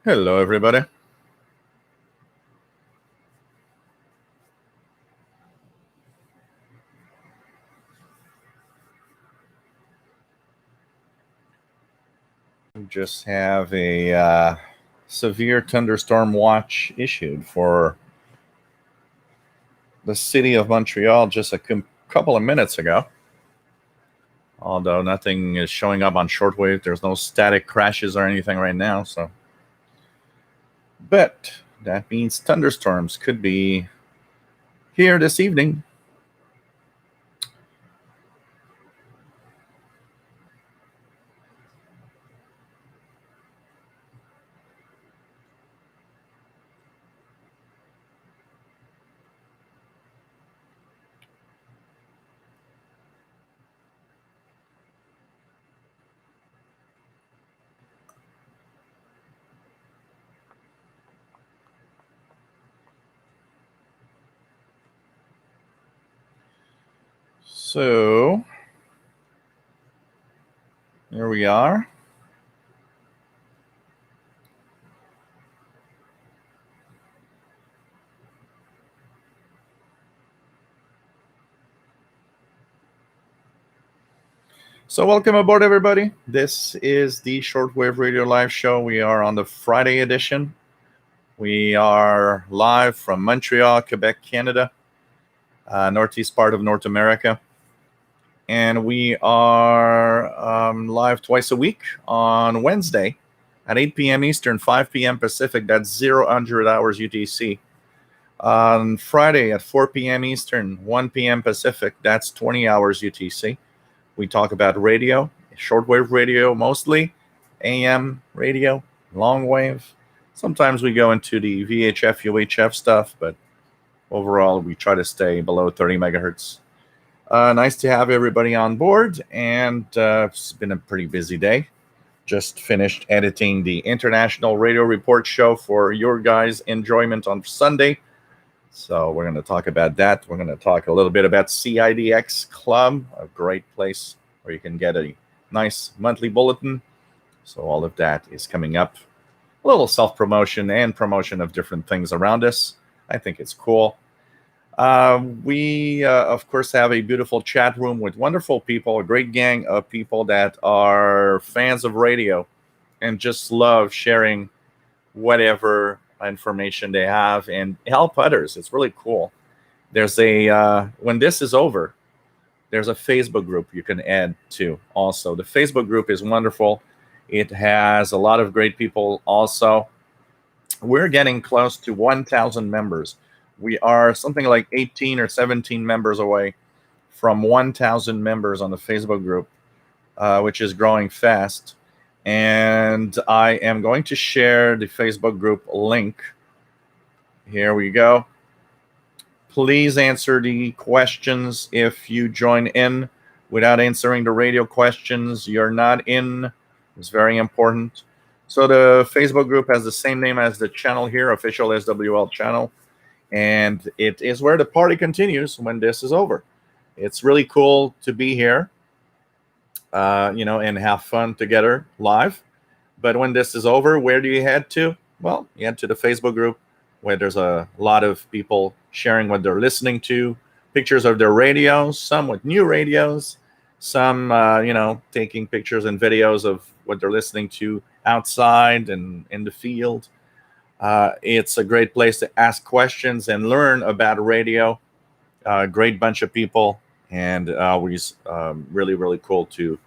Hello, everybody. We just have a severe thunderstorm watch issued for the city of Montreal just a couple of minutes ago. Although nothing is showing up on Shortwave, there's no static crashes or anything right now. But that means thunderstorms could be here this evening. So here we are. So welcome aboard, everybody. This is the Shortwave Radio Live Show. We are on the Friday edition. We are live from Montreal, Quebec, Canada, northeast part of North America. And we are live twice a week on Wednesday at 8 p.m. Eastern, 5 p.m. Pacific. That's 00 hours UTC. On Friday at 4 p.m. Eastern, 1 p.m. Pacific. That's 20 hours UTC. We talk about radio, shortwave radio mostly, AM radio, long wave. Sometimes we go into the VHF, UHF stuff, but overall we try to stay below 30 megahertz. Nice to have everybody on board, and it's been a pretty busy day. Just finished editing the International Radio Report show for your guys' enjoyment on Sunday. So we're going to talk about that. We're going to talk a little bit about CIDX Club, a great place where you can get a nice monthly bulletin. So all of that is coming up. A little self-promotion and promotion of different things around us. I think it's cool. We, of course, have a beautiful chat room with wonderful people, a great gang of people that are fans of radio and just love sharing whatever information they have and help others. It's really cool. There's when this is over, there's a Facebook group you can add to also. The Facebook group is wonderful. It has a lot of great people also. We're getting close to 1,000 members. We are something like 18 or 17 members away from 1,000 members on the Facebook group, which is growing fast. And I am going to share the Facebook group link. Here we go. Please answer the questions. If you join in without answering the radio questions, you're not in. It's very important. So the Facebook group has the same name as the channel here, official SWL channel. And it is where the party continues when this is over. It's really cool to be here. And have fun together live. But when this is over, where do you head to? Well, you head to the Facebook group where there's a lot of people sharing what they're listening to, pictures of their radios, some with new radios, some, taking pictures and videos of what they're listening to outside and in the field. It's a great place to ask questions and learn about radio. Great bunch of people. And always really, really cool to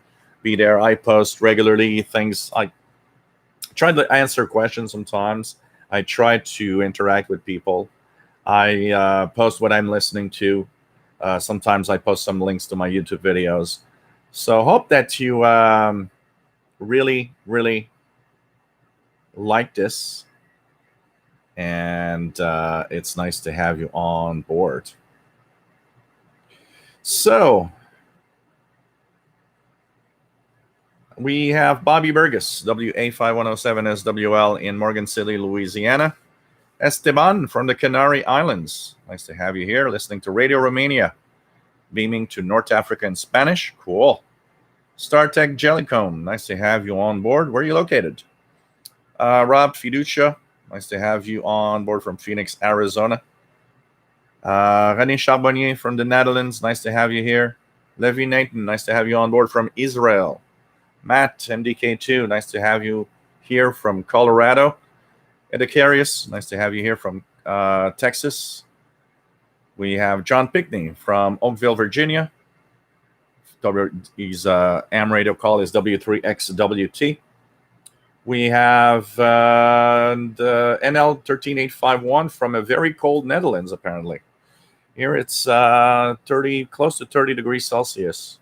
be there. I post regularly things. I try to answer questions sometimes. I try to interact with people. I post what I'm listening to. Sometimes I post some links to my YouTube videos. So hope that you really, really like this. And it's nice to have you on board. So we have Bobby Burgess, WA5107SWL in Morgan City, Louisiana. Esteban from the Canary Islands. Nice to have you here listening to Radio Romania, beaming to North Africa in Spanish. Cool. StarTech Jellycomb. Nice to have you on board. Where are you located? Rob Fiducia, nice to have you on board from Phoenix, Arizona. René Charbonnier from the Netherlands, nice to have you here. Levi Nathan, nice to have you on board from Israel. Matt, MDK2, nice to have you here from Colorado. Edicarius, nice to have you here from Texas. We have John Pickney from Oakville, Virginia. His AM radio call is W3XWT. We have the NL13851 from a very cold Netherlands, apparently. Here it's 30, close to 30 degrees Celsius,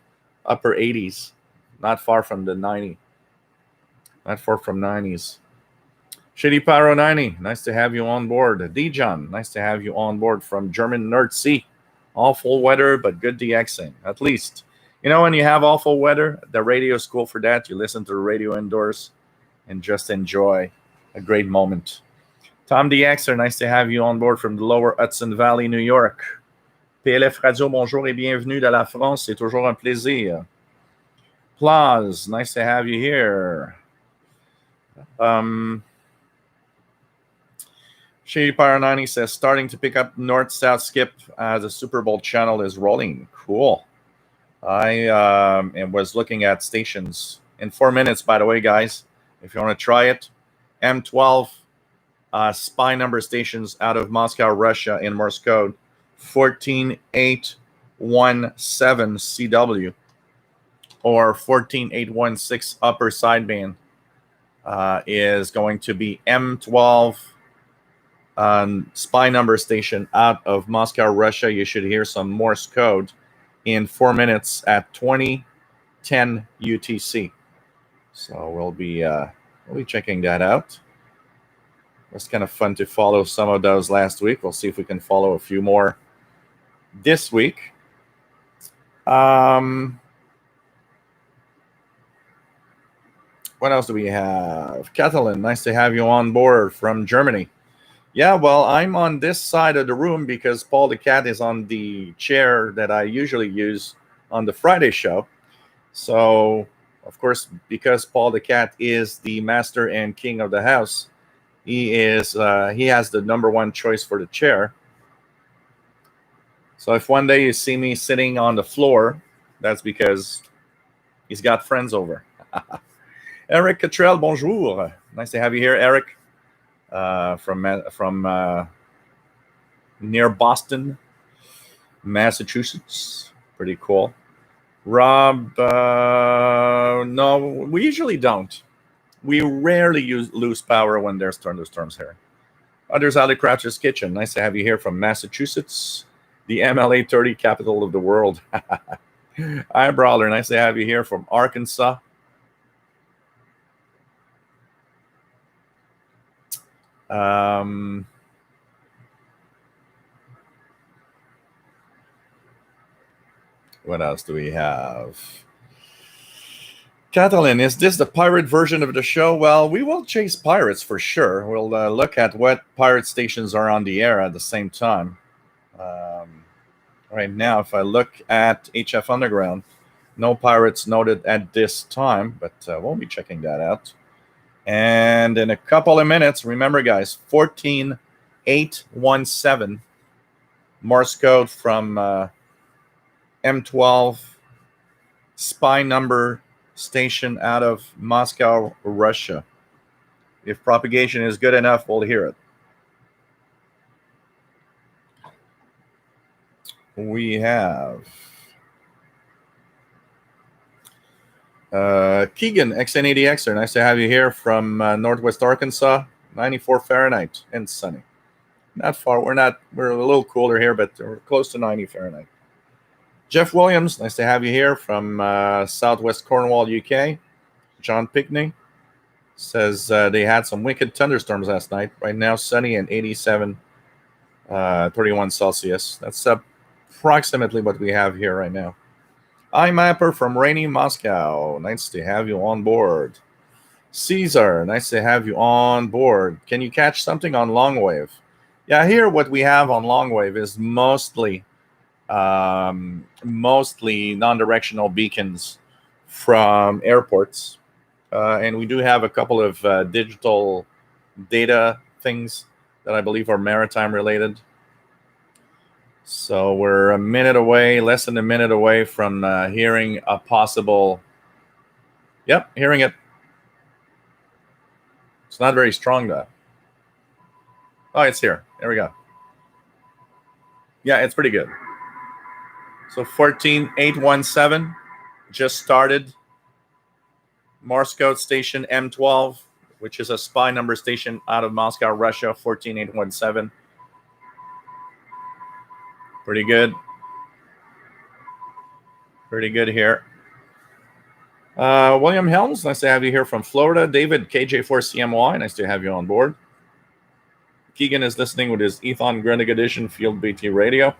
upper 80s, not far from the 90, not far from 90s. Shitty Pyro 90, nice to have you on board. Dijon, nice to have you on board from German Nerd Sea. Awful weather, but good DXing, at least. You know, when you have awful weather, the radio is cool for that. You listen to the radio indoors and just enjoy a great moment. Tom DXer, nice to have you on board from the lower Hudson Valley, New York. PLF Radio, bonjour et bienvenue de la France. C'est toujours un plaisir. Plaz, nice to have you here. Shady Pyro 90 says, starting to pick up north-south skip as the Super Bowl channel is rolling. Cool. I was looking at stations in 4 minutes, by the way, guys. If you want to try it, M12 spy number stations out of Moscow, Russia in Morse code, 14817 CW or 14816 upper sideband is going to be M12 spy number station out of Moscow, Russia. You should hear some Morse code in 4 minutes at 2010 UTC. So we'll be checking that out. It was kind of fun to follow some of those last week. We'll see if we can follow a few more this week. What else do we have? Catalan, nice to have you on board from Germany. Yeah, well, I'm on this side of the room because Paul the Cat is on the chair that I usually use on the Friday show. So, of course, because Paul the Cat is the master and king of the house, he has the number one choice for the chair. So if one day you see me sitting on the floor, that's because he's got friends over. Eric Cottrell, bonjour. Nice to have you here, Eric, from near Boston, Massachusetts. Pretty cool. Rob, no, we usually don't. We rarely lose power when there's thunderstorms here. Others out of Croucher's Kitchen. Nice to have you here from Massachusetts, the MLA 30 capital of the world. Hi, Brawler. Nice to have you here from Arkansas. What else do we have? Catalan, is this the pirate version of the show? Well, we will chase pirates for sure. We'll look at what pirate stations are on the air at the same time. Right now, if I look at HF Underground, no pirates noted at this time, but we'll be checking that out. And in a couple of minutes, remember, guys, 14817, Morse code from M12 spy number station out of Moscow, Russia. If propagation is good enough, we'll hear it. We have Keegan, XN80Xer. Nice to have you here from Northwest Arkansas, 94 Fahrenheit and sunny. Not far. We're a little cooler here, but we're close to 90 Fahrenheit. Jeff Williams, nice to have you here from Southwest Cornwall, UK. John Pickney says they had some wicked thunderstorms last night. Right now, sunny and 87, 31 Celsius. That's approximately what we have here right now. iMapper from rainy Moscow. Nice to have you on board. Caesar, nice to have you on board. Can you catch something on Longwave? Yeah, here what we have on Longwave is mostly non-directional beacons from airports. and we do have a couple of digital data things that I believe are maritime related. So we're a minute away, less than a minute away from hearing a possible. Yep, hearing it. It's not very strong though. Oh, it's here. There we go. Yeah, it's pretty good. So 14817 just started. Morse code station M12, which is a spy number station out of Moscow, Russia, 14817. Pretty good. Pretty good here. William Helms, nice to have you here from Florida. David, KJ4CMY, nice to have you on board. Keegan is listening with his Ethon Grenadier Edition Field BT radio.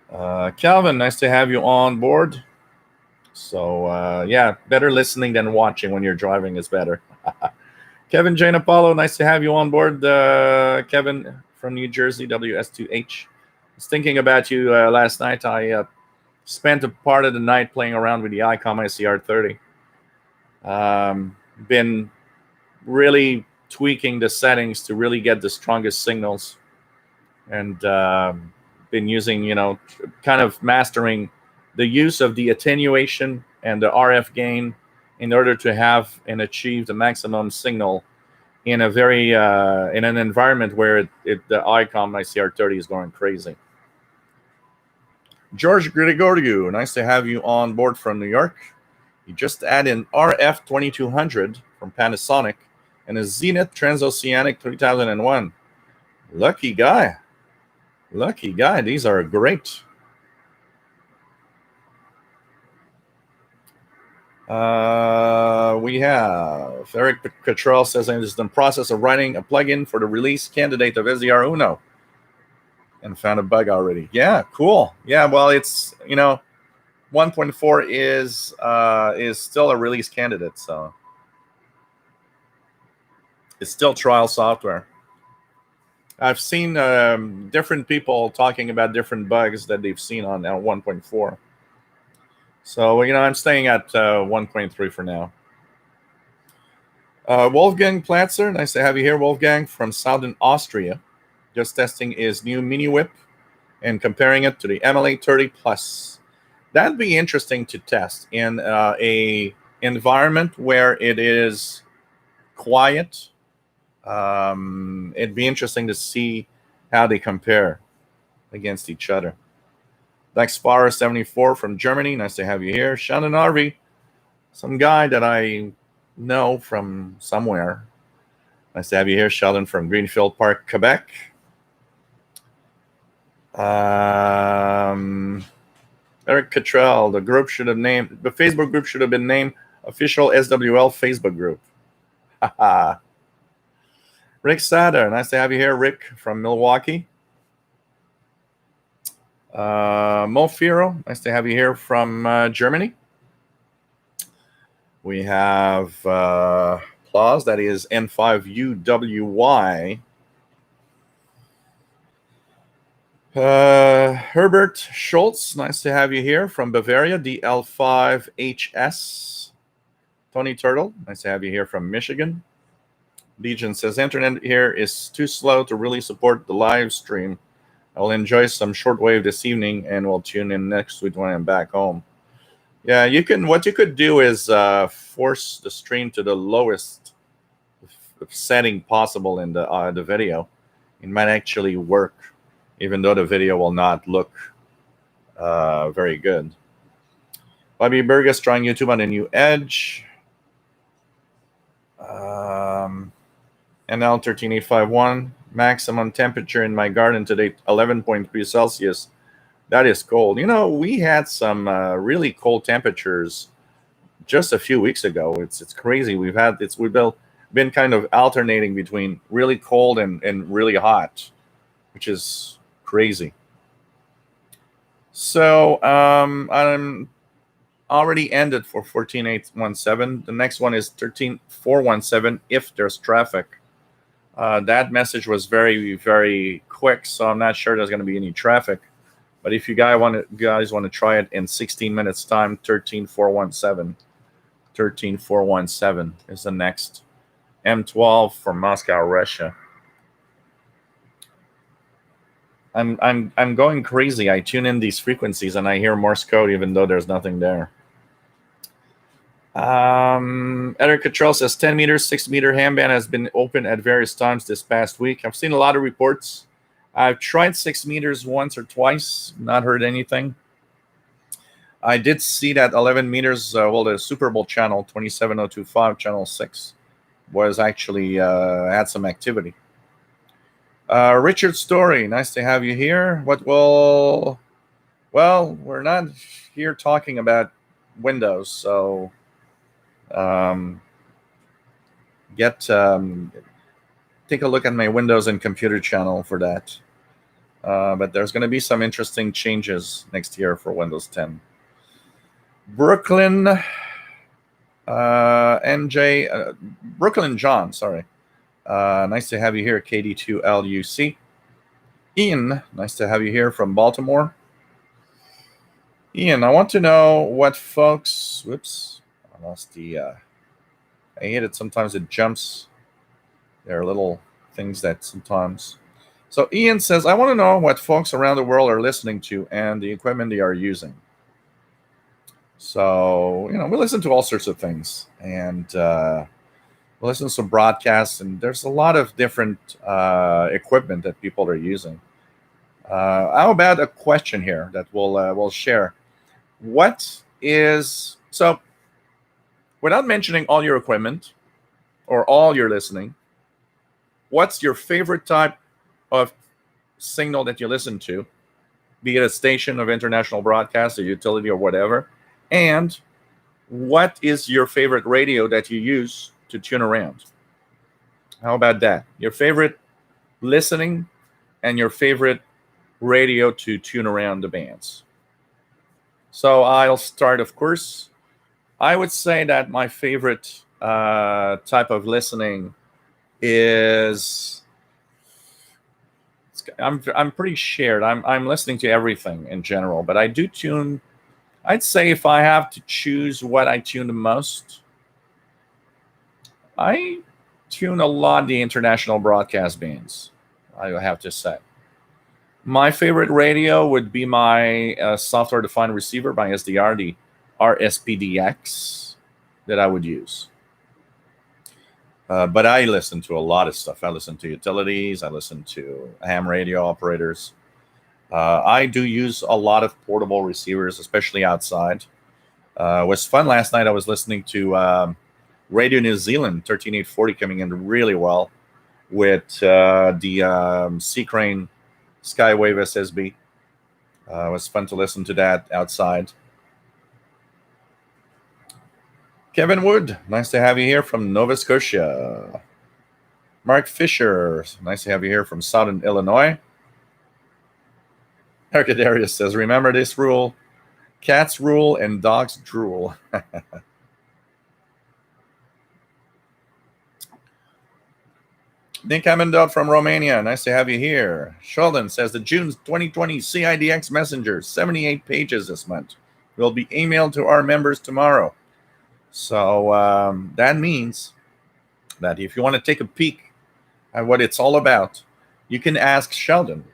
Calvin, nice to have you on board. So, yeah, better listening than watching when you're driving is better. Kevin Jane Apollo, nice to have you on board. Kevin from New Jersey, WS2H. I was thinking about you last night. I spent a part of the night playing around with the ICOM ICR30. Been really tweaking the settings to really get the strongest signals. And been using, kind of mastering the use of the attenuation and the RF gain in order to have and achieve the maximum signal in a very in an environment where the ICOM ICR30 is going crazy. George Grigoriou, nice to have you on board from New York. You just add an RF 2200 from Panasonic and a Zenith Transoceanic 3001. Lucky guy. Lucky guy. These are great. We have Eric Cottrell says I'm just in the process of writing a plugin for the release candidate of SDR Uno and found a bug already. Yeah, cool. Yeah, well, it's 1.4 is still a release candidate, so it's still trial software. I've seen different people talking about different bugs that they've seen on 1.4. So, I'm staying at 1.3 for now. Wolfgang Platzer, nice to have you here, Wolfgang, from Southern Austria. Just testing his new mini whip and comparing it to the MLA 30 Plus. That'd be interesting to test in a environment where it is quiet. It'd be interesting to see how they compare against each other. Dexpara 74 from Germany. Nice to have you here. Shannon Harvey, some guy that I know from somewhere. Nice to have you here. Sheldon from Greenfield Park, Quebec. Eric Cottrell, the Facebook group should have been named Official SWL Facebook Group. Rick Sader, nice to have you here. Rick from Milwaukee. Mo Firo, nice to have you here from Germany. We have Plaus, that is N5UWY. Herbert Schultz, nice to have you here from Bavaria, DL5HS. Tony Turtle, nice to have you here from Michigan. Legion says, internet here is too slow to really support the live stream. I'll enjoy some shortwave this evening, and we'll tune in next week when I'm back home. Yeah, what you could do is force the stream to the lowest setting possible in the video. It might actually work, even though the video will not look very good. Bobby Burgess trying YouTube on a new edge. NL 13851. Maximum temperature in my garden today, 11.3 Celsius. That is cold. We had some really cold temperatures just a few weeks ago. It's crazy. We've been kind of alternating between really cold and really hot, which is crazy. So I'm already ended for 14817. The next one is 13417 if there's traffic. That message was very, very quick, so I'm not sure there's going to be any traffic. But if you guys want to try it in 16 minutes time, 13417. 13417 is the next. M12 from Moscow, Russia. I'm going crazy. I tune in these frequencies and I hear Morse code even though there's nothing there. Eric Cottrell says 10 meters, 6 meter handband has been open at various times this past week. I've seen a lot of reports. I've tried 6 meters once or twice, not heard anything. I did see that 11 meters, the Super Bowl channel, 27025, channel 6, was actually had some activity. Richard Story, nice to have you here. Well, we're not here talking about Windows, so take a look at my Windows and computer channel for that. But there's going to be some interesting changes next year for Windows 10. Brooklyn Brooklyn John, sorry. Nice to have you here, KD2LUC. Ian, nice to have you here from Baltimore. Ian, I want to know what folks... Whoops, I lost the... I hate it. Sometimes it jumps. There are little things that sometimes... So Ian says, I want to know what folks around the world are listening to and the equipment they are using. So, we listen to all sorts of things. And we listen to some broadcasts. And there's a lot of different equipment that people are using. How about a question here that we'll share? What is... So, without mentioning all your equipment or all your listening, what's your favorite type of signal that you listen to, be it a station of international broadcast, a utility, or whatever? And what is your favorite radio that you use to tune around? How about that? Your favorite listening and your favorite radio to tune around the bands. So I'll start, of course. I would say that my favorite type of listening is... I'm pretty shared. I'm listening to everything in general, but I do tune... I'd say if I have to choose what I tune the most, I tune a lot the international broadcast bands, I have to say. My favorite radio would be my software-defined receiver by SDR, the RSPDX, that I would use. But I listen to a lot of stuff. I listen to utilities. I listen to ham radio operators. I do use a lot of portable receivers, especially outside. It was fun last night. I was listening to Radio New Zealand 13840 coming in really well with the C-Crane Skywave SSB. It was fun to listen to that outside. Kevin Wood, nice to have you here from Nova Scotia. Mark Fisher, nice to have you here from Southern Illinois. Arcadarius says, remember this rule, cats rule and dogs drool. Nick Amendot from Romania, nice to have you here. Sheldon says, the June 2020 CIDX Messenger, 78 pages this month, will be emailed to our members tomorrow. So that means that if you want to take a peek at what it's all about, you can ask Sheldon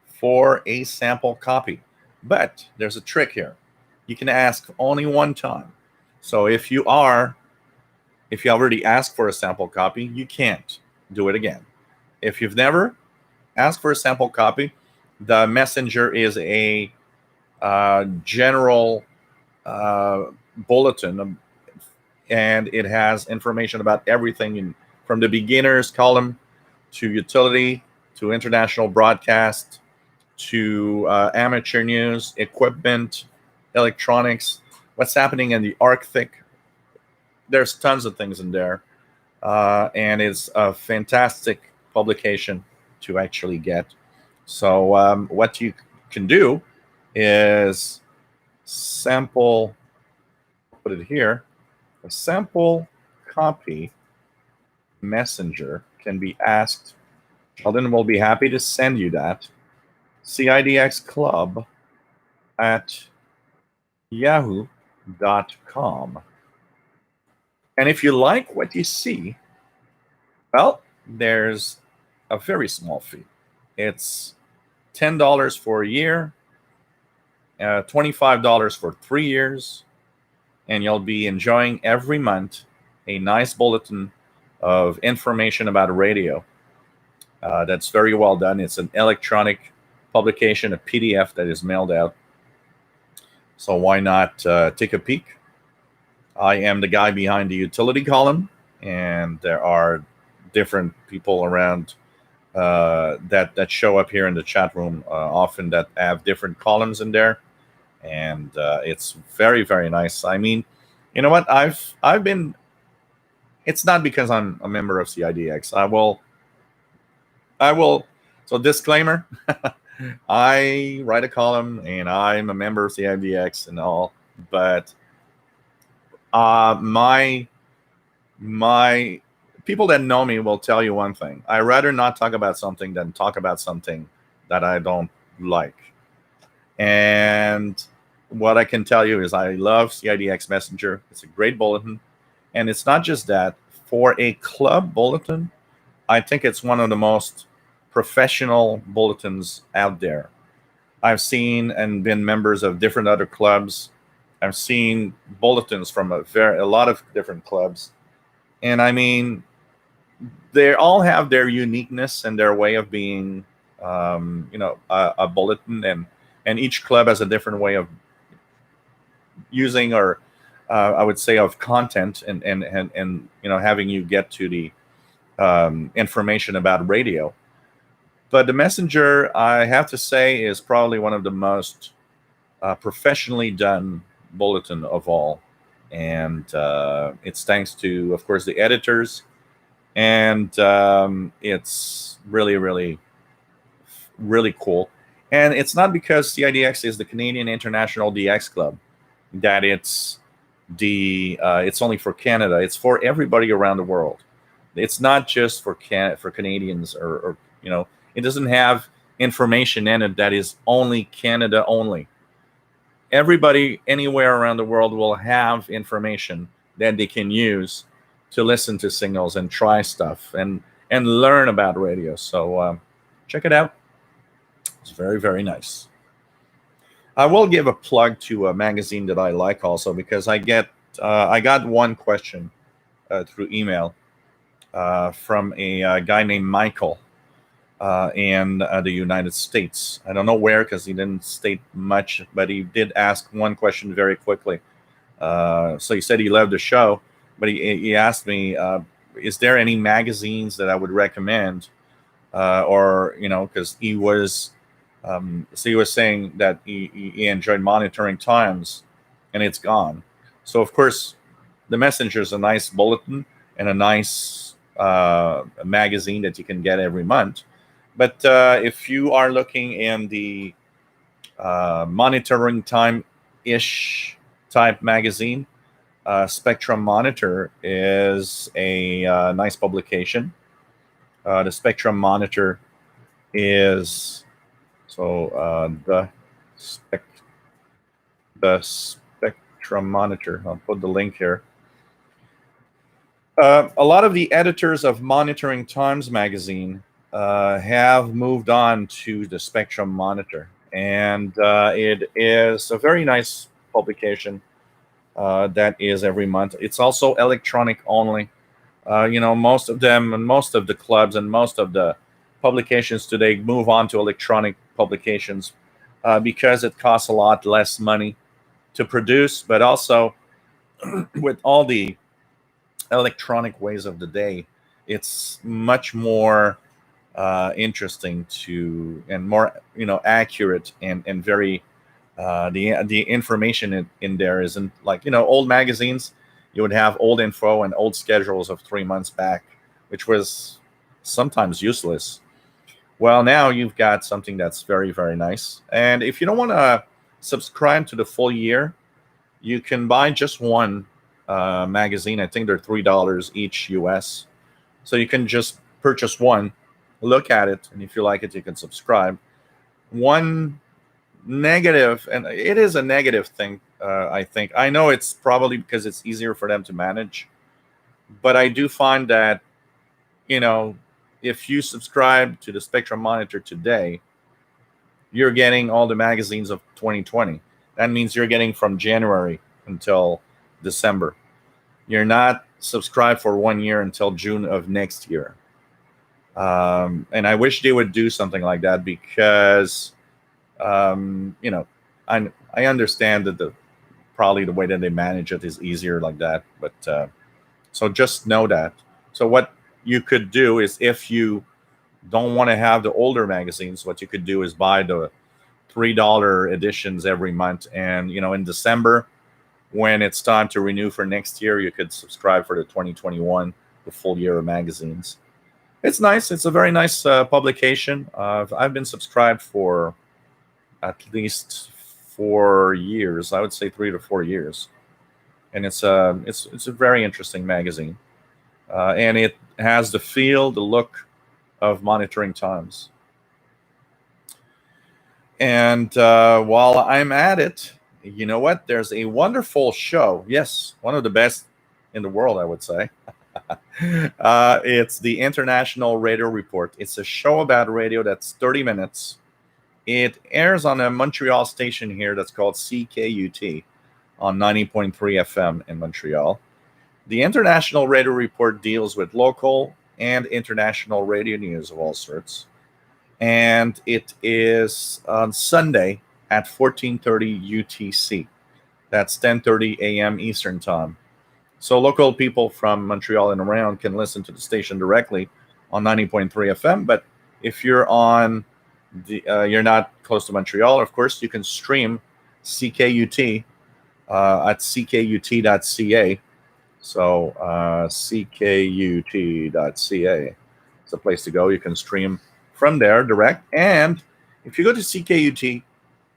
for a sample copy. But there's a trick here. You can ask only one time. So if you already asked for a sample copy, you can't do it again. If you've never asked for a sample copy, the messenger is a general bulletin, and it has information about everything from the beginners column to utility to international broadcast to amateur news, equipment, electronics, what's happening in the Arctic. There's tons of things in there. And it's a fantastic publication to actually get. So what you can do is sample, put it here, a sample copy messenger can be asked. Sheldon will be happy to send you that. CIDX Club at yahoo.com. And if you like what you see, well, there's a very small fee. It's $10 for a year, $25 for 3 years, and you'll be enjoying every month a nice bulletin of information about radio. That's very well done. It's an electronic publication, a PDF that is mailed out. So why not take a peek? I am the guy behind the utility column, and there are different people around that show up here in the chat room often that have different columns in there, and it's very, very nice. I mean, you know what? I've been. It's not because I'm a member of CIDX. I will. So disclaimer: I write a column, and I'm a member of CIDX and all, but my people that know me will tell you one thing: I rather not talk about something than talk about something that I don't like. And what I can tell you is I love CIDX Messenger. It's a great bulletin. And it's not just that. For a club bulletin, I think it's one of the most professional bulletins out there. I've seen and been members of different other clubs. I've seen bulletins from a lot of different clubs. And I mean, they all have their uniqueness and their way of being, a bulletin, and each club has a different way of using, or I would say, of content, and having you get to the information about radio. But the Messenger, I have to say, is probably one of the most professionally done bulletin of all, and it's thanks to, of course, the editors, and it's really, really, really cool. And it's not because CIDX is the Canadian International DX Club that it's only for Canada. It's for everybody around the world. It's not just for Canadians, or it doesn't have information in it that is only Canada only. Everybody anywhere around the world will have information that they can use to listen to signals and try stuff and learn about radio. So check it out. It's very, very nice. I will give a plug to a magazine that I like also, because I got one question through email from a guy named Michael in the United States. I don't know where, because he didn't state much, but he did ask one question very quickly. So he said he loved the show, but he asked me, is there any magazines that I would recommend? Or, because he was saying that he enjoyed Monitoring Times, and it's gone. So, of course, the Messenger is a nice bulletin and a nice magazine that you can get every month. But if you are looking in the Monitoring Time-ish type magazine, Spectrum Monitor is a nice publication. The Spectrum Monitor is the Spectrum Monitor. I'll put the link here. A lot of the editors of Monitoring Times magazine have moved on to the Spectrum Monitor, and it is a very nice publication that is every month. It's also electronic only. Most of them and most of the clubs and most of the publications today move on to electronic publications because it costs a lot less money to produce, but also with all the electronic ways of the day, it's much more interesting and more accurate, and very the information in there isn't like old magazines. You would have old info and old schedules of 3 months back, which was sometimes useless. Well, now you've got something that's very, very nice. And if you don't want to subscribe to the full year, you can buy just one magazine. I think they're $3 each US. So you can just purchase one, look at it, and if you like it, you can subscribe. One negative, and it is a negative thing, I think. I know it's probably because it's easier for them to manage. But I do find that, you know, if you subscribe to the Spectrum Monitor today, you're getting all the magazines of 2020. That means you're getting from January until December. You're not subscribed for 1 year until June of next year. And I wish they would do something like that because, you know, I understand that probably the way that they manage it is easier like that. But so just know that. So what you could do is, if you don't want to have the older magazines, what you could do is buy the $3 editions every month, and in December, when it's time to renew for next year, you could subscribe for the 2021, the full year of magazines. It's nice. It's a very nice publication. I've been subscribed for at least 4 years. I would say 3 to 4 years, and it's a very interesting magazine, and it has the feel, the look of Monitoring Times. And while I'm at it, you know what? There's a wonderful show. Yes, one of the best in the world, I would say. It's the International Radio Report. It's a show about radio that's 30 minutes. It airs on a Montreal station here that's called CKUT on 90.3 FM in Montreal. The International Radio Report deals with local and international radio news of all sorts. And it is on Sunday at 14:30 UTC. That's 10:30 a.m. Eastern Time. So local people from Montreal and around can listen to the station directly on 90.3 FM. But if you're you're not close to Montreal, of course, you can stream CKUT at ckut.ca. So ckut.ca. It's a place to go. You can stream from there direct. And if you go to CKUT,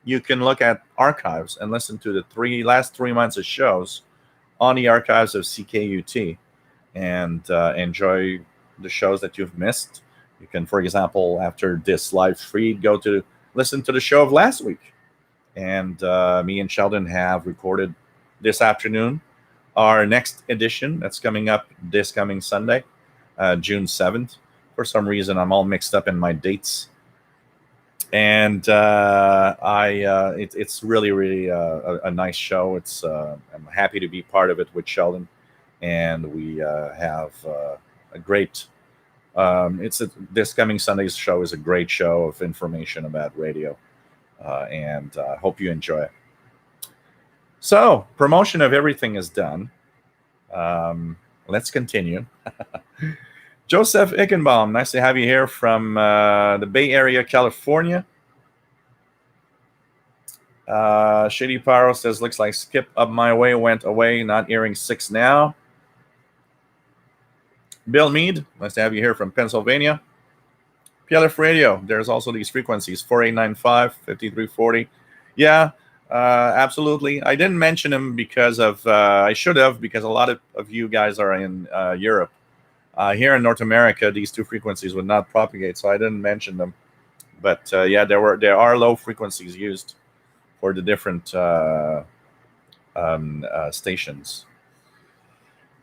you can look at archives and listen to the last 3 months of shows on the archives of CKUT and enjoy the shows that you've missed. You can, for example, after this live feed, go to listen to the show of last week. And me and Sheldon have recorded this afternoon our next edition that's coming up this coming Sunday, June 7th. For some reason, I'm all mixed up in my dates. And it's really, really a nice show. I'm happy to be part of it with Sheldon, and we have a great. This coming Sunday's show is a great show of information about radio, and hope you enjoy it. So, promotion of everything is done. Let's continue. Joseph Ickenbaum, nice to have you here from the Bay Area, California. Shady Pyro says, looks like Skip Up My Way went away, not hearing 6 now. Bill Mead, nice to have you here from Pennsylvania. PLF Radio, there's also these frequencies, 4895, 5340. Yeah, absolutely. I didn't mention them because of, I should have, because a lot of you guys are in Europe. Here in North America, these two frequencies would not propagate, so I didn't mention them. But yeah, there are low frequencies used for the different stations.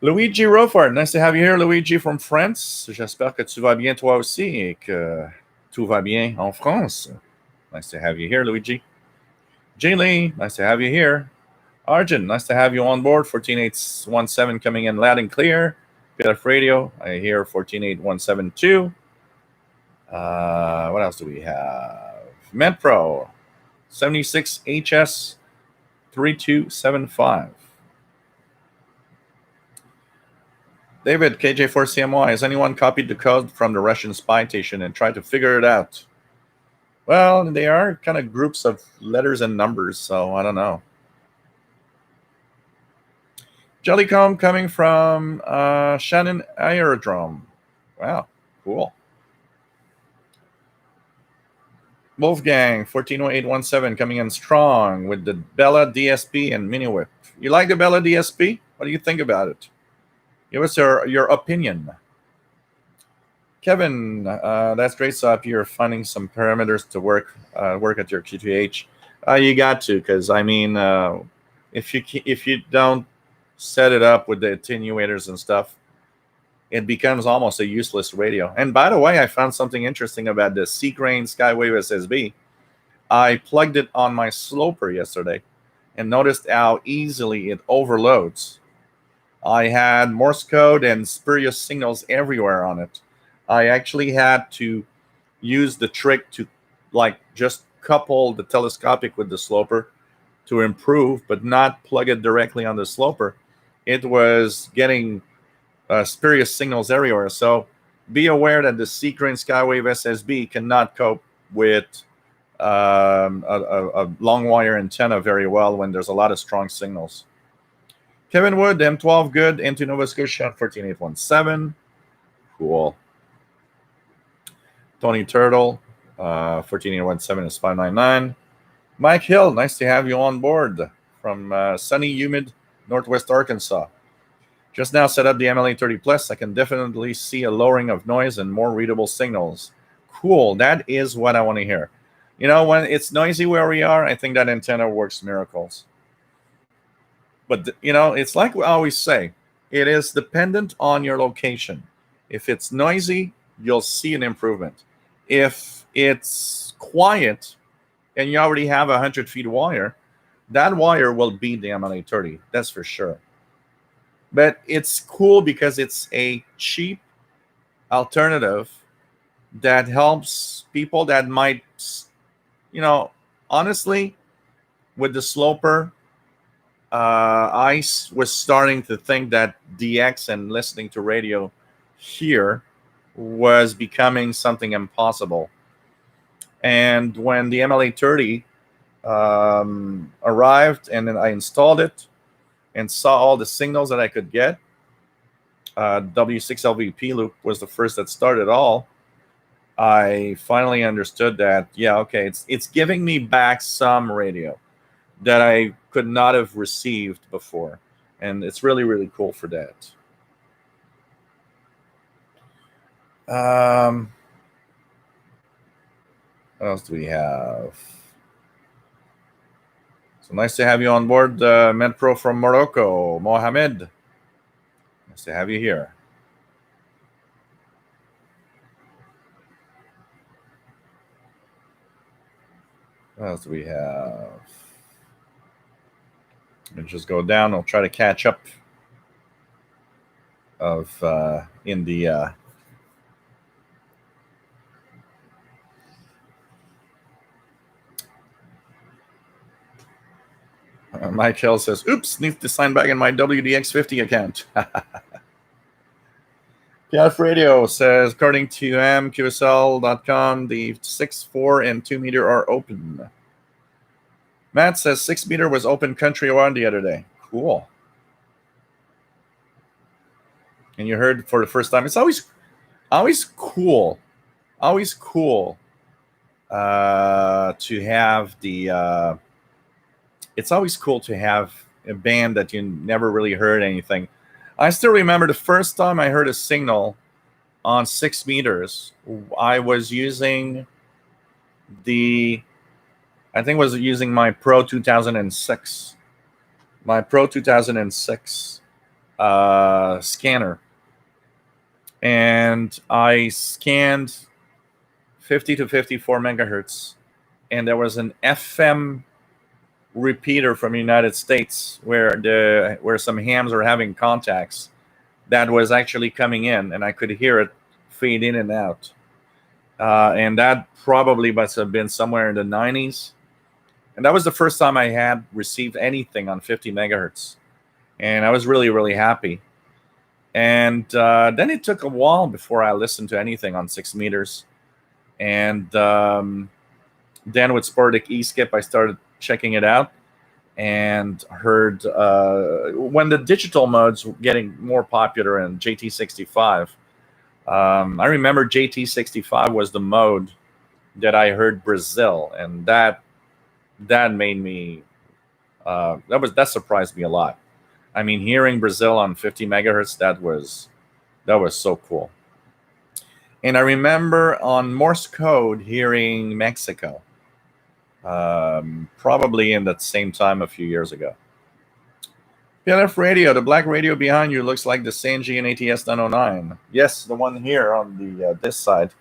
Luigi Rofart, nice to have you here, Luigi from France. J'espère que tu vas bien toi aussi et que tout va bien en France. Nice to have you here, Luigi. Jay Lee, nice to have you here. Arjun, nice to have you on board. 14817 coming in loud and clear. PLF Radio, I hear 14817 what else do we have? MedPro, 76HS 3275. David, KJ4CMY, has anyone copied the code from the Russian spy station and tried to figure it out? Well, they are kind of groups of letters and numbers, so I don't know. Jellycomb coming from Shannon Aerodrome. Wow, cool. Wolfgang, 140817 coming in strong with the Bella DSP and Mini Whip. You like the Bella DSP? What do you think about it? Give us your opinion. Kevin, that's great. So if you're finding some parameters to work at your QTH, you got to, because I mean, if you don't set it up with the attenuators and stuff, it becomes almost a useless radio. And by the way, I found something interesting about the Seagrain Skywave SSB. I plugged it on my sloper yesterday and noticed how easily it overloads. I had Morse code and spurious signals everywhere on it. I actually had to use the trick to just couple the telescopic with the sloper to improve, but not plug it directly on the sloper. It was getting spurious signals everywhere. So be aware that the Seagrain Skywave SSB cannot cope with a long wire antenna very well when there's a lot of strong signals. Kevin Wood, M12 good into Nova Scotia 14817. Cool. Tony Turtle, 14817 is 599. Mike Hill, nice to have you on board from sunny, humid Northwest Arkansas. Just now set up the MLA 30 Plus. I can definitely see a lowering of noise and more readable signals. Cool. That is what I want to hear. You know, when it's noisy where we are, I think that antenna works miracles. But, you know, it's like we always say, it is dependent on your location. If it's noisy, you'll see an improvement. If it's quiet and you already have 100 feet wire, that wire will beat the MLA 30. That's for sure. But it's cool because it's a cheap alternative that helps people that might, you know, honestly, with the sloper, I was starting to think that DX and listening to radio here was becoming something impossible. And when the MLA 30 arrived and then I installed it and saw all the signals that I could get, W6LVP loop was the first that started all. I finally understood that, yeah, okay, it's giving me back some radio that I could not have received before. And it's really, really cool for that. What else do we have? So nice to have you on board, MedPro from Morocco, Mohamed. Nice to have you here. What else do we have? Let's just go down. I'll try to catch up in the Mike Hill says, oops, need to sign back in my WDX50 account. PF Radio says, according to MQSL.com, the 6, 4, and 2 meter are open. Matt says 6 meter was open countrywide the other day. Cool. And you heard for the first time. It's always cool. Always cool to have the... it's always cool to have a band that you never really heard anything. I still remember the first time I heard a signal on 6 meters. I was using my Pro 2006. My Pro 2006 scanner. And I scanned 50 to 54 megahertz. And there was an FM repeater from the United States where some hams are having contacts that was actually coming in, and I could hear it fade in and out. And that probably must have been somewhere in the 90s. And that was the first time I had received anything on 50 megahertz. And I was really, really happy. And then it took a while before I listened to anything on 6 meters. And then with Sporadic eSkip, I started checking it out and heard when the digital modes were getting more popular in JT65. I remember JT65 was the mode that I heard Brazil, and that made me that surprised me a lot. I mean, hearing Brazil on 50 megahertz, that was so cool. And I remember on Morse code hearing Mexico, probably in that same time a few years ago. PLF radio, the black radio behind you looks like the Sangean ATS 909. Yes, the one here on the this side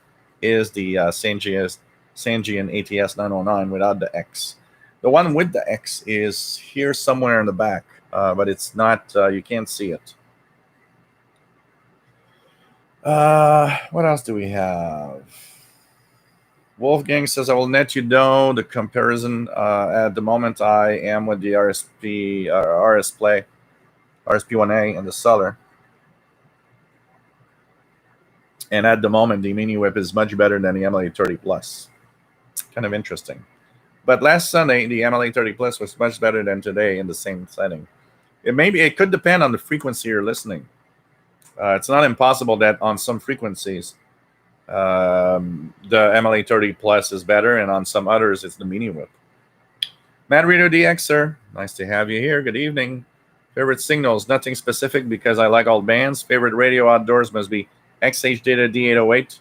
is the Sangean ATS 909 without the X. The one with the X is here somewhere in the back, but it's not. You can't see it. What else do we have? Wolfgang says, I will let you know the comparison. At the moment, I am with the RSP1A and the Solar. And at the moment, the Mini Whip is much better than the MLA30 Plus. Kind of interesting. But last Sunday, the MLA30 Plus was much better than today in the same setting. It could depend on the frequency you're listening. It's not impossible that on some frequencies, the MLA30 Plus is better, and on some others, it's the Mini Whip. Matt Reader DX, sir. Nice to have you here. Good evening. Favorite signals, nothing specific because I like all bands. Favorite radio outdoors must be XH Data D808.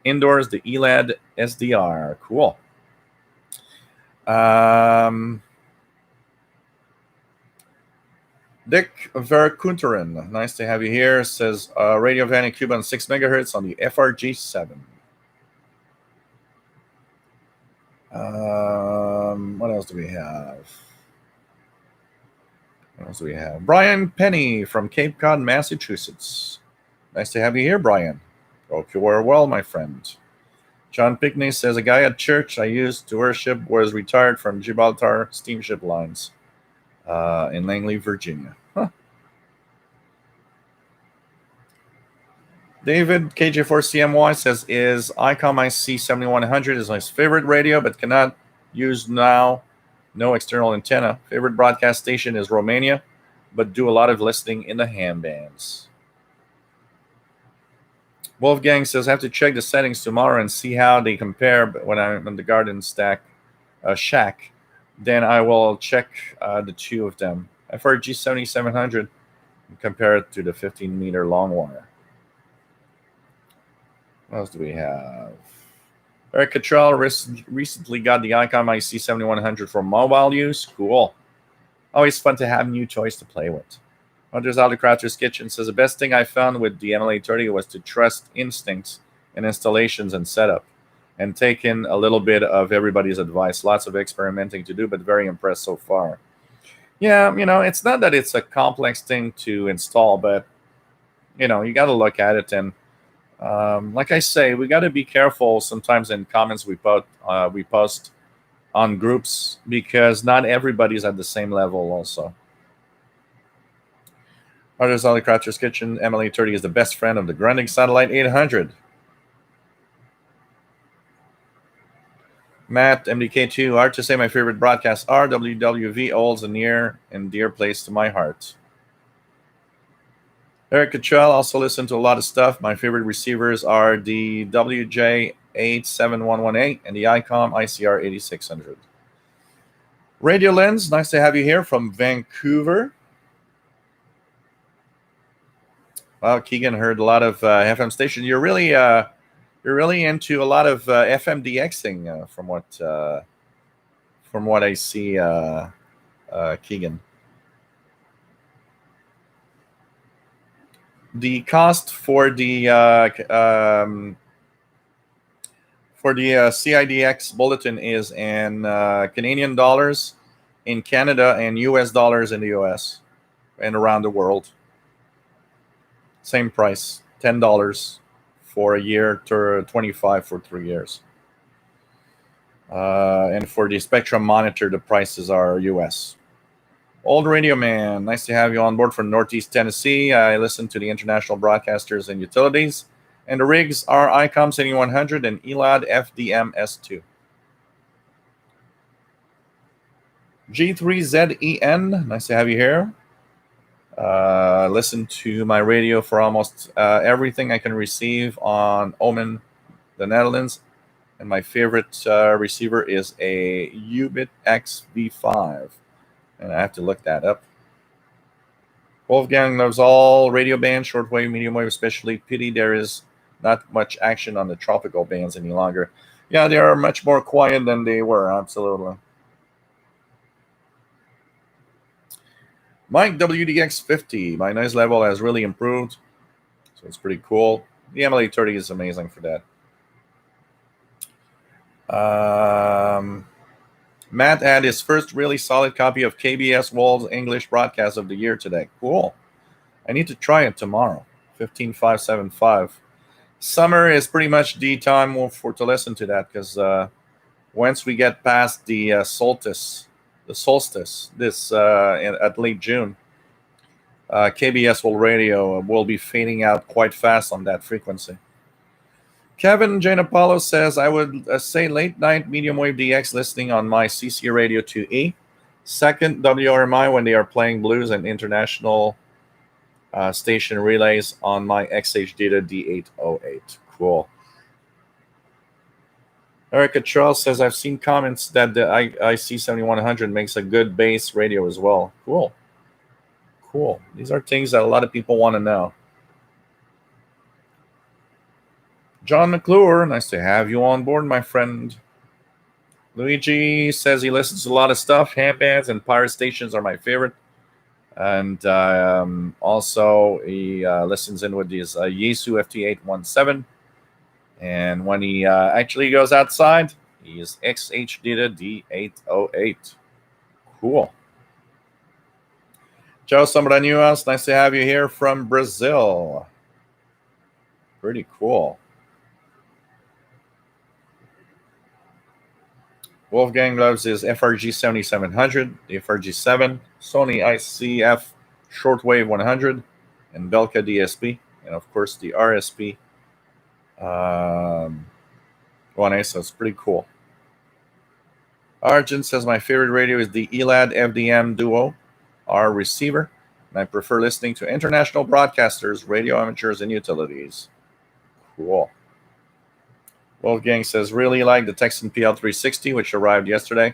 Indoors, the ELAD SDR. Cool. Dick Verkunteren, nice to have you here. Says Radio Vancouver on 6 megahertz on the FRG7. What else do we have? Brian Penny from Cape Cod, Massachusetts. Nice to have you here, Brian. Hope you are well, my friend. John Pickney says, a guy at church I used to worship was retired from Gibraltar steamship lines in Langley, Virginia. Huh. David KJ4CMY says, is ICOM IC7100 is my favorite radio, but cannot use now. No external antenna. Favorite broadcast station is Romania, but do a lot of listening in the ham bands. Wolfgang says, I have to check the settings tomorrow and see how they compare when I'm in the garden shack. Then I will check the two of them. FRG 7700 and compare it to the 15-meter long wire. What else do we have? Eric Cottrell recently got the ICOM IC7100 for mobile use. Cool. Always fun to have new toys to play with. Hunter's Autocratcher's Kitchen says, the best thing I found with the MLA30 was to trust instincts in installations and setup and take in a little bit of everybody's advice. Lots of experimenting to do, but very impressed so far. Yeah, it's not that it's a complex thing to install, but, you got to look at it. And like I say, we got to be careful sometimes in comments we post on groups because not everybody's at the same level also. Artist Ollie Croucher's Kitchen, MLA30 is the best friend of the Grundig Satellite 800. Matt, MDK2, hard to say my favorite broadcasts are WWV, holds a near and dear place to my heart. Eric Cottrell, also listen to a lot of stuff. My favorite receivers are the WJ87118 and the ICOM ICR 8600. Radio Lens, nice to have you here from Vancouver. Wow, Keegan heard a lot of FM station. You're really into a lot of FM DXing from what I see, Keegan. The cost for the CIDX bulletin is in Canadian dollars in Canada and US dollars in the US and around the world. Same price, $10 for a year to $25 for 3 years. And for the Spectrum monitor, the prices are US. Old Radio Man, nice to have you on board from Northeast Tennessee. I listen to the international broadcasters and utilities. And the rigs are ICOM 7100 and ELAD FDM S2. G3ZEN, nice to have you here. Listen to my radio for almost everything I can receive on Oman, the Netherlands. And my favorite receiver is a Ubit XV5. And I have to look that up. Wolfgang loves all radio bands, shortwave, medium wave, especially. Pity there is not much action on the tropical bands any longer. Yeah, they are much more quiet than they were, absolutely. Mike WDX50, my noise level has really improved, so it's pretty cool. The MLA30 is amazing for that. Matt had his first really solid copy of KBS World's English broadcast of the year today. Cool. I need to try it tomorrow. 15575. Summer is pretty much the time to listen to that, because once we get past the solstice, this at late June, KBS World Radio will be fading out quite fast on that frequency. Kevin Janapalo says, I would say late night medium wave DX listening on my CC Radio 2E. Second, WRMI when they are playing blues and international station relays on my XH Data D808. Cool. Erica Charles says, I've seen comments that the IC7100 makes a good bass radio as well. Cool. These are things that a lot of people want to know. John McClure, nice to have you on board, my friend. Luigi says he listens to a lot of stuff. Ham bands and pirate stations are my favorite. And also he listens in with his Yaesu FT817. And when he actually goes outside, he is XH Data D808. Cool. Joe Sambranuas, nice to have you here from Brazil. Pretty cool. Wolfgang loves his FRG 7700, the FRG 7, Sony ICF Shortwave 100, and Belka DSP, and of course the RSP 1A, so it's pretty cool. Arjun says, my favorite radio is the ELAD FDM Duo R receiver, and I prefer listening to international broadcasters, radio amateurs, and utilities. Cool. Wolfgang says, really like the Texan PL360, which arrived yesterday.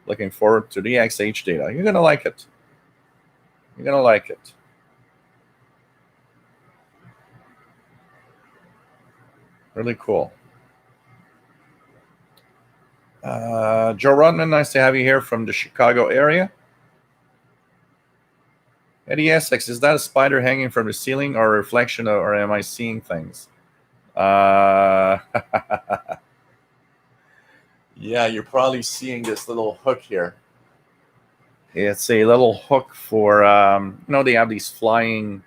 Looking forward to the XH Data. You're going to like it. Really cool. Joe Rodman, nice to have you here from the Chicago area. Eddie Essex, is that a spider hanging from the ceiling or a reflection, or am I seeing things? Yeah, you're probably seeing this little hook here. It's a little hook for, they have these flying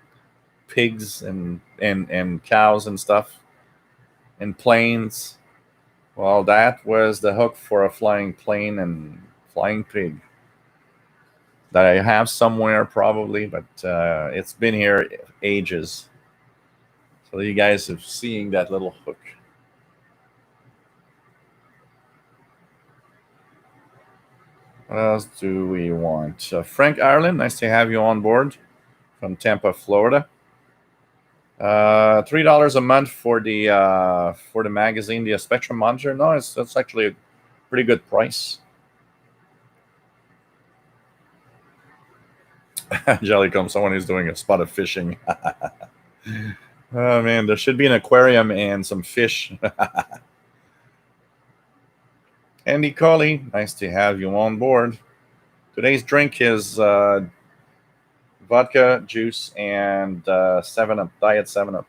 pigs and cows and stuff, and planes. Well, that was the hook for a flying plane and flying pig that I have somewhere probably, but it's been here ages. So you guys have seen that little hook. What else do we want? Frank Ireland, nice to have you on board from Tampa, Florida. $3 a month for the magazine, the Spectrum Monitor. No, that's actually a pretty good price. Jellycomb, someone who's doing a spot of fishing. Oh man, there should be an aquarium and some fish. Andy Colley, nice to have you on board. Today's drink is vodka, juice, and 7-Up, Diet 7-Up.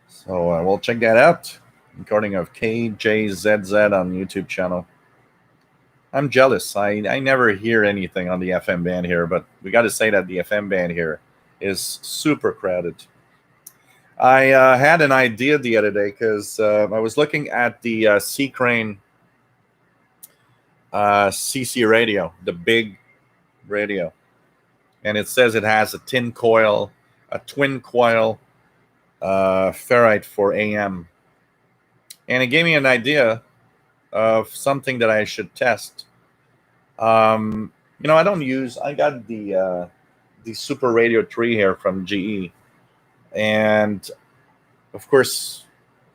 So we'll check that out. Recording of KJZZ on YouTube channel. I'm jealous. I never hear anything on the FM band here, but we got to say that the FM band here is super crowded. I had an idea the other day because I was looking at the Sea Crane CC radio, the big radio, and it says it has a twin coil ferrite for AM, and it gave me an idea of something that I should test. I got the Super Radio 3 here from GE, and of course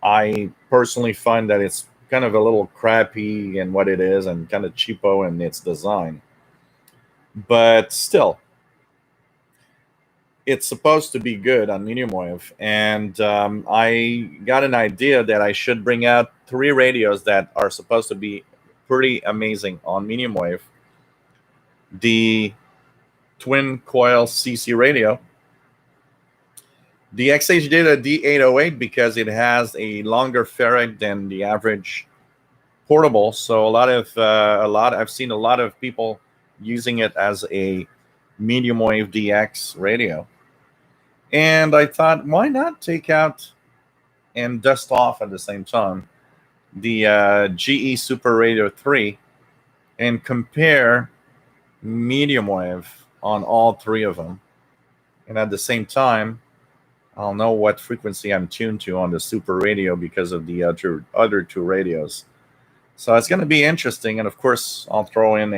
I personally find that it's kind of a little crappy in what it is and kind of cheapo in its design, but still it's supposed to be good on medium wave. And I got an idea that I should bring out 3 radios that are supposed to be pretty amazing on medium wave. The twin coil CC radio, the XH Data D808, because it has a longer ferrite than the average portable. So I've seen a lot of people using it as a medium wave DX radio. And I thought, why not take out and dust off at the same time the GE Super Radio 3 and compare medium wave on all three of them. And at the same time, I'll know what frequency I'm tuned to on the Super Radio because of the other two radios. So it's going to be interesting. And of course, I'll throw in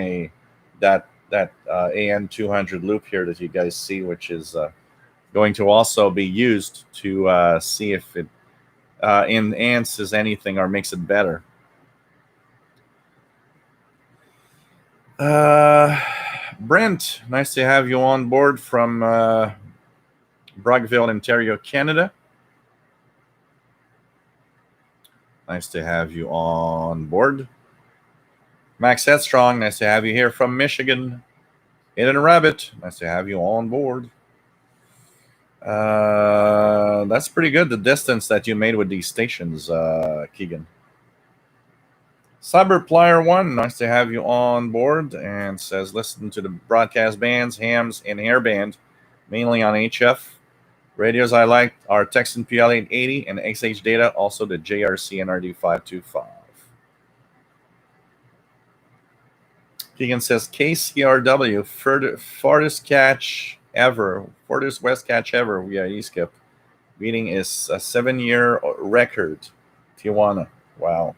that AN200 loop here that you guys see, which is going to also be used to see if it enhances anything or makes it better. Brent, nice to have you on board from Brockville, Ontario, Canada. Nice to have you on board. Max Headstrong, nice to have you here from Michigan. Eden Rabbit, nice to have you on board. That's pretty good, the distance that you made with these stations, Keegan. Cyberplier 1, nice to have you on board, and says listen to the broadcast bands, hams, and hairband, mainly on HF. Radios I like are Texan PL880 and XH Data, also the JRC NRD525. Keegan says KCRW, farthest catch ever, farthest west catch ever via eSkip. Beating is a 7-year record. Tijuana. Wow.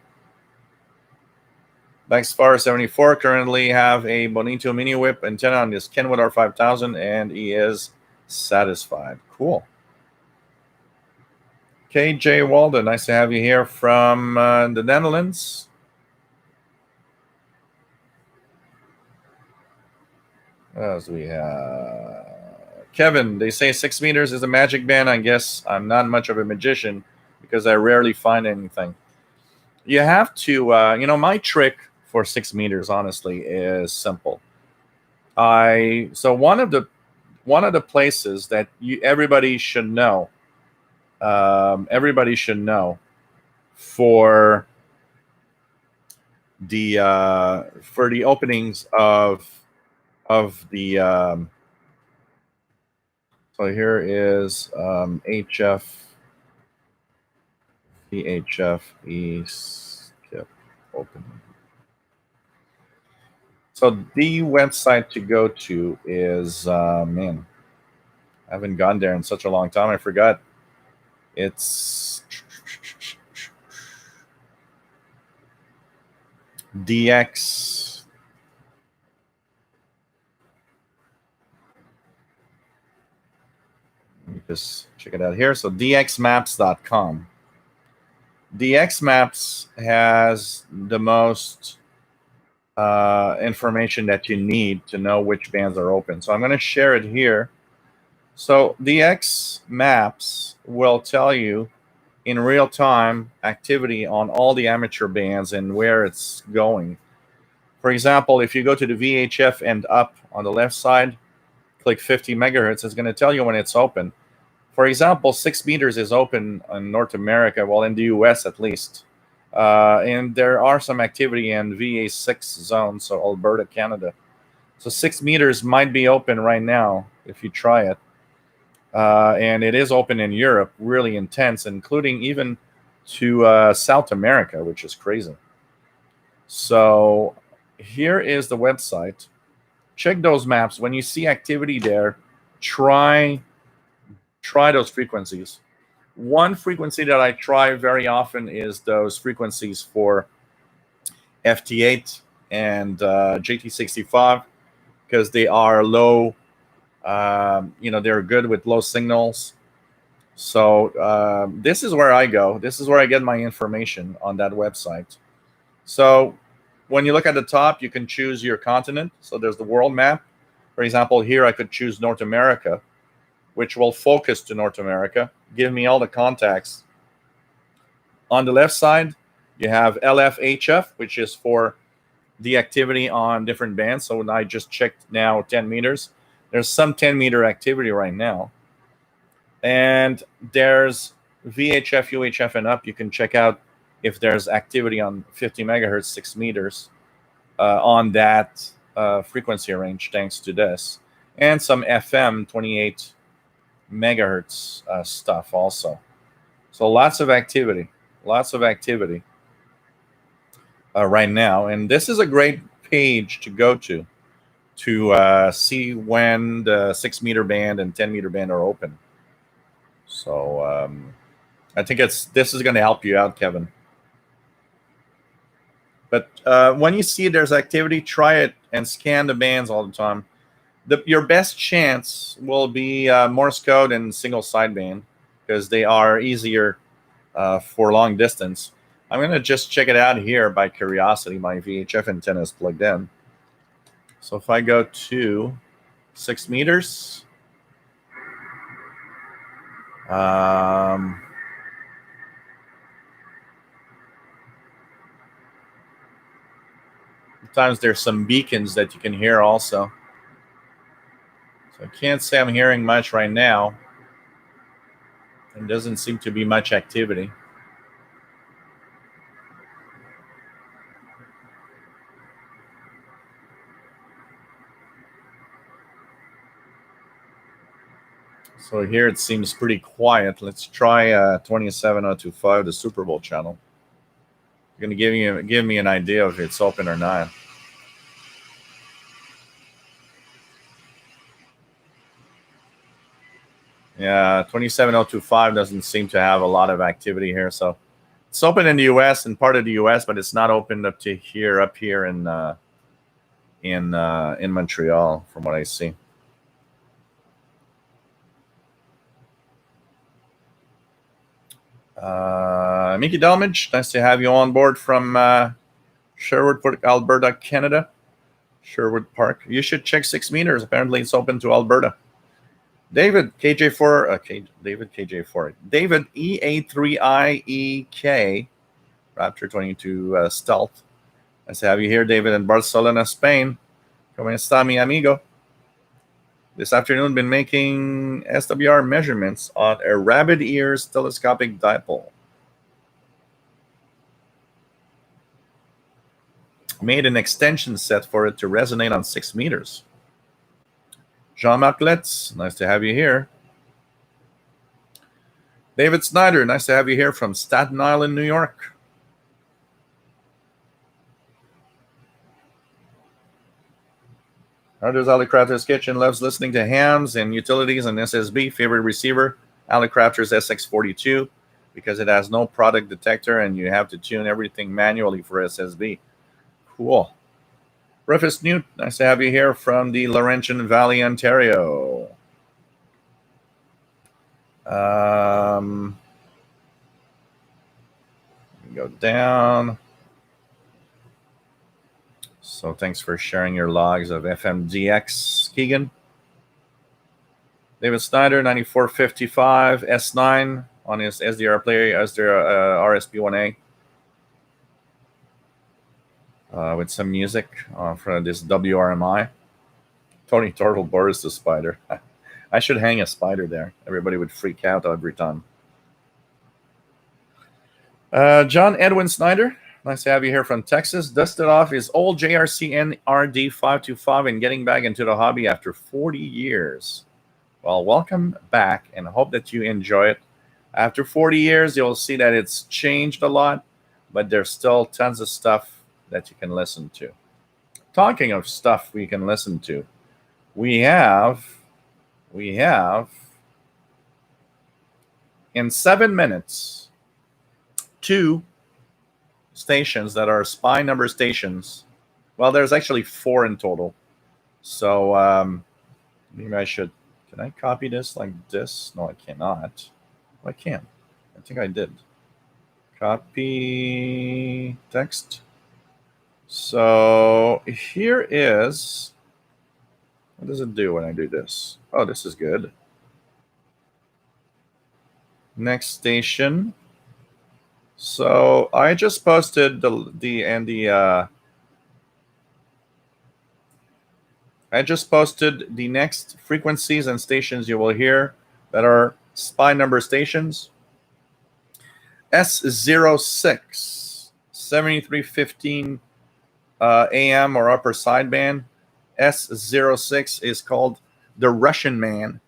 Backspar 74 currently have a Bonito Mini Whip antenna on this Kenwood R5000, and he is satisfied. Cool. KJ Walden, nice to have you here from the Netherlands. As we have Kevin, they say 6 meters is a magic band. I guess I'm not much of a magician because I rarely find anything. You have to, my trick for 6 meters, honestly, is simple. So one of the places that everybody should know for the openings of the so here is HF, VHF, eSkip open. So the website to go to is man, I haven't gone there in such a long time. I forgot. It's DX. Let me just check it out here. So dxmaps.com. DXmaps has the most information that you need to know which bands are open. So I'm going to share it here. So DXmaps will tell you in real time activity on all the amateur bands and where it's going. For example, if you go to the VHF and up on the left side, click 50 megahertz, it's going to tell you when it's open. For example, 6 meters is open in North America, well, in the US at least. And there are some activity in VA6 zone, so Alberta, Canada. So 6 meters might be open right now if you try it. And it is open in Europe, really intense, including even to South America, which is crazy. So here is the website. Check those maps. When you see activity there, try those frequencies. One frequency that I try very often is those frequencies for FT8 and JT65 because they are low. They're good with low signals. So this is where I go. This is where I get my information on that website. So when you look at the top, you can choose your continent. So there's the world map. For example, here I could choose North America, which will focus to North America, give me all the contacts. On the left side, you have LFHF, which is for the activity on different bands. So I just checked now 10 meters. There's some 10-meter activity right now. And there's VHF, UHF, and up. You can check out if there's activity on 50 megahertz, 6 meters on that frequency range, thanks to this. And some FM 28 megahertz stuff also. So lots of activity right now. And this is a great page to go to see when the 6-meter band and 10-meter band are open. So I think this is going to help you out, Kevin. But when you see there's activity, try it and scan the bands all the time. Your best chance will be Morse code and single sideband because they are easier for long distance. I'm going to just check it out here by curiosity. My VHF antenna is plugged in. So if I go to 6 meters, sometimes there's some beacons that you can hear also. So I can't say I'm hearing much right now. There doesn't seem to be much activity. So here it seems pretty quiet. Let's try 27025, the Super Bowl channel. You're going to give me an idea if it's open or not. Yeah, 27025 doesn't seem to have a lot of activity here. So it's open in the U.S. and part of the U.S., but it's not opened up to here, up here in Montreal, from what I see. Mickey Delmage, nice to have you on board from Sherwood Park, Alberta, Canada. Sherwood Park. You should check 6 meters. Apparently, it's open to Alberta. David KJ4. David KJ4. David EA3IEK. Raptor 22 Stealth. Nice to have you here, David, in Barcelona, Spain. ¿Cómo está, mi amigo? This afternoon, been making SWR measurements on a rabbit ears telescopic dipole. Made an extension set for it to resonate on 6 meters. Jean-Marc Letz, nice to have you here. David Snyder, nice to have you here from Staten Island, New York. There's Ali Crafter's Kitchen, loves listening to hams and utilities and SSB. Favorite receiver, Ali Crafter's SX42, because it has no product detector and you have to tune everything manually for SSB. Cool. Rufus Newt, nice to have you here from the Laurentian Valley, Ontario. Go down. So thanks for sharing your logs of FMDX, Keegan. David Snyder, 9455 S9 on his SDR player, SDR RSP1A. With some music for this WRMI. Tony Turtle Boris the spider. I should hang a spider there. Everybody would freak out every time. John Edwin Snyder, nice to have you here from Texas. Dusted off his old JRC NRD525 and getting back into the hobby after 40 years. Well, welcome back and hope that you enjoy it. After 40 years, you'll see that it's changed a lot, but there's still tons of stuff that you can listen to. Talking of stuff we can listen to, we have in 7 minutes 2 stations that are spy number stations. Well, there's actually 4 in total. So maybe I should. Can I copy this like this? No, I cannot. I can. I think I did. Copy text. So here is. What does it do when I do this? Oh, this is good. Next station. So I just posted the I just posted the next frequencies and stations you will hear that are SPY number stations. S06, 7315 AM or upper sideband. S06 is called the Russian Man.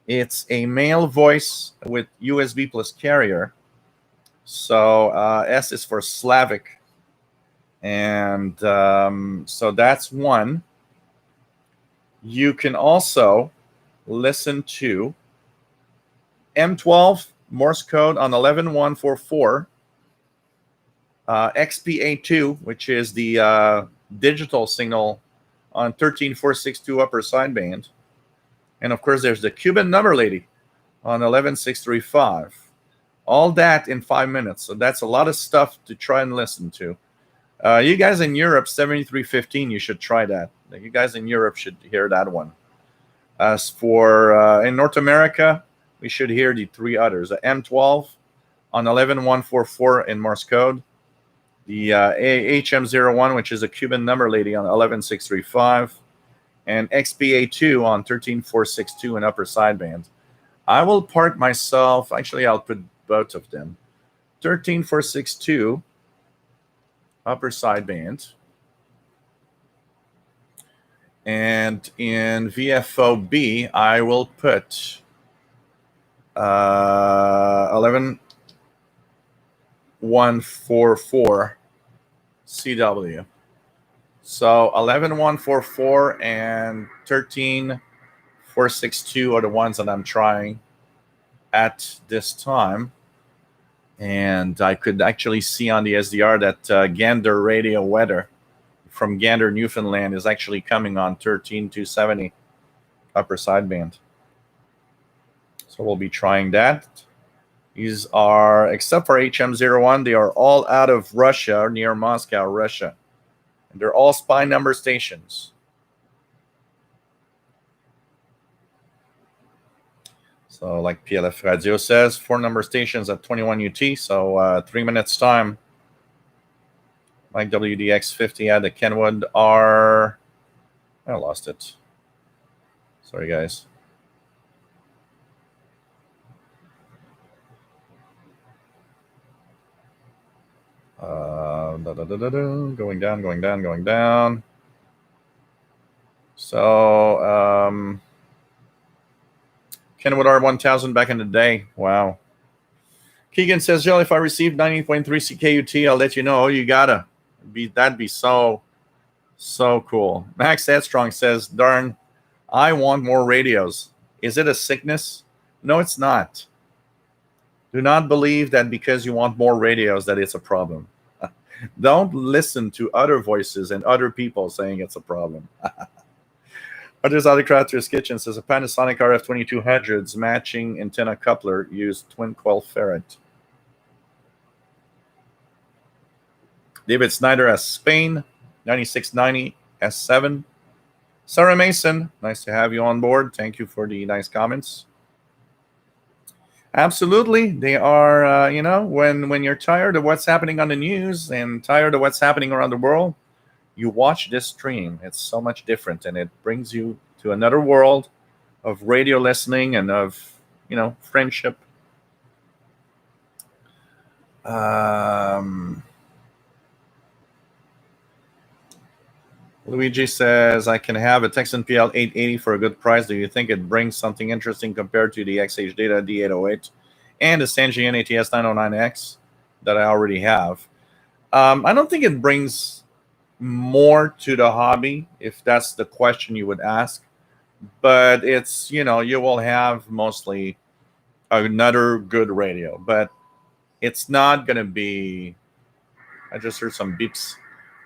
It's a male voice with USB plus carrier. So S is for Slavic. And so that's one. You can also listen to M12 Morse code on 11144, XPA2, which is the digital signal on 13462 upper sideband. And of course, there's the Cuban number lady on 11635. All that in 5 minutes. So that's a lot of stuff to try and listen to. You guys in Europe, 7315, you should try that. You guys in Europe should hear that one. As for in North America, we should hear the three others. The M12 on 11144 in Morse code. The HM01, which is a Cuban number lady on 11635. And XPA2 on 13462 in upper sideband. I will park myself. Actually, I'll put both of them. 13462 upper sideband. And in VFOB, I will put 11144 CW. So 11144 and 13462 are the ones that I'm trying at this time. And I could actually see on the SDR that Gander Radio Weather from Gander, Newfoundland is actually coming on 13270 upper sideband. So we'll be trying that. These are, except for HM01, they are all out of Russia, near Moscow, Russia. And they're all SPY number stations. So like PLF Radio says, 4 number stations at 21 UT, so 3 minutes time. Mike WDX50 at the Kenwood are... I lost it. Sorry, guys. Going down. So, Kenwood R1000 back in the day. Wow. Keegan says, Joe, if I received 90.3 CKUT, I'll let you know. Oh, you gotta. That'd be so cool. Max Headstrong says, darn, I want more radios. Is it a sickness? No, it's not. Do not believe that because you want more radios that it's a problem. Don't listen to other voices and other people saying it's a problem. Others Other Crafter's Kitchen says a Panasonic RF2200's matching antenna coupler used twin coil ferret. David Snyder as Spain, 9690 S7. Sarah Mason, nice to have you on board. Thank you for the nice comments. Absolutely. They are, when you're tired of what's happening on the news and tired of what's happening around the world, you watch this stream. It's so much different, and it brings you to another world of radio listening and of, friendship. Luigi says, I can have a Texan PL 880 for a good price. Do you think it brings something interesting compared to the XH Data D808 and the Sangean ATS 909X that I already have? I don't think it brings more to the hobby, if that's the question you would ask. But it's, you will have mostly another good radio. But it's not going to be... I just heard some beeps.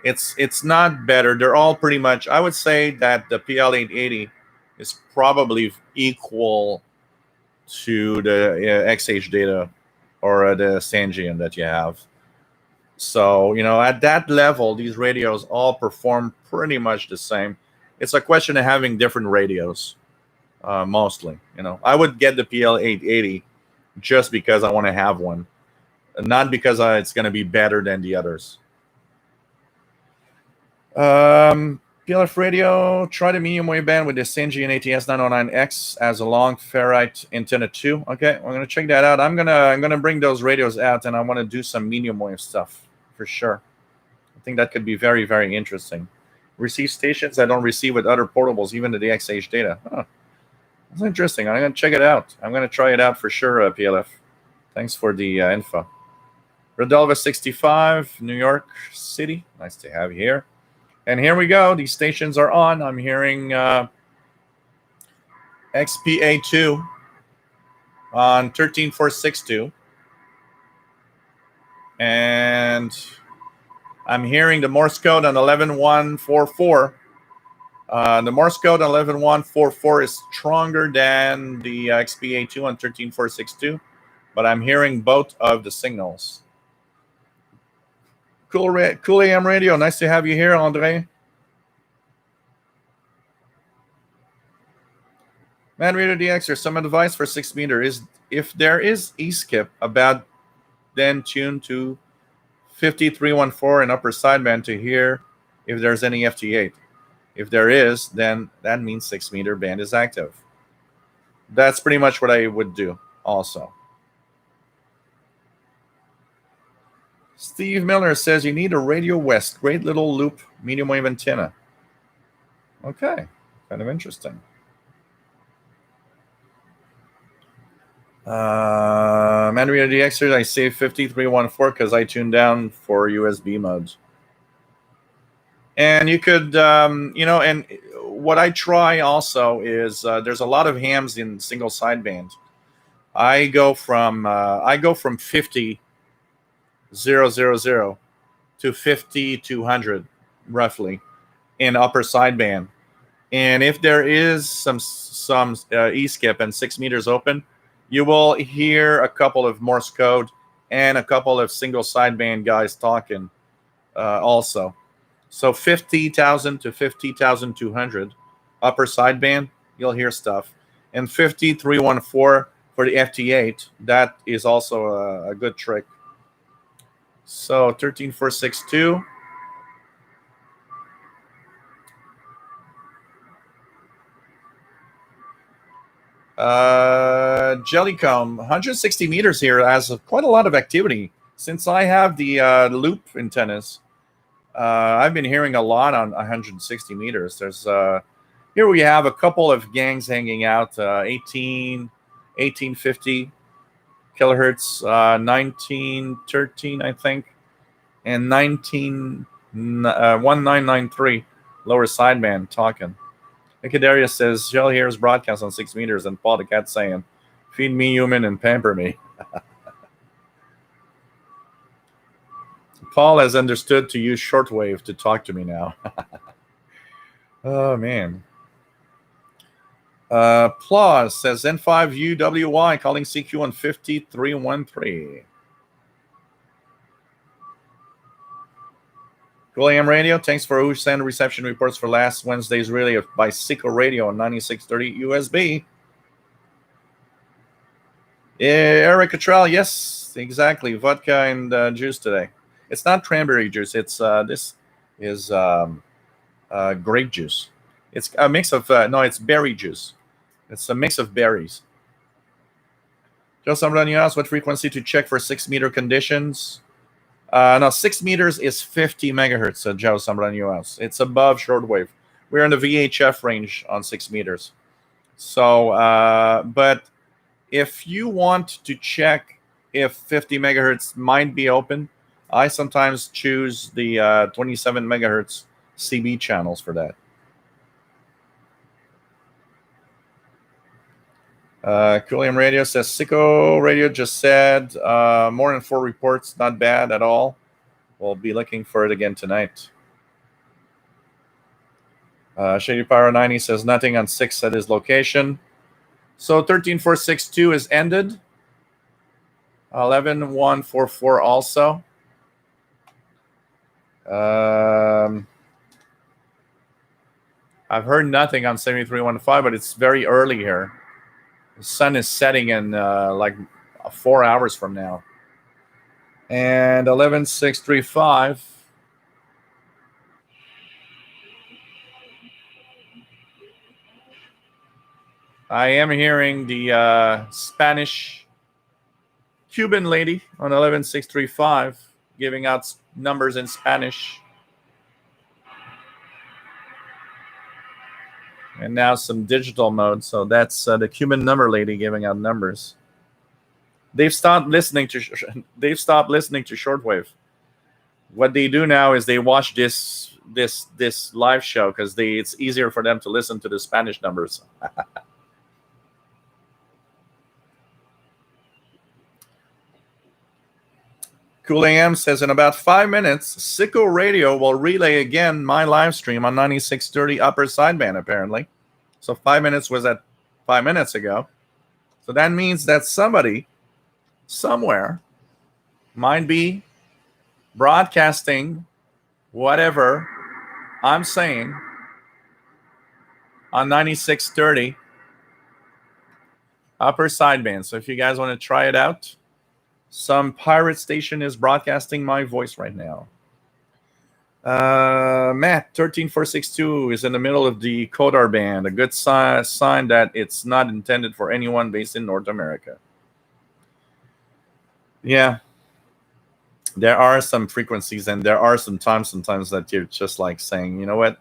It's not better. They're all pretty much, I would say that the PL880 is probably equal to the XH Data or the Sangean that you have. So, at that level, these radios all perform pretty much the same. It's a question of having different radios, mostly. I would get the PL880 just because I want to have one, not because it's going to be better than the others. PLF radio, try the medium wave band with the Sinji and ATS 909X as a long ferrite antenna too. Okay, we're gonna check that out. I'm gonna bring those radios out, and I want to do some medium wave stuff for sure. I think that could be very, very interesting. Receive stations that don't receive with other portables, even the DXH data. Huh. That's interesting. I'm gonna check it out. I'm gonna try it out for sure. PLF. Thanks for the info. Rodolva 65, New York City. Nice to have you here. And here we go. These stations are on. I'm hearing XPA2 on 13462. And I'm hearing the Morse code on 11144. The Morse code on 11144 is stronger than the XPA2 on 13462. But I'm hearing both of the signals. Cool AM radio. Nice to have you here, Andre. Man Radio DX, there's some advice for 6 meter. If there is E-skip, about then tune to 5314 and upper sideband to hear if there's any FT8. If there is, then that means 6 meter band is active. That's pretty much what I would do also. Steve Miller says you need a Radio West, great little loop medium wave antenna. Okay, kind of interesting. Mandarin DXers, I saved 5314 because I tuned down for USB modes. And you could, and what I try also is there's a lot of hams in single sideband. I go from 50 000 to 5200 roughly in upper sideband, and if there is some E-skip and 6 meters open, you will hear a couple of Morse code and a couple of single sideband guys talking also. So 50,000 to 50,200 upper sideband, you'll hear stuff, and 5314 for the FT8. That is also a good trick. So 13462. Jellycomb, 160 meters here has quite a lot of activity. Since I have the loop antennas, I've been hearing a lot on 160 meters. There's here we have a couple of gangs hanging out, 1850 kilohertz, 1913, I think, and 1993 lower sideband talking. Nicoderia says, Shell hears broadcast on 6 meters, and Paul the Cat saying, feed me human and pamper me. Paul has understood to use shortwave to talk to me now. Oh, man. Plaus says N5UWY calling CQ on 5313. Cool AM Radio, thanks for who sent reception reports for last Wednesday's relay by Seco Radio on 9630 USB. Eric Cottrell, yes, exactly. Vodka and juice today. It's not cranberry juice. It's this is grape juice. It's a mix of no, it's berry juice. It's a mix of berries. Joe Samran, you asked what frequency to check for 6 meter conditions. No, 6 meters is 50 megahertz. Joe Samran, you asked. It's above shortwave. We're in the VHF range on 6 meters. So, but if you want to check if 50 megahertz might be open, I sometimes choose the 27 megahertz CB channels for that. Coolium Radio says Sicko Radio just said more than 4 reports, not bad at all. We'll be looking for it again tonight. Shady Pyro 90 says nothing on 6 at his location. So 13462 is ended. 11144 also. I've heard nothing on 7315, but it's very early here. The sun is setting in like 4 hours from now. And 11635. I am hearing the Spanish Cuban lady on 11635 giving out numbers in Spanish. And now some digital mode. So that's the Cuban number lady giving out numbers. They've stopped listening to Shortwave. What they do now is they watch this live show because it's easier for them to listen to the Spanish numbers. Cool AM says in about 5 minutes, Sicko Radio will relay again my live stream on 9630 upper sideband, apparently. So 5 minutes was at 5 minutes ago. So that means that somebody, somewhere, might be broadcasting whatever I'm saying on 9630 upper sideband. So if you guys want to try it out, some pirate station is broadcasting my voice right now. Matt 13462 is in the middle of the Kodar band, a good sign that it's not intended for anyone based in North America. Yeah, there are some frequencies and there are some times sometimes that you're just like saying, you know what,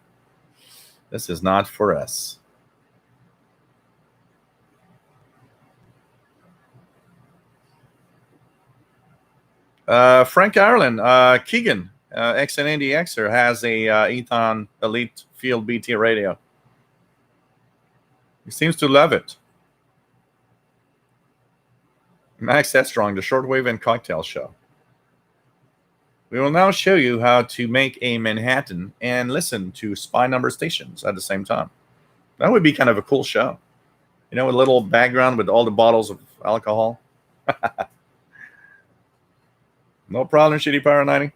this is not for us. Frank Ireland, Keegan, XN80Xer has a Eton Elite Field BT radio. He seems to love it. Max Headstrong, the Shortwave and Cocktail Show. We will now show you how to make a Manhattan and listen to spy number stations at the same time. That would be kind of a cool show. You know, a little background with all the bottles of alcohol. No problem, Shitty Power 90.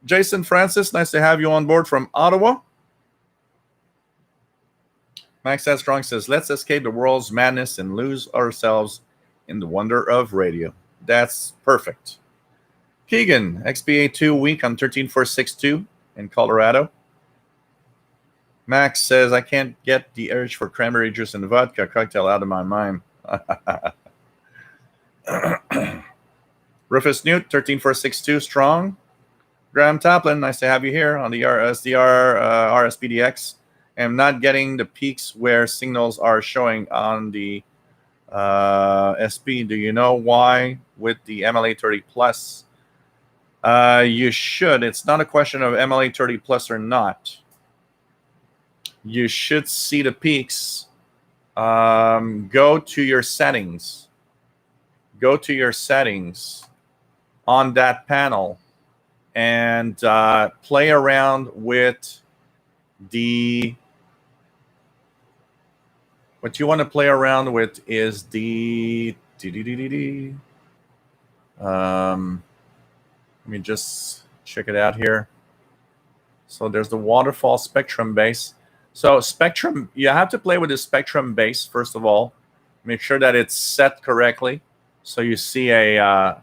Jason Francis, nice to have you on board from Ottawa. Max Headstrong says, let's escape the world's madness and lose ourselves in the wonder of radio. That's perfect. Keegan, XBA2 week on 13462 in Colorado. Max says, I can't get the urge for cranberry juice and vodka cocktail out of my mind. Rufus Newt, 13462 strong. Graham Taplin, nice to have you here on the SDR RSPDX. I'm not getting the peaks where signals are showing on the SP. Do you know why with the MLA 30 plus? You should. It's not a question of MLA 30 plus or not. You should see the peaks. Go to your settings. Go to your settings on that panel and play around with the... What you want to play around with is the... Let me just check it out here. So there's the waterfall spectrum base. So spectrum, you have to play with the spectrum base, first of all. Make sure that it's set correctly. So you see that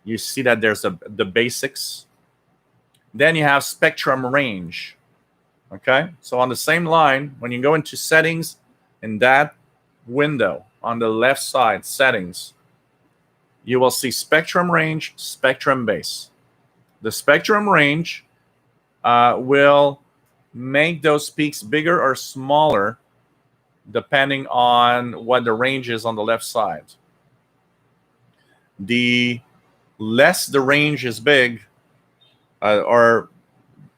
there's the basics. Then you have spectrum range. Okay? So on the same line, when you go into settings, in that window on the left side, settings, you will see spectrum range, spectrum base. The spectrum range will make those peaks bigger or smaller depending on what the range is on the left side. The less the range is big, or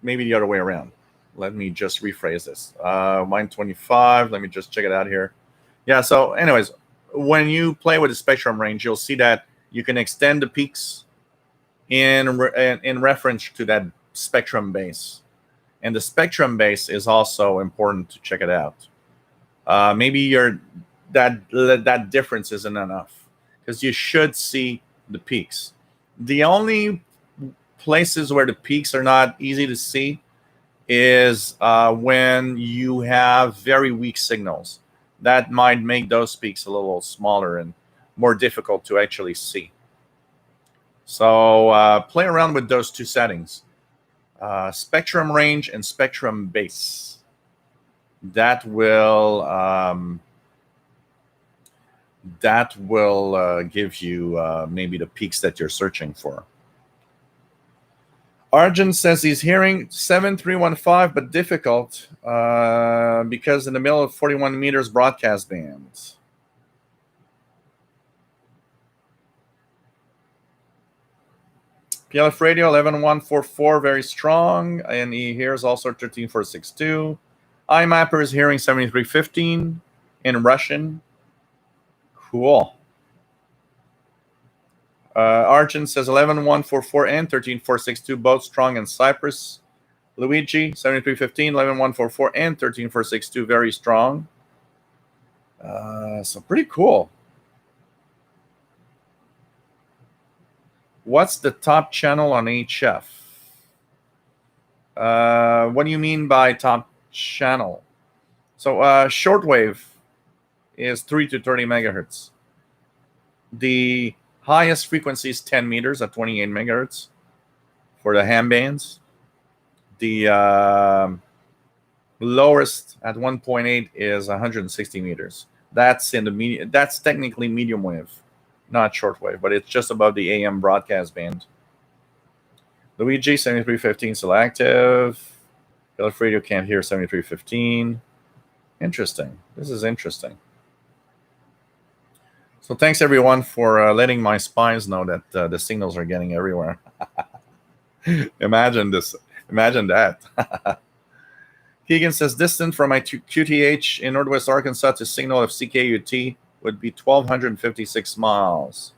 maybe the other way around. Let me just rephrase this. Mine 25. Let me just check it out here. Yeah, so anyways, when you play with the spectrum range, you'll see that you can extend the peaks in reference to that spectrum base. And the spectrum base is also important to check it out. Maybe that difference isn't enough because you should see the peaks. The only places where the peaks are not easy to see is when you have very weak signals. That might make those peaks a little smaller and more difficult to actually see. So play around with those two settings. Spectrum range and spectrum base. That will that will give you maybe the peaks that you're searching for. Arjun says he's hearing 7315, but difficult because in the middle of 41 meters broadcast band. PLF radio 11144, very strong, and he hears also 13462. iMapper is hearing 7315 in Russian. Cool. Arjun says 11144 and 13462, both strong in Cyprus. Luigi 7315, 11144 and 13462, very strong. So pretty cool. What's the top channel on HF? What do you mean by top channel? So shortwave is 3 to 30 megahertz. The highest frequency is 10 meters at 28 megahertz for the ham bands. The lowest at 1.8 is 160 meters. That's in the medium. That's technically medium wave, not shortwave, but it's just above the AM broadcast band. Luigi 7315 still active. PLF radio can't hear 7315. Interesting. This is interesting. So thanks everyone for letting my spies know that the signals are getting everywhere. Imagine this. Imagine that. Keegan says distant from my QTH in Northwest Arkansas to signal of CKUT would be 1,256 miles.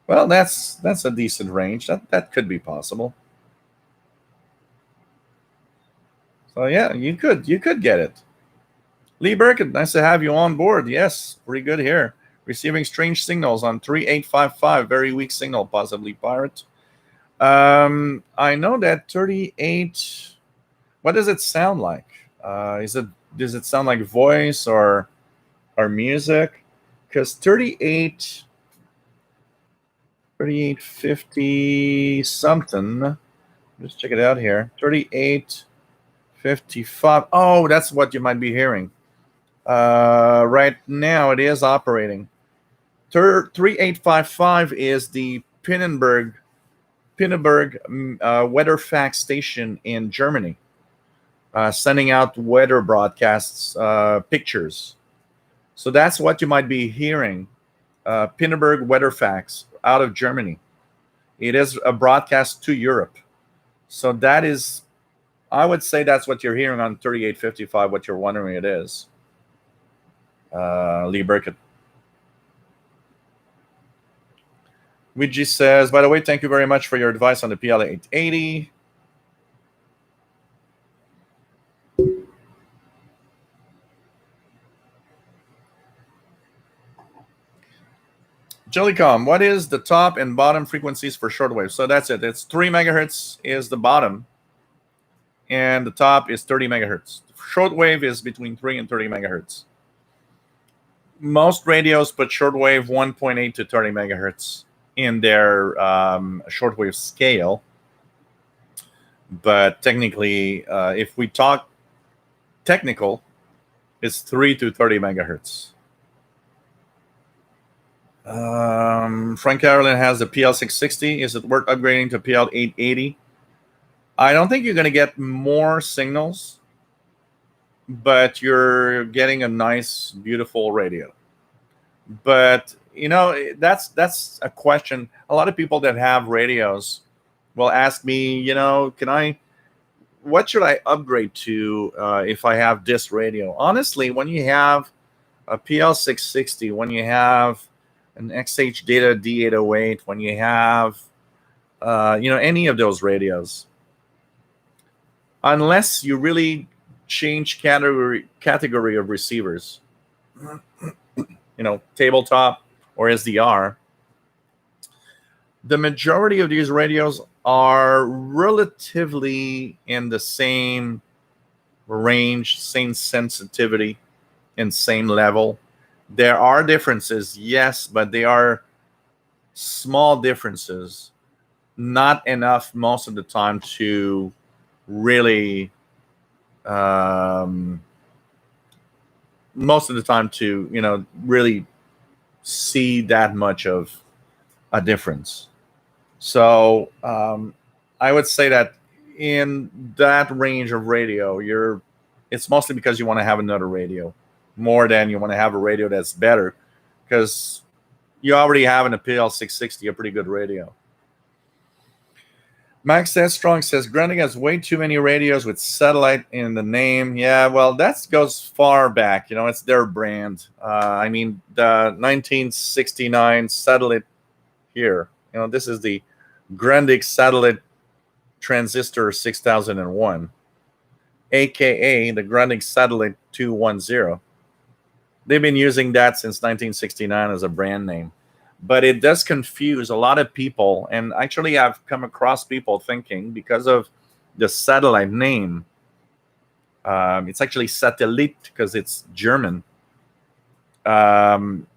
Well, that's a decent range. That could be possible. So yeah, you could get it. Lee Burkett, nice to have you on board. Yes, pretty good here. Receiving strange signals on 3855, very weak signal, possibly pirate. I know that 38. What does it sound like? Does it sound like voice or music? Because 3850 something. Let's check it out here. 3855. Oh, that's what you might be hearing. Right now, it is operating. 3855 is the Pinneberg WeatherFax station in Germany, sending out weather broadcasts, pictures. So that's what you might be hearing. Pinneberg WeatherFax out of Germany. It is a broadcast to Europe. So that is, I would say that's what you're hearing on 3855, what you're wondering it is. Lee Burkett. Luigi says, by the way, thank you very much for your advice on the PL 880. Jellycom, what is the top and bottom frequencies for shortwave? So that's it. It's 3 megahertz is the bottom, and the top is 30 megahertz. Shortwave is between 3 and 30 megahertz. Most radios put shortwave 1.8 to 30 megahertz in their shortwave scale. But technically, if we talk technical, it's 3 to 30 megahertz. Frank Carolyn has the PL660. Is it worth upgrading to PL880? I don't think you're going to get more signals, but you're getting a nice, beautiful radio. But that's a question. A lot of people that have radios will ask me, what should I upgrade to if I have this radio? Honestly, when you have a PL660, when you have an XH Data D808, when you have any of those radios, unless you really change category of receivers, tabletop or SDR, the majority of these radios are relatively in the same range, same sensitivity, and same level. There are differences, yes, but they are small differences, not enough most of the time to really really see that much of a difference. So I would say that in that range of radio, it's mostly because you want to have another radio more than you want to have a radio that's better, because you already have an PL 660, a pretty good radio. Max S. Strong says Grundig has way too many radios with satellite in the name. Yeah, well, that goes far back. It's their brand. I mean, the 1969 satellite here. This is the Grundig satellite transistor 6001, aka the Grundig satellite 210. They've been using that since 1969 as a brand name. But it does confuse a lot of people. And actually, I've come across people thinking, because of the satellite name, it's actually Satellit because it's German. I've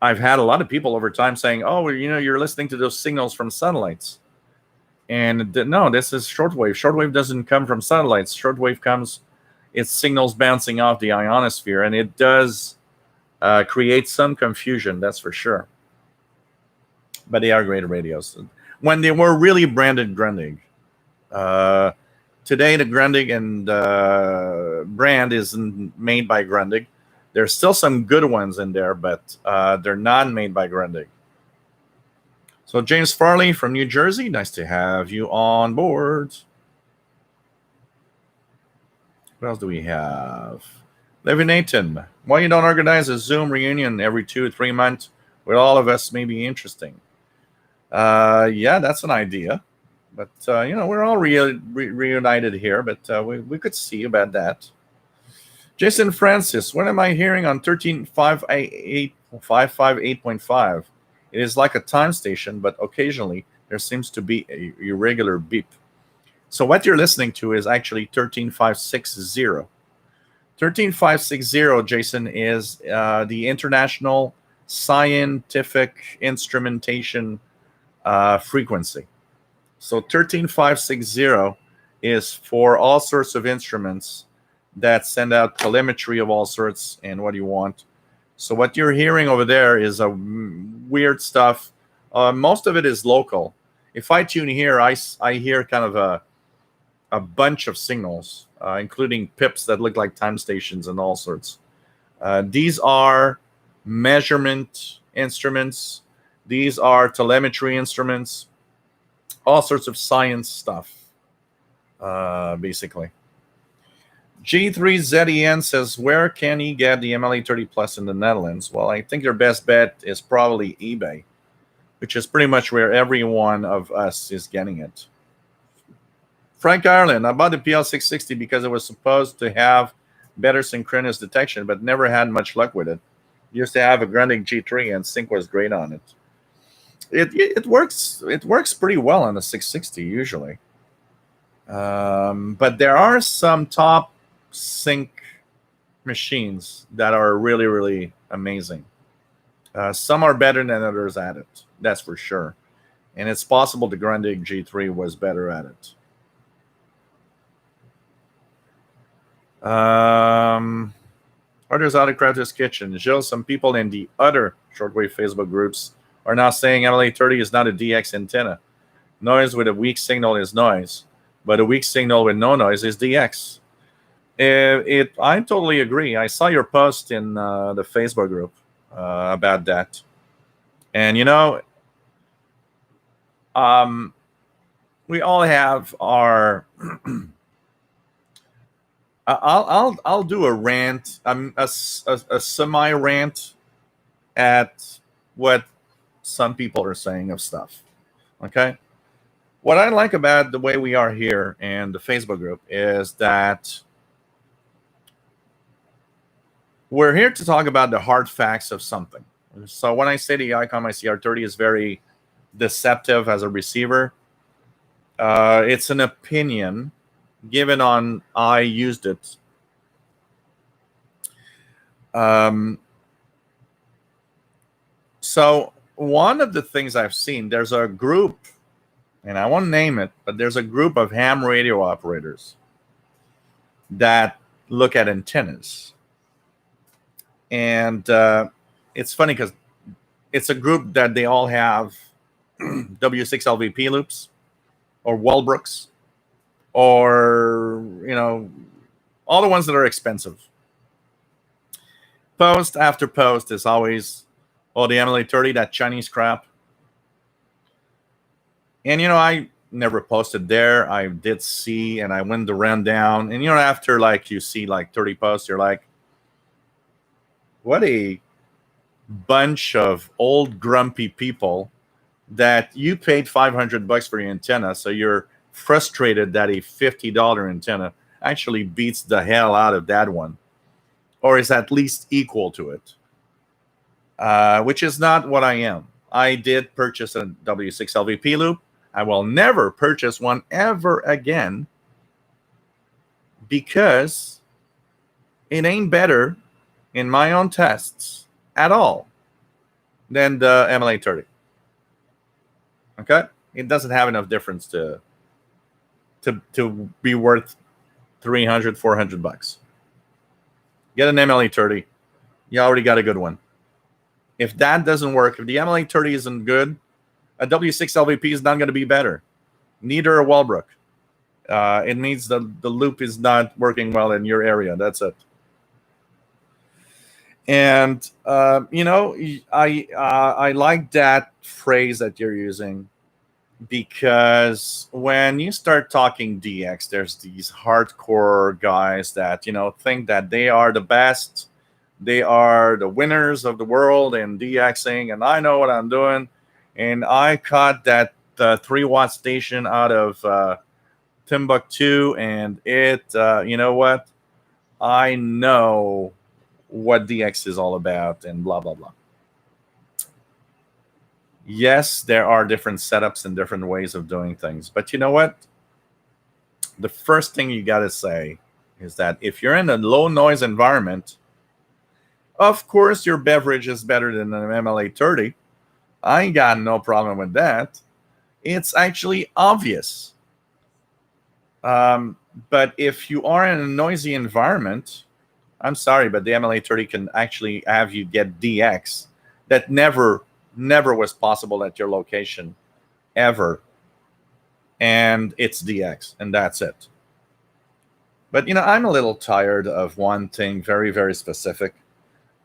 had a lot of people over time saying, oh, you're listening to those signals from satellites. And no, this is shortwave. Shortwave doesn't come from satellites. Shortwave it's signals bouncing off the ionosphere. And it does create some confusion, that's for sure. But they are great radios. When they were really branded Grundig. Today, the Grundig and brand isn't made by Grundig. There's still some good ones in there, but they're not made by Grundig. So James Farley from New Jersey, nice to have you on board. What else do we have? Levy Nathan, why you don't organize a Zoom reunion every 2 or 3 months with all of us may be interesting. Yeah, that's an idea. But, we're all reunited here, but we could see about that. Jason Francis, what am I hearing on 13.558.5? It is like a time station, but occasionally there seems to be a irregular beep. So what you're listening to is actually 13.560. 13.560, Jason, is the International Scientific Instrumentation frequency. So 13.560 is for all sorts of instruments that send out telemetry of all sorts and what you want. So what you're hearing over there is a weird stuff. Most of it is local. If I tune here, I hear kind of a bunch of signals, including pips that look like time stations and all sorts. These are measurement instruments. These are telemetry instruments. All sorts of science stuff, basically. G3ZEN says, where can he get the MLA30 Plus in the Netherlands? Well, I think your best bet is probably eBay, which is pretty much where every one of us is getting it. Frank Ireland, I bought the PL660 because it was supposed to have better synchronous detection, but never had much luck with it. Used to have a Grundig G3 and sync was great on it. It works pretty well on the 660 usually. But there are some top sync machines that are really, really amazing. Some are better than others at it, that's for sure. And it's possible the Grundig G3 was better at it. Others out of Crafter's Kitchen. Jill, some people in the other shortwave Facebook groups are now saying MLA30 is not a DX antenna. Noise with a weak signal is noise, but a weak signal with no noise is DX. I totally agree. I saw your post in the Facebook group about that. And, we all have our... I'll do a rant, a semi rant at what some people are saying of stuff. Okay, what I like about the way we are here and the Facebook group is that we're here to talk about the hard facts of something. So when I say the Icon ICR30 is very deceptive as a receiver, it's an opinion given on I used it. So one of the things I've seen, there's a group, and I won't name it, but there's a group of ham radio operators that look at antennas. And it's funny because it's a group that they all have W6LVP loops or Walbrooks or, all the ones that are expensive. Post after post is always, oh, the MLA30, that Chinese crap. And, I never posted there. I did see, and I went the rundown. And, after you see 30 posts, you're like, what a bunch of old grumpy people that you paid $500 for your antenna. So you're frustrated that a $50 antenna actually beats the hell out of that one, or is at least equal to it, which is not what I am. I did purchase a W6LVP loop. I will never purchase one ever again because it ain't better in my own tests at all than the MLA30. Okay? It doesn't have enough difference to be worth $300, $400. Get an MLA30. You already got a good one. If that doesn't work, if the MLA30 isn't good, a W6LVP is not going to be better. Neither a Walbrook. It means the loop is not working well in your area. That's it. And I like that phrase that you're using, because when you start talking DX, there's these hardcore guys that think that they are the best, they are the winners of the world in DXing, and I know what I'm doing. And I caught that 3-watt station out of Timbuktu, and it, you know what? I know what DX is all about, and blah, blah, blah. Yes, there are different setups and different ways of doing things. But you know what? The first thing you got to say is that if you're in a low noise environment, of course your beverage is better than an MLA30. I ain't got no problem with that. It's actually obvious. But if you are in a noisy environment, I'm sorry, but the MLA30 can actually have you get DX that never was possible at your location, ever. And it's DX, and that's it. But, I'm a little tired of one thing very, very specific.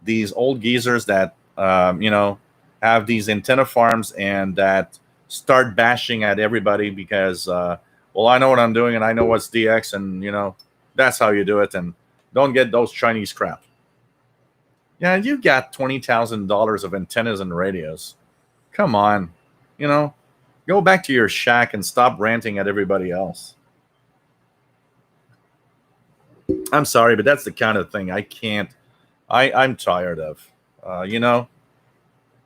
These old geezers that, have these antenna farms and that start bashing at everybody because, well, I know what I'm doing and I know what's DX, and, that's how you do it. And don't get those Chinese crap. Yeah, you got $20,000 of antennas and radios. Come on, go back to your shack and stop ranting at everybody else. I'm sorry, but that's the kind of thing I can't. I'm tired of.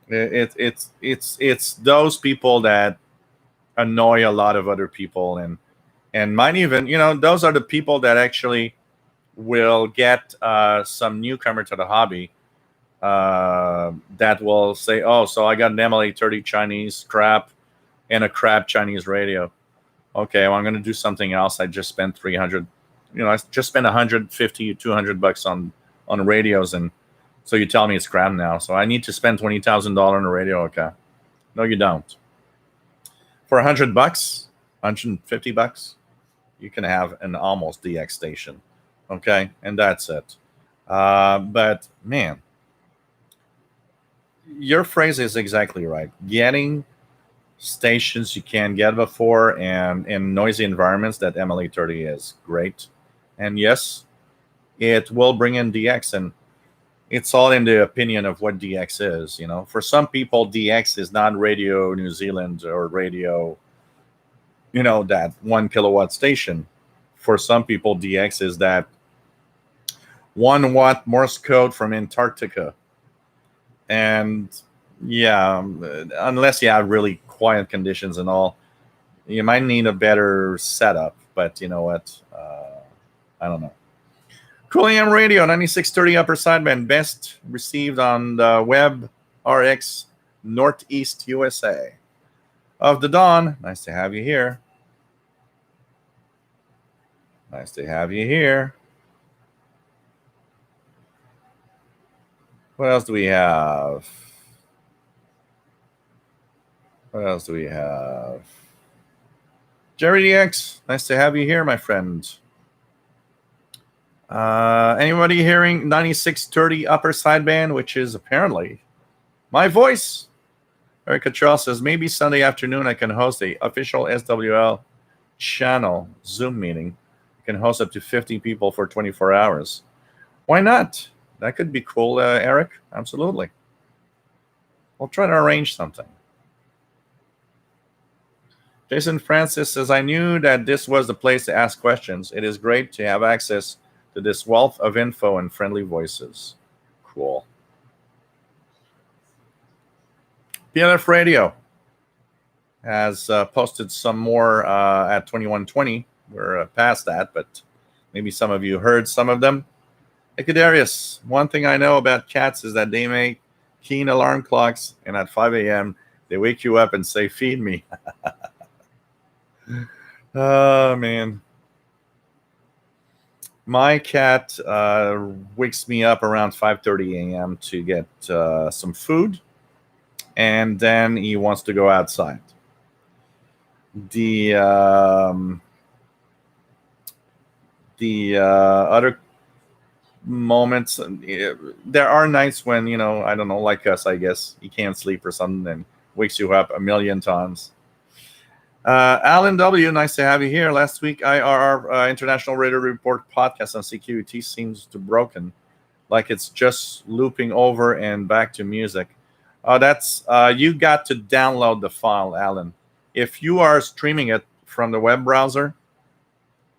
It's those people that annoy a lot of other people, and might even, those are the people that actually will get some newcomer to the hobby that will say, oh, so I got an MLA30 Chinese crap and a crap Chinese radio. Okay, well, I'm going to do something else. I just spent $300. I just spent $150, $200 on radios, and so you tell me it's crap now. So I need to spend $20,000 on a radio. Okay, no, you don't. For $100, $150, you can have an almost DX station. Okay, and that's it. But man, your phrase is exactly right. Getting stations you can't get before and in noisy environments, that MLA30 is great. And yes, it will bring in DX, and it's all in the opinion of what DX is. For some people, DX is not Radio New Zealand or radio, that 1 kilowatt station. For some people, DX is that 1 watt Morse code from Antarctica. And yeah, unless you have really quiet conditions and all, you might need a better setup. But you know what? I don't know. Cool AM Radio, 9630 upper sideband, best received on the web, RX, Northeast USA. Of the Dawn, nice to have you here. Nice to have you here. What else do we have? What else do we have? Jerry DX, nice to have you here, my friend. Anybody hearing 9630 upper sideband, which is apparently my voice? Eric Cottrell says, maybe Sunday afternoon I can host a official SWL channel Zoom meeting. I can host up to 50 people for 24 hours. Why not? That could be cool, Eric. Absolutely. We'll try to arrange something. Jason Francis says, I knew that this was the place to ask questions. It is great to have access to this wealth of info and friendly voices. Cool. PLF Radio has posted some more at 2120. We're past that, but maybe some of you heard some of them. Icadarius, one thing I know about cats is that they make keen alarm clocks, and at 5 a.m., they wake you up and say, feed me. Oh, man. My cat wakes me up around 5:30 a.m. to get some food, and then he wants to go outside. The other moments, there are nights when, I don't know, like us, I guess, you can't sleep or something and wakes you up a million times. Alan W., nice to have you here. Last week, IRR International Radio Report podcast on CQT seems to broken, like it's just looping over and back to music. That's you got to download the file, Alan. If you are streaming it from the web browser,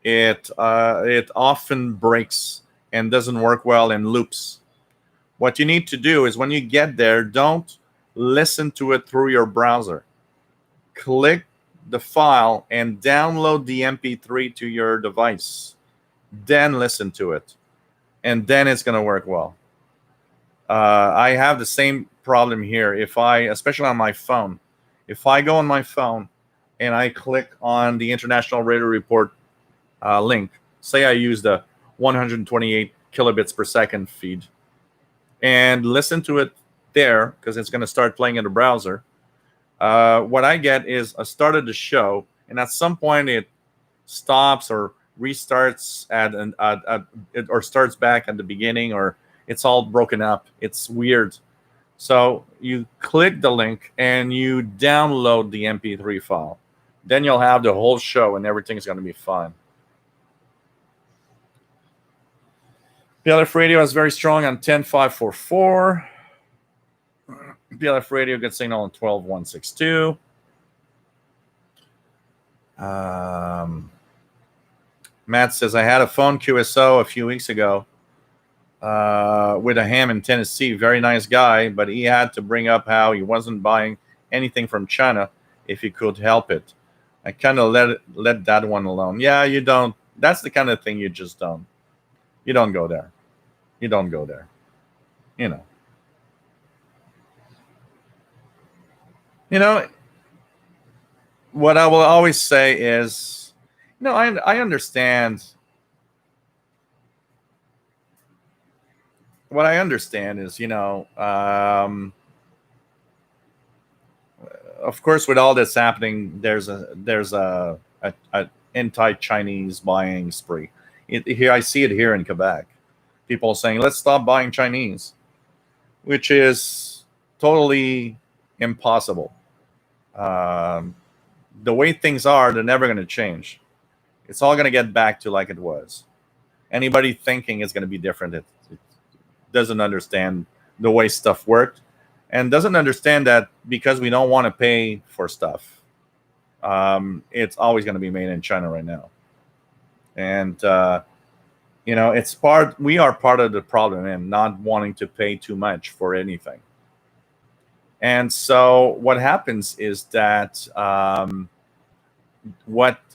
it often breaks and doesn't work well and loops. What you need to do is when you get there, don't listen to it through your browser. Click the file and download the MP3 to your device. Then listen to it. And then it's going to work well. I have the same problem here. Especially on my phone, if I go on my phone and I click on the International Radio Report link, say I use the 128 kilobits per second feed, and listen to it there, because it's going to start playing in the browser. What I get is I started the show, and at some point it stops or restarts or starts back at the beginning, or it's all broken up. It's weird. So you click the link and you download the MP3 file. Then you'll have the whole show and everything's going to be fine. PLF Radio is very strong on 10544. PLF Radio gets signal on 12162. Matt says, I had a phone QSO a few weeks ago with a ham in Tennessee. Very nice guy, but he had to bring up how he wasn't buying anything from China if he could help it. I kind of let that one alone. Yeah, you don't. That's the kind of thing you just don't. You don't go there. You don't go there. What I will always say is, I understand. What I understand is, of course, with all this happening, there's a anti-Chinese buying spree. Here, I see it here in Quebec. People saying, let's stop buying Chinese, which is totally impossible. The way things are, they're never going to change. It's all going to get back to like it was. Anybody thinking it's going to be different, it doesn't understand the way stuff worked, and doesn't understand that because we don't want to pay for stuff, it's always going to be made in China right now. And we are part of the problem in not wanting to pay too much for anything. And so what happens is that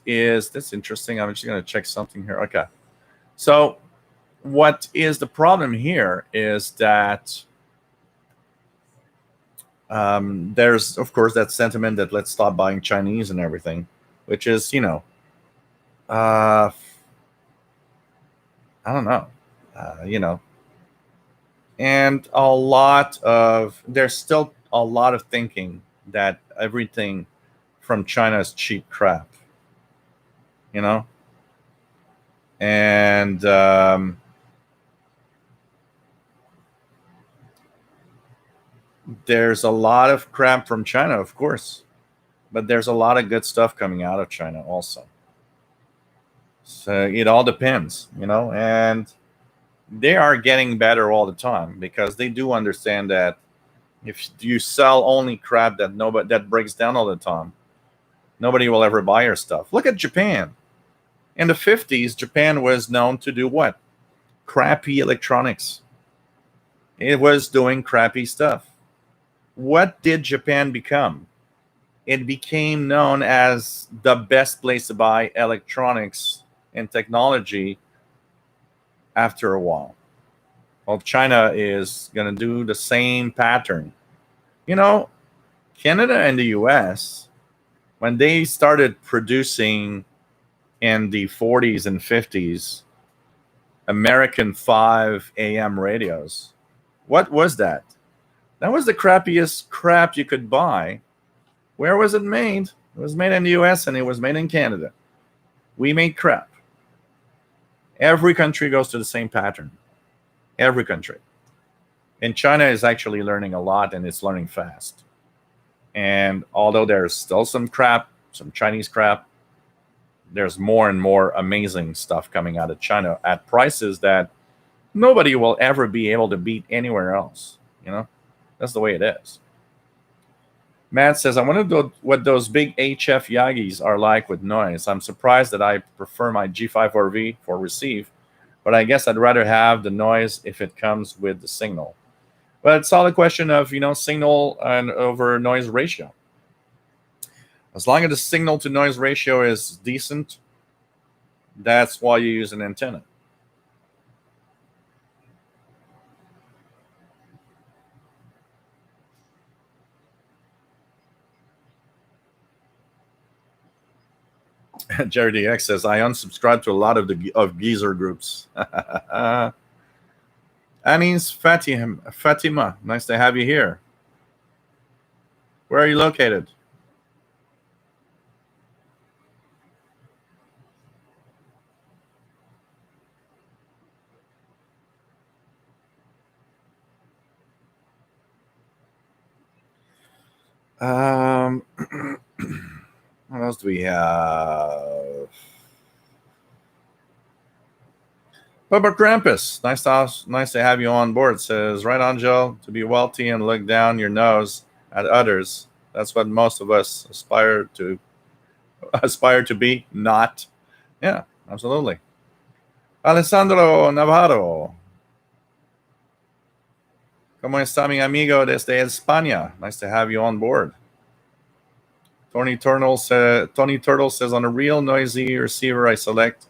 that's interesting. I'm just going to check something here. Okay. So what is the problem here is that there's, of course, that sentiment that let's stop buying Chinese and everything, which is, I don't know. And there's still a lot of thinking that everything from China is cheap crap, you know? And there's a lot of crap from China, of course, but there's a lot of good stuff coming out of China also. So it all depends, and they are getting better all the time because they do understand that if you sell only crap that breaks down all the time, nobody will ever buy your stuff. Look at Japan. In the 50s, Japan was known to do what? Crappy electronics. It was doing crappy stuff. What did Japan become? It became known as the best place to buy electronics and technology after a while. Well, China is going to do the same pattern. Canada and the US, when they started producing in the 40s and 50s American 5 AM radios, what was that? That was the crappiest crap you could buy. Where was it made? It was made in the US and it was made in Canada. We made crap. Every country goes to the same pattern. Every country. And China is actually learning a lot, and it's learning fast. And although there's still some crap, some Chinese crap, there's more and more amazing stuff coming out of China at prices that nobody will ever be able to beat anywhere else. That's the way it is. Matt says, I wonder what those big HF Yagis are like with noise. I'm surprised that I prefer my G5RV for receive, but I guess I'd rather have the noise if it comes with the signal. But it's all a question of, signal and over noise ratio. As long as the signal to noise ratio is decent, that's why you use an antenna. Jerry DX says, I unsubscribe to a lot of geezer groups. Anis Fatima, nice to have you here. Where are you located? What else do we have? Bubba Krampus, nice to have you on board. Says, right on, Joe, to be wealthy and look down your nose at others. That's what most of us aspire to be, not. Yeah, absolutely. Alessandro Navarro. ¿Cómo está mi amigo desde España? Nice to have you on board. Tony Turtle says, on a real noisy receiver, I select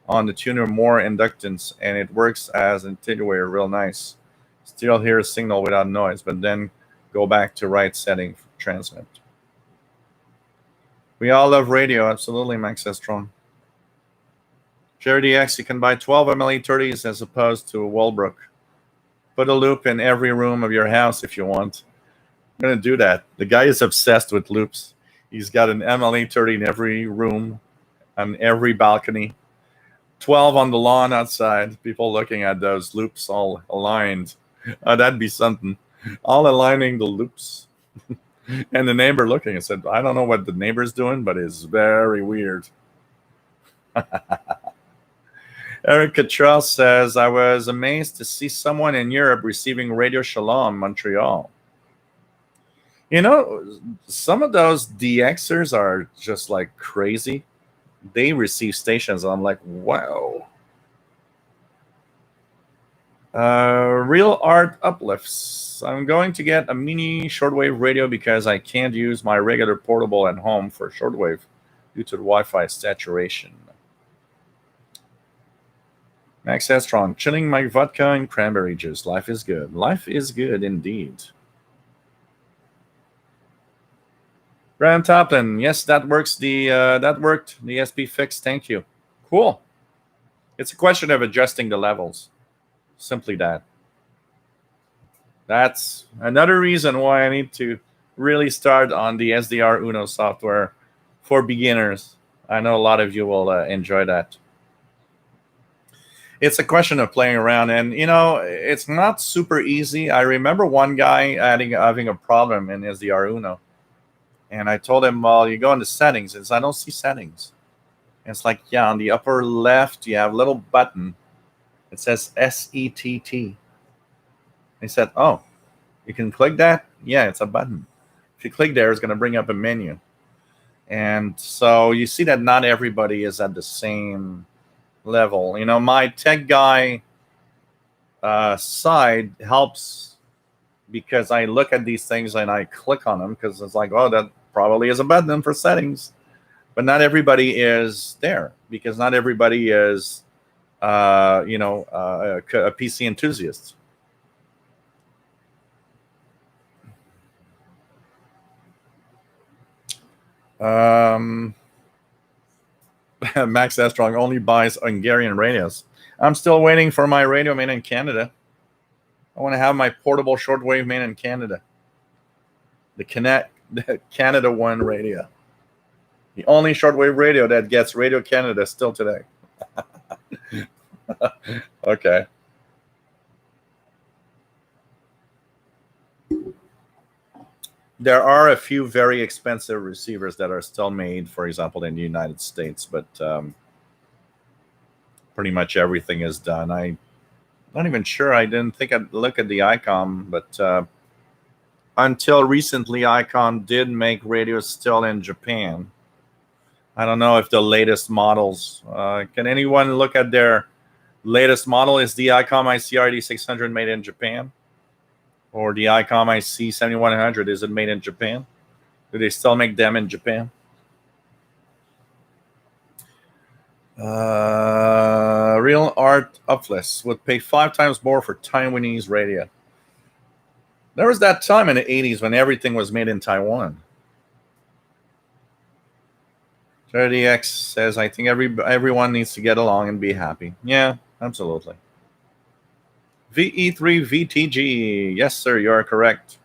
on the tuner more inductance, and it works as an attenuator real nice. Still hear a signal without noise, but then go back to right setting for transmit. We all love radio, absolutely, Max Estron. Jerry DX, you can buy 12 MLE30s as opposed to a Walbrook. Put a loop in every room of your house if you want. I'm going to do that. The guy is obsessed with loops. He's got an MLE30 in every room, on every balcony. 12 on the lawn outside. People looking at those loops all aligned. That'd be something. All aligning the loops. And the neighbor looking and said, I don't know what the neighbor's doing, but it's very weird. Eric Cottrell says, I was amazed to see someone in Europe receiving Radio Shalom Montreal. Some of those DXers are just like crazy. They receive stations, and I'm like, wow. Real Art Uplifts. I'm going to get a mini shortwave radio because I can't use my regular portable at home for shortwave due to the Wi-Fi saturation. Max Estron, chilling my vodka and cranberry juice. Life is good. Life is good indeed. Graham Toplin, yes, that works. That worked. The SP fixed. Thank you. Cool. It's a question of adjusting the levels. Simply that. That's another reason why I need to really start on the SDR Uno software for beginners. I know a lot of you will enjoy that. It's a question of playing around, and it's not super easy. I remember one guy having a problem in SDR Uno, and I told him, well, you go into settings. And I don't see settings. And it's like, yeah, on the upper left, you have a little button. It says SETT. He said, oh, you can click that? Yeah, it's a button. If you click there, it's going to bring up a menu. And so you see that not everybody is at the same level. My tech guy side helps because I look at these things and I click on them because it's like, oh, that probably is a button for settings. But not everybody is there because not everybody is, a PC enthusiast. Max Estrong only buys Hungarian radios. I'm still waiting for my radio made in Canada. I want to have my portable shortwave made in Canada. The Canada One radio. The only shortwave radio that gets Radio Canada still today. Okay. There are a few very expensive receivers that are still made, for example, in the United States, but pretty much everything is done. I'm not even sure. I didn't think I'd look at the ICOM, but until recently, ICOM did make radios still in Japan. I don't know if the latest models. Can anyone look at their latest model? Is the ICOM ICRD 600 made in Japan? Or the ICOM IC 7100, is it made in Japan? Do they still make them in Japan? Real Art Upless would pay 5 times more for Taiwanese radio. There was that time in the 80s when everything was made in Taiwan. 30X says, I think everyone needs to get along and be happy. Yeah, absolutely. VE3VTG. Yes, sir, you are correct.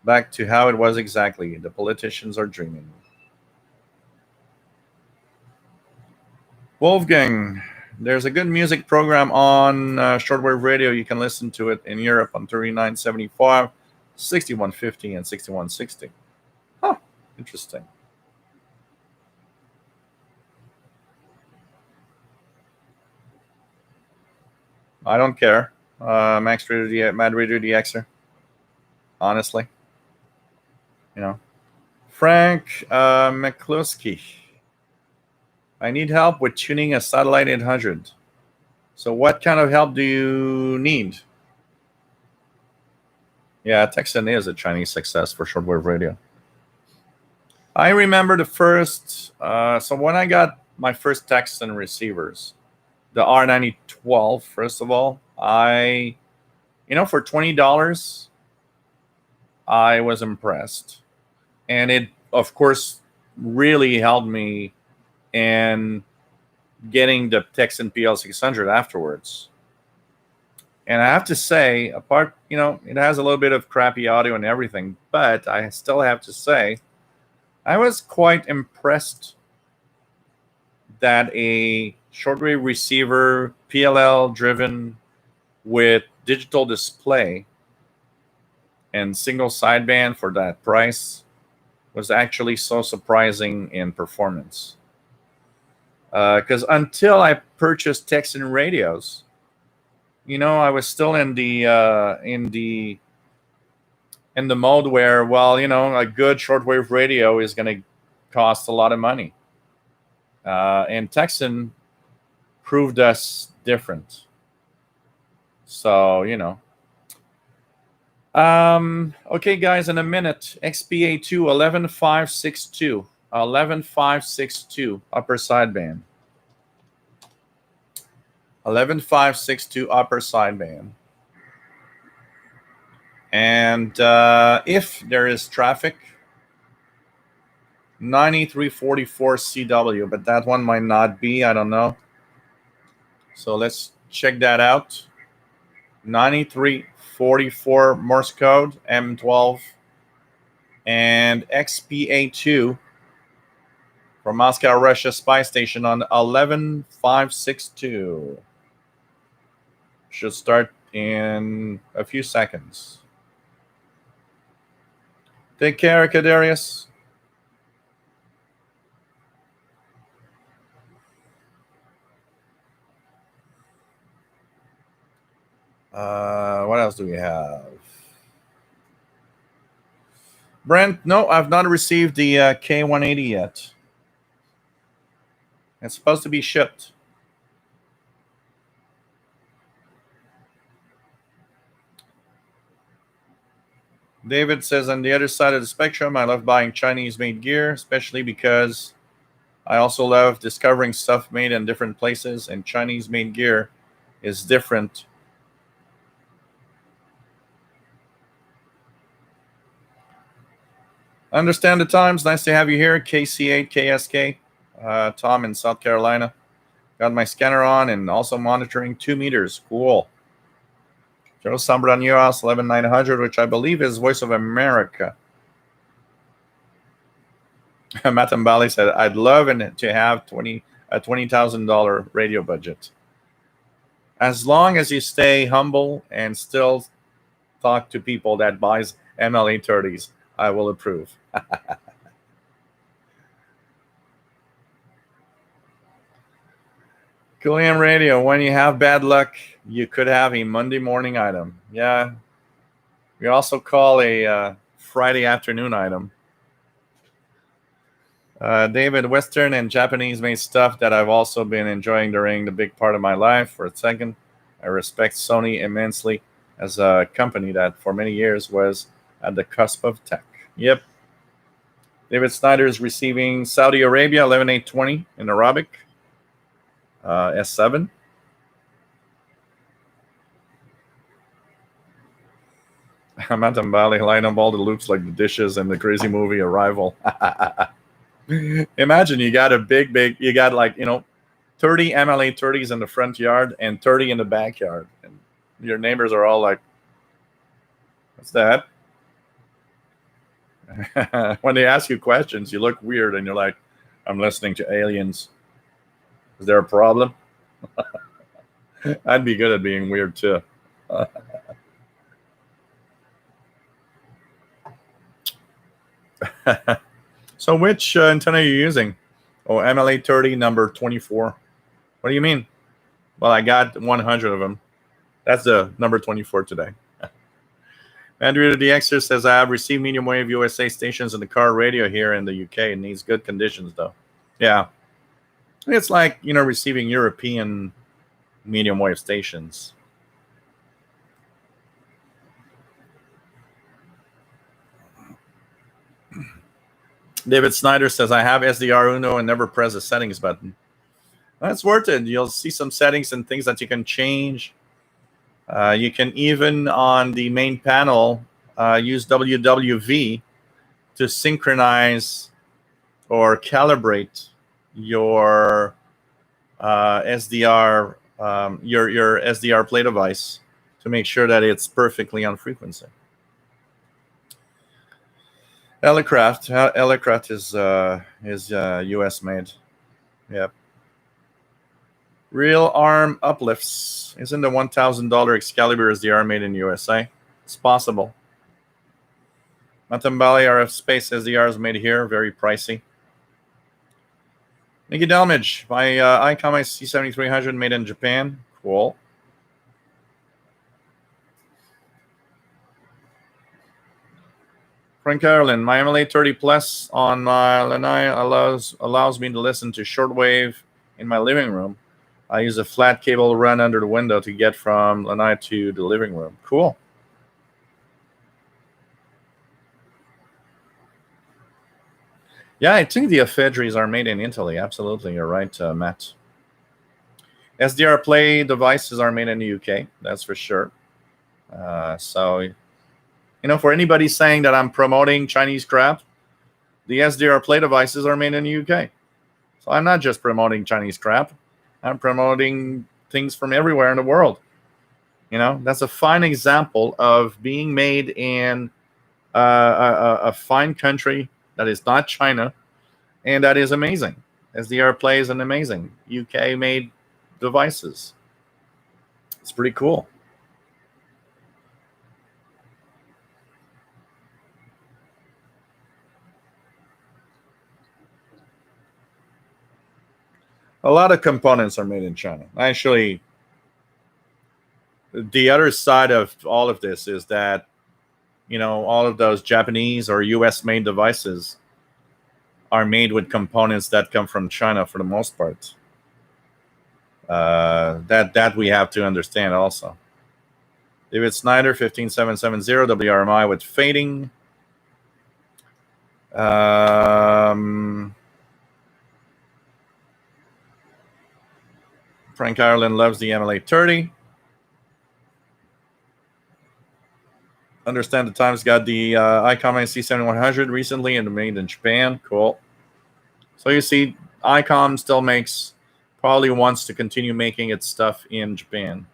Back to how it was exactly. The politicians are dreaming. Wolfgang, there's a good music program on shortwave radio. You can listen to it in Europe on 3975, 6150, and 6160. Huh, interesting. I don't care. Max Radio, Mad Radio DXer. Honestly. Frank McCluskey. I need help with tuning a Satellite 800. So what kind of help do you need? Yeah, Texan is a Chinese success for shortwave radio. I remember the first, so when I got my first Texan receivers, the R9012, first of all, for $20, I was impressed. And it, of course, really helped me in getting the Texan PL600 afterwards. And I have to say, apart, it has a little bit of crappy audio and everything, but I still have to say, I was quite impressed that a shortwave receiver, PLL driven with digital display and single sideband for that price was actually so surprising in performance. Because until I purchased Texan radios, I was still in the mode where, a good shortwave radio is going to cost a lot of money. And Texan proved us different. So, okay, guys, in a minute, XPA2 11562. 11562 upper sideband. 11562 upper sideband. And if there is traffic, 9344 CW, but that one might not be. I don't know. So let's check that out. 9344 44 Morse code, M12, and XPA2 from Moscow, Russia spy station on 11562. Should start in a few seconds. Take care, Kadarius. What else do we have? Brent, no, I've not received the K180 yet. It's supposed to be shipped. David says, on the other side of the spectrum, I love buying Chinese-made gear, especially because I also love discovering stuff made in different places, and Chinese-made gear is different. Understand the times. Nice to have you here, KC8, KSK. Tom in South Carolina. Got my scanner on and also monitoring 2 meters. Cool. Joe Sambranios 11900, which I believe is Voice of America. Matambali said, I'd love to have a $20,000 radio budget. As long as you stay humble and still talk to people that buys MLA 30s, I will approve. Coolium Radio, when you have bad luck, you could have a Monday morning item. Yeah. We also call a Friday afternoon item. David, Western and Japanese made stuff that I've also been enjoying during the big part of my life. For a second, I respect Sony immensely as a company that for many years was at the cusp of tech. Yep. David Snyder is receiving Saudi Arabia 11820 in Arabic. S7. Matambali line up all the loops like the dishes in the crazy movie Arrival. Imagine you got you got 30 MLA 30s in the front yard and 30 in the backyard. And your neighbors are all like, what's that? When they ask you questions, you look weird and you're like, I'm listening to aliens. Is there a problem? I'd be good at being weird too. So which antenna are you using? Oh, MLA 30 number 24. What do you mean? Well, I got 100 of them. That's the number 24 today. Andrew the DXer says, I have received medium wave USA stations in the car radio here in the UK. It needs good conditions though. Yeah. It's like, receiving European medium wave stations. David Snyder says, I have SDR Uno and never press the settings button. That's worth it. You'll see some settings and things that you can change. You can even, on the main panel, use WWV to synchronize or calibrate your SDR, your SDR play device to make sure that it's perfectly on frequency. Elecraft is US made. Yep. Real arm uplifts. Isn't the $1,000 Excalibur SDR made in USA? It's possible. Matambali RF Space SDR is made here. Very pricey. Nikki Delmage. My ICOM C7300 made in Japan. Cool. Frank Carolyn, my MLA 30 Plus on my Lanai allows me to listen to shortwave in my living room. I use a flat cable run under the window to get from Lanai to the living room. Cool. Yeah, I think the ephedries are made in Italy. Absolutely, you're right, Matt. SDR Play devices are made in the UK. That's for sure. So, for anybody saying that I'm promoting Chinese crap, the SDR Play devices are made in the UK. So I'm not just promoting Chinese crap. I'm promoting things from everywhere in the world. That's a fine example of being made in a fine country that is not China, and that is amazing. SDR plays an amazing UK made devices. It's pretty cool. A lot of components are made in China. Actually, the other side of all of this is that, all of those Japanese or US made devices are made with components that come from China for the most part. That we have to understand also. David Snyder, 15770 WRMI with fading. Frank Ireland loves the MLA30. Understand the Times got the Icom IC7100 recently and made in Japan. Cool. So you see, Icom still probably wants to continue making its stuff in Japan.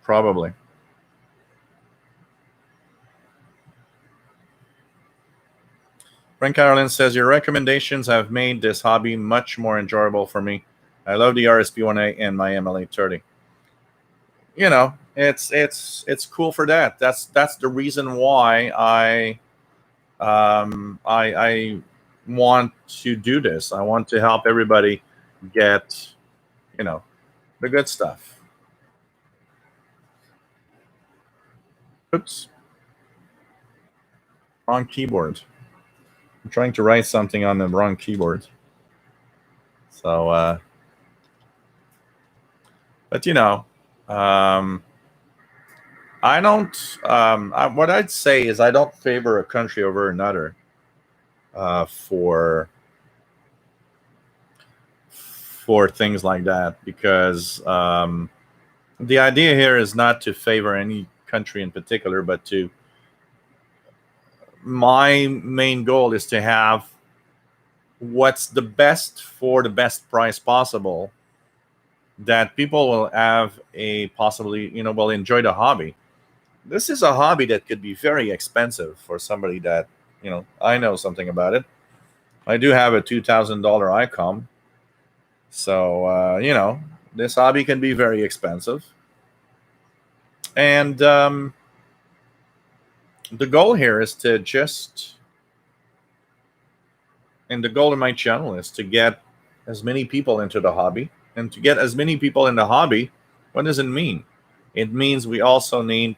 Probably. Frank Ireland says, your recommendations have made this hobby much more enjoyable for me. I love the RSP1A and my MLA30. It's cool for that. That's the reason why I want to do this. I want to help everybody get the good stuff. Oops, wrong keyboard. I'm trying to write something on the wrong keyboard. So, but I don't. What I'd say is I don't favor a country over another for things like that, because the idea here is not to favor any country in particular, but my main goal is to have what's the best for the best price possible, that people will have a possibly, will enjoy the hobby. This is a hobby that could be very expensive for somebody that, I know something about it. I do have a $2,000 ICOM. So, this hobby can be very expensive. And the goal here is to and the goal of my channel is to get as many people into the hobby. And to get as many people in the hobby, what does it mean? It means we also need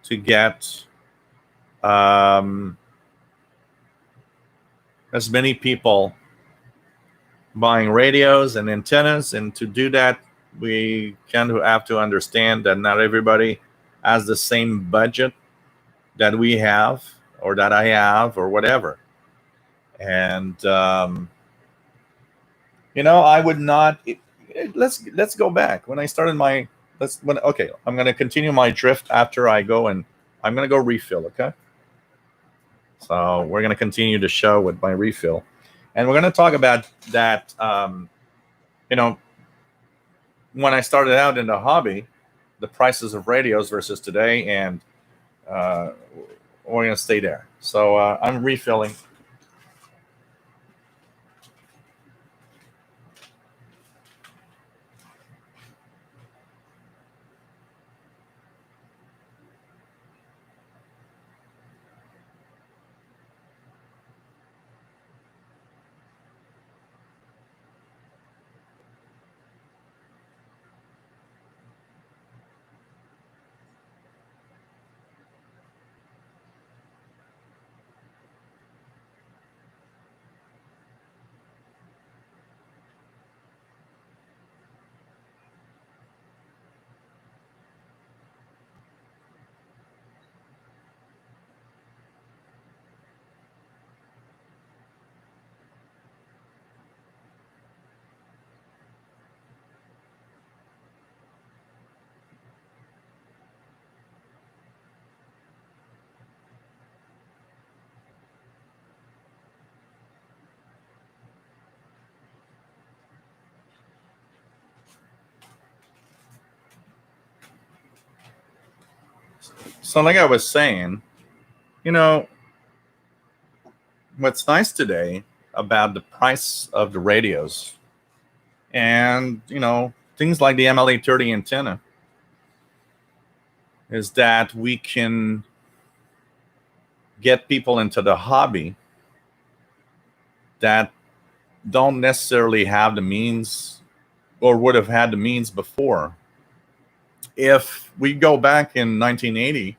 to get as many people buying radios and antennas. And to do that, we kind of have to understand that not everybody has the same budget that we have, or that I have, or whatever. And I would not. Let's go back when I started my. Okay, I'm going to continue my drift after I go, and I'm going to go refill. Okay. So we're going to continue the show with my refill, and we're going to talk about that. When I started out in the hobby, the prices of radios versus today, and we're going to stay there. So I'm refilling. So, like I was saying, you know, what's nice today about the price of the radios and, things like the MLA 30 antenna is that we can get people into the hobby that don't necessarily have the means or would have had the means before. If we go back in 1980,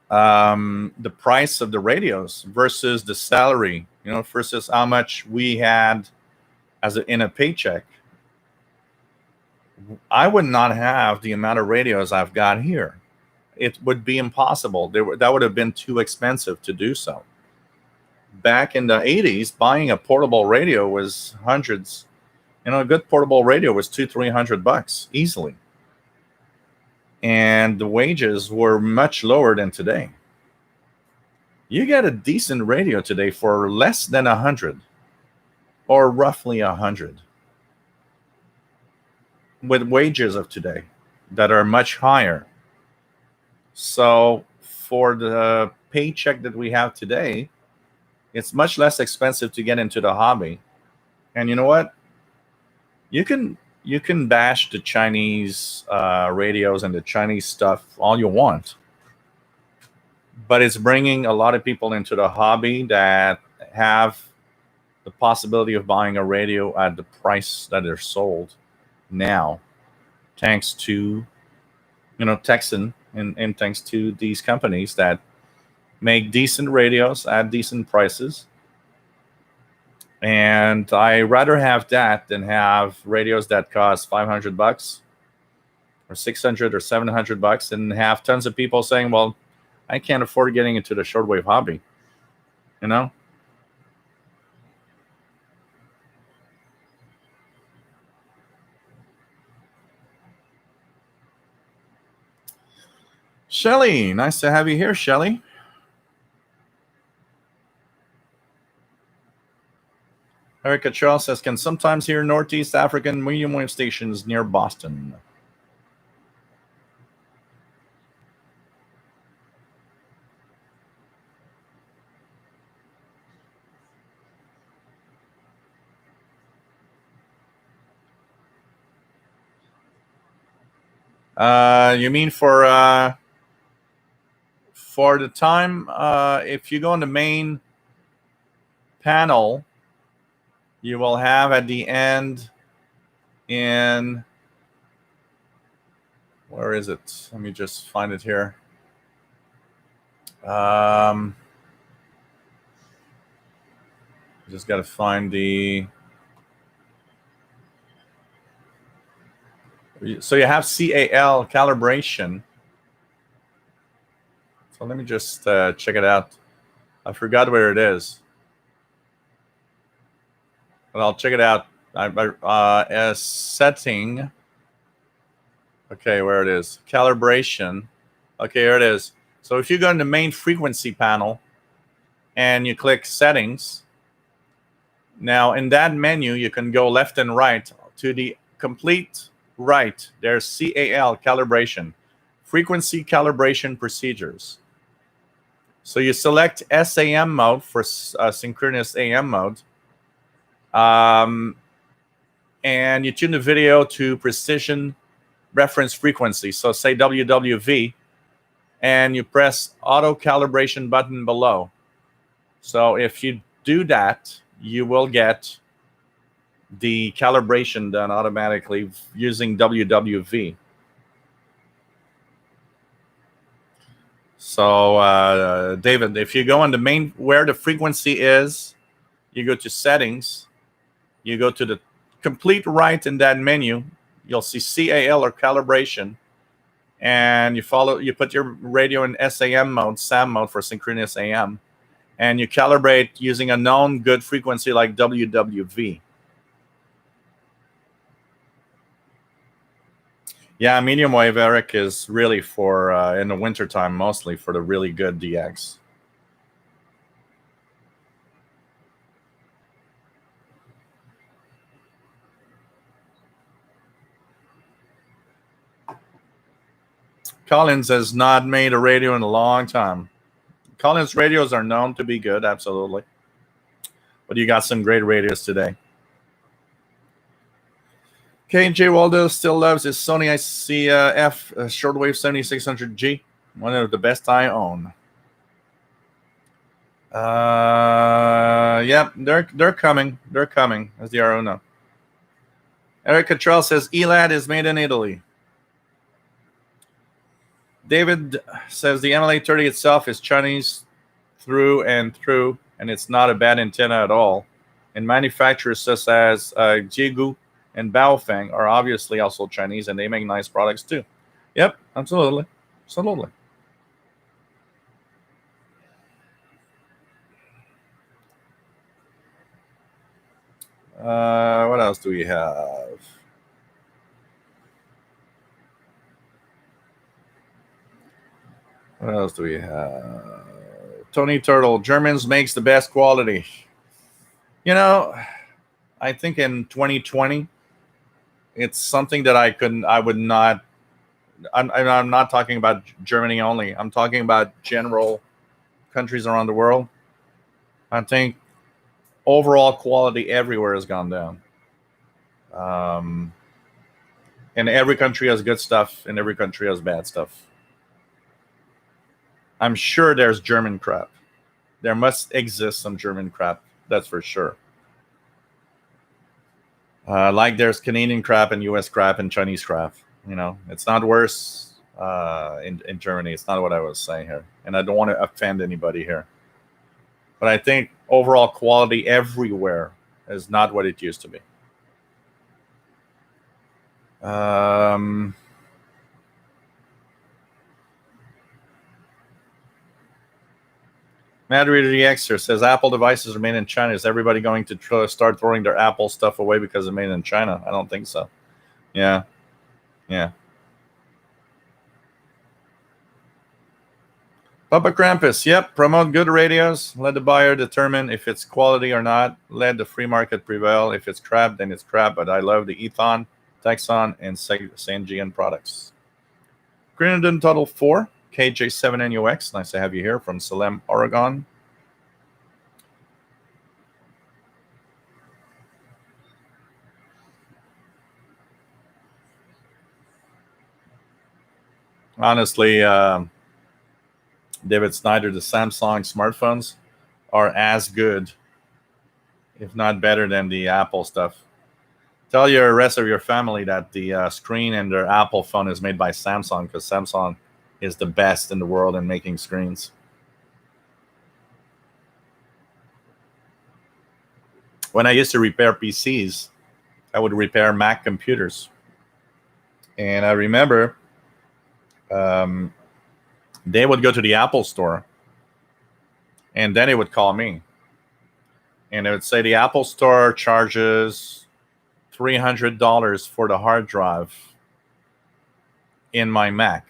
the price of the radios versus the salary, versus how much we had in a paycheck, I would not have the amount of radios I've got here. It would be impossible. That would have been too expensive to do so. Back in the 80s, buying a portable radio was hundreds. A good portable radio was $200-300 easily. And the wages were much lower than today. You get a decent radio today for less than 100, or roughly 100, with wages of today that are much higher. So for the paycheck that we have today, it's much less expensive to get into the hobby. And you know what? You can bash the Chinese radios and the Chinese stuff all you want, but it's bringing a lot of people into the hobby that have the possibility of buying a radio at the price that they're sold now, thanks to Texan and thanks to these companies that make decent radios at decent prices. And I rather have that than have radios that cost $500 or $600 or $700 and have tons of people saying, well, I can't afford getting into the shortwave hobby. Shelly, nice to have you here, Shelly. Erica Charles says, can sometimes hear Northeast African medium wave stations near Boston. You mean for the time? If you go on the main panel, you will have at the end where is it? Let me just find it here. Just got to find so you have CAL calibration. So let me just check it out. I forgot where it is, but I'll check it out. As setting. Okay, where it is. Calibration. Okay, here it is. So if you go in the main frequency panel and you click settings, now in that menu, you can go left and right. To the complete right, there's CAL calibration, frequency calibration procedures. So you select SAM mode for synchronous AM mode. And you tune the video to precision reference frequency. So say WWV, and you press auto calibration button below. So if you do that, you will get the calibration done automatically using WWV. So David, if you go on the main where the frequency is, you go to settings, you go to the complete right in that menu, you'll see CAL or calibration, and you put your radio in SAM mode, SAM mode for synchronous AM, and you calibrate using a known good frequency like WWV. Yeah, medium wave, Eric, is really for in the wintertime, mostly for the really good DX. Collins has not made a radio in a long time. Collins radios are known to be good, absolutely. But you got some great radios today. KJ Waldo still loves his Sony ICF Shortwave 7600G. One of the best I own. Yep, they're coming. They're coming, as the RO know. Eric Cottrell says ELAD is made in Italy. David says the MLA30 itself is Chinese through and through, and it's not a bad antenna at all. And manufacturers such as Jigu and Baofeng are obviously also Chinese, and they make nice products too. Yep, absolutely. Absolutely. What else do we have? What else do we have? Tony Turtle, Germans makes the best quality. You know, I think in 2020, it's something that I would not. I'm not talking about Germany only. I'm talking about general countries around the world. I think overall quality everywhere has gone down. And every country has good stuff, and every country has bad stuff. I'm sure there's German crap. There must exist some German crap. That's for sure. Like there's Canadian crap and U.S. crap and Chinese crap. You know, it's not worse in Germany. It's not what I was saying here. And I don't want to offend anybody here. But I think overall quality everywhere is not what it used to be. Mad Reader the Xer says Apple devices are made in China. Is everybody going to start throwing their Apple stuff away because it's made in China? I don't think so. Yeah. Papa Krampus, yep. Promote good radios. Let the buyer determine if it's quality or not. Let the free market prevail. If it's crap, then it's crap. But I love the Ethon, Texon, and Sanjian products. Grenadine Total 4, KJ7NUX. Nice to have you here from Salem, Oregon. Honestly, David Snyder, the Samsung smartphones are as good, if not better, than the Apple stuff. Tell your rest of your family that the screen in their Apple phone is made by Samsung, because Samsung is the best in the world in making screens. When I used to repair PCs, I would repair Mac computers. And I remember they would go to the Apple store, and then they would call me. And they would say the Apple store charges $300 for the hard drive in my Mac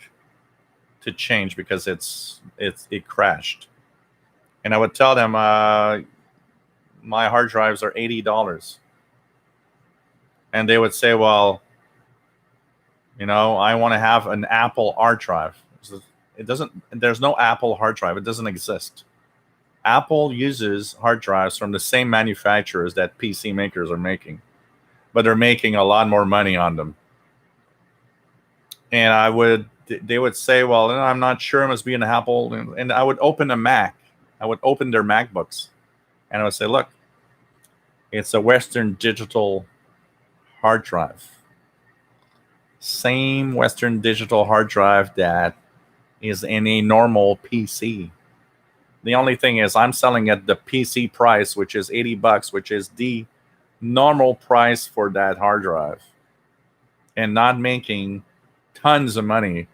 to change because it crashed. And I would tell them my hard drives are $80. And they would say, well, I want to have an Apple hard drive. There's no Apple hard drive. It doesn't exist. Apple uses hard drives from the same manufacturers that PC makers are making, but they're making a lot more money on them. And they would say, well, I'm not sure, it must be an Apple. And I would open a Mac. I would open their MacBooks, and I would say, look, it's a Western Digital hard drive. Same Western Digital hard drive that is in a normal PC. The only thing is I'm selling at the PC price, which is $80, which is the normal price for that hard drive, and not making tons of money.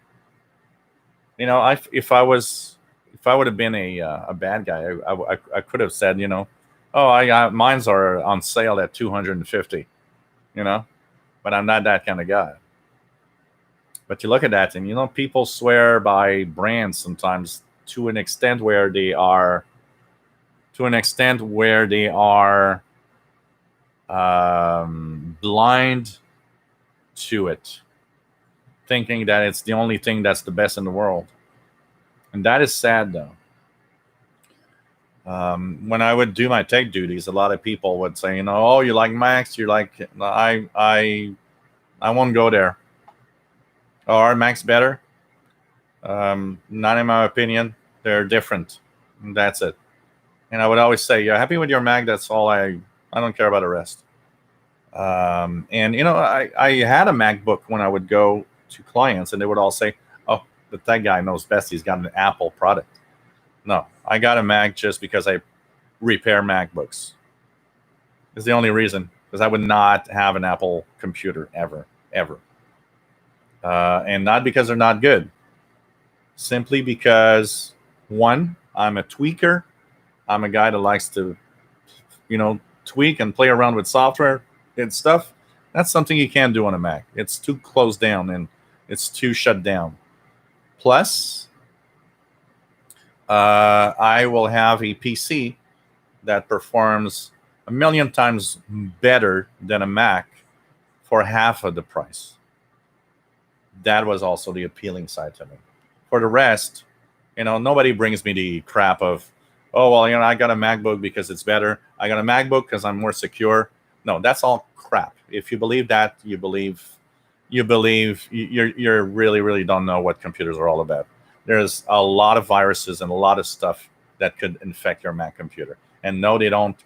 If I would have been a bad guy, I could have said, mine's are on sale at $250, but I'm not that kind of guy. But you look at that, and people swear by brands sometimes to an extent where they are blind to it. thinking that it's the only thing that's the best in the world. And that is sad, though. When I would do my tech duties, a lot of people would say, oh, you like Macs? You're like, I won't go there. Oh, are Macs better? Not in my opinion. They're different. And that's it. And I would always say, you're happy with your Mac? That's all. I don't care about the rest. And I had a MacBook when I would go to clients, and they would all say, oh, but that guy knows best. He's got an Apple product. No, I got a Mac just because I repair MacBooks. It's the only reason, because I would not have an Apple computer ever. And not because they're not good. Simply because, one, I'm a tweaker. I'm a guy that likes to, tweak and play around with software and stuff. That's something you can't do on a Mac. It's too closed down and it's too shut down. Plus, I will have a PC that performs 1,000,000 times better than a Mac for half of the price. That was also the appealing side to me. For the rest, nobody brings me the crap of, oh, well, I got a MacBook because it's better. I got a MacBook because I'm more secure. No, that's all crap. If you believe that, you really, really don't know what computers are all about. There's a lot of viruses and a lot of stuff that could infect your Mac computer. And no, they don't.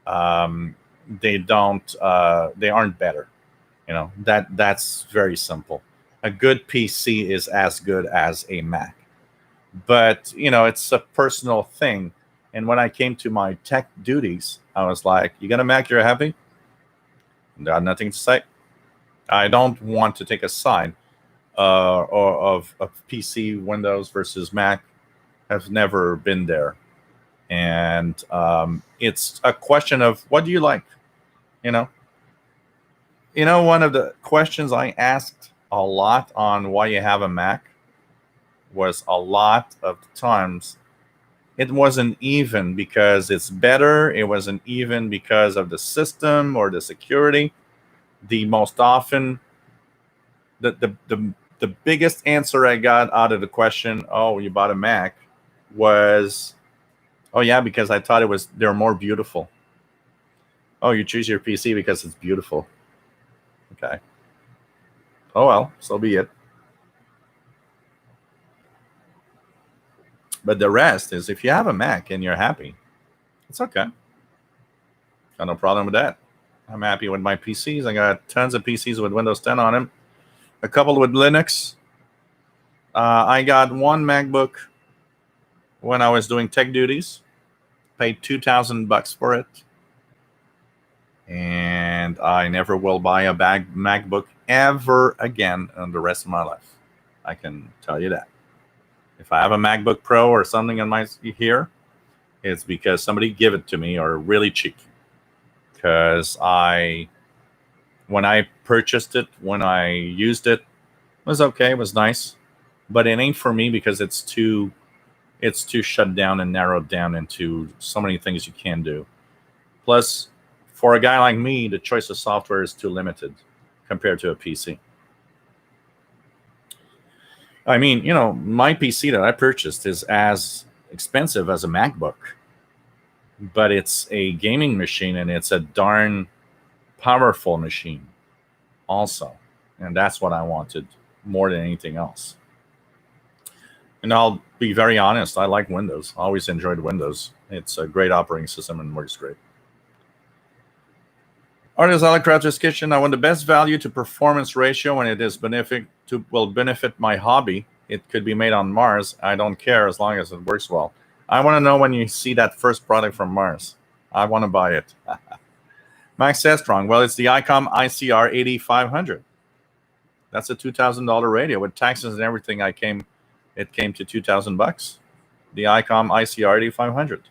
They aren't better. That's very simple. A good PC is as good as a Mac. But, it's a personal thing. And when I came to my tech duties, I was like, you got a Mac, you're happy? Got nothing to say. I don't want to take a side of PC, Windows versus Mac. I've never been there. And it's a question of, what do you like? One of the questions I asked a lot on why you have a Mac was, a lot of times it wasn't even because it's better. It wasn't even because of the system or the security. The most often, the biggest answer I got out of the question, oh, you bought a Mac, was, oh yeah, because I thought they're more beautiful. Oh, you choose your PC because it's beautiful. Okay. Oh well, so be it. But the rest is, if you have a Mac and you're happy, it's okay. Got no problem with that. I'm happy with my PCs. I got tons of PCs with Windows 10 on them. A couple with Linux. I got one MacBook when I was doing tech duties. Paid $2,000 for it. And I never will buy a MacBook ever again in the rest of my life. I can tell you that. If I have a MacBook Pro or something in my here, it's because somebody gave it to me, or really cheap. Because when I purchased it, when I used it, it was okay, it was nice. But it ain't for me because it's too shut down and narrowed down into so many things you can do. Plus, for a guy like me, the choice of software is too limited compared to a PC. I mean, my PC that I purchased is as expensive as a MacBook, but it's a gaming machine and it's a darn powerful machine also. And that's what I wanted more than anything else. And I'll be very honest, I like Windows. I always enjoyed Windows. It's a great operating system and works great. Artist Alecrater's Kitchen. I want the best value to performance ratio, and it is will benefit my hobby. It could be made on Mars. I don't care as long as it works well. I want to know when you see that first product from Mars. I want to buy it. Max Strong. Well, it's the ICOM ICR 8500. That's a $2,000 radio with taxes and everything. It came to $2,000. The ICOM ICR 8500.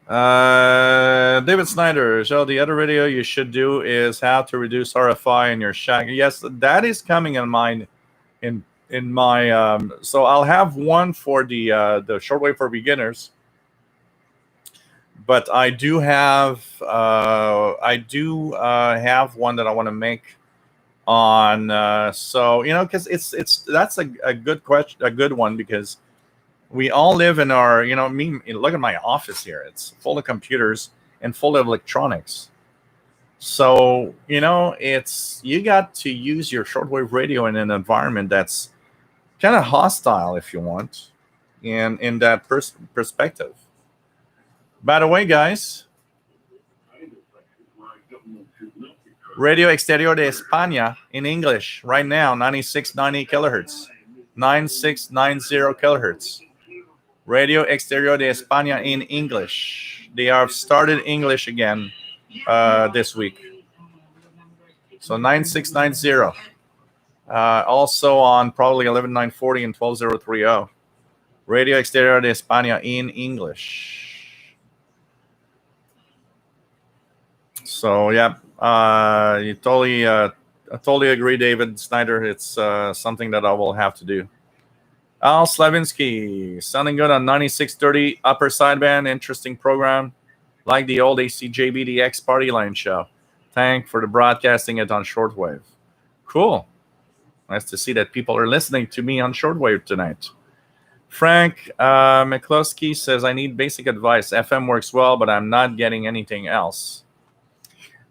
David Snyder. So the other video you should do is how to reduce RFI in your shack. Yes, that is coming in mind. In my so I'll have one for the Shortwave for beginners. but I do have have one that I want to make on. So because it's that's a good question, a good one, because we all live in our me. Look at my office here; it's full of computers and full of electronics. So it's you got to use your shortwave radio in an environment that's kind of hostile, if you want, in that perspective. By the way, guys, Radio Exterior de España in English right now, 9690 kilohertz, 9690 kilohertz. Radio Exterior de España in English. They have started English again this week. So 9690. Also on probably 11940 and 12030. Radio Exterior de España in English. So yeah, I totally agree, David Snyder. It's something that I will have to do. Al Slavinsky, sounding good on 9630 upper sideband. Interesting program, like the old ACJBDX Party Line show. Thank for the broadcasting it on shortwave. Cool. Nice to see that people are listening to me on shortwave tonight. Frank McCloskey says, I need basic advice. FM works well, but I'm not getting anything else.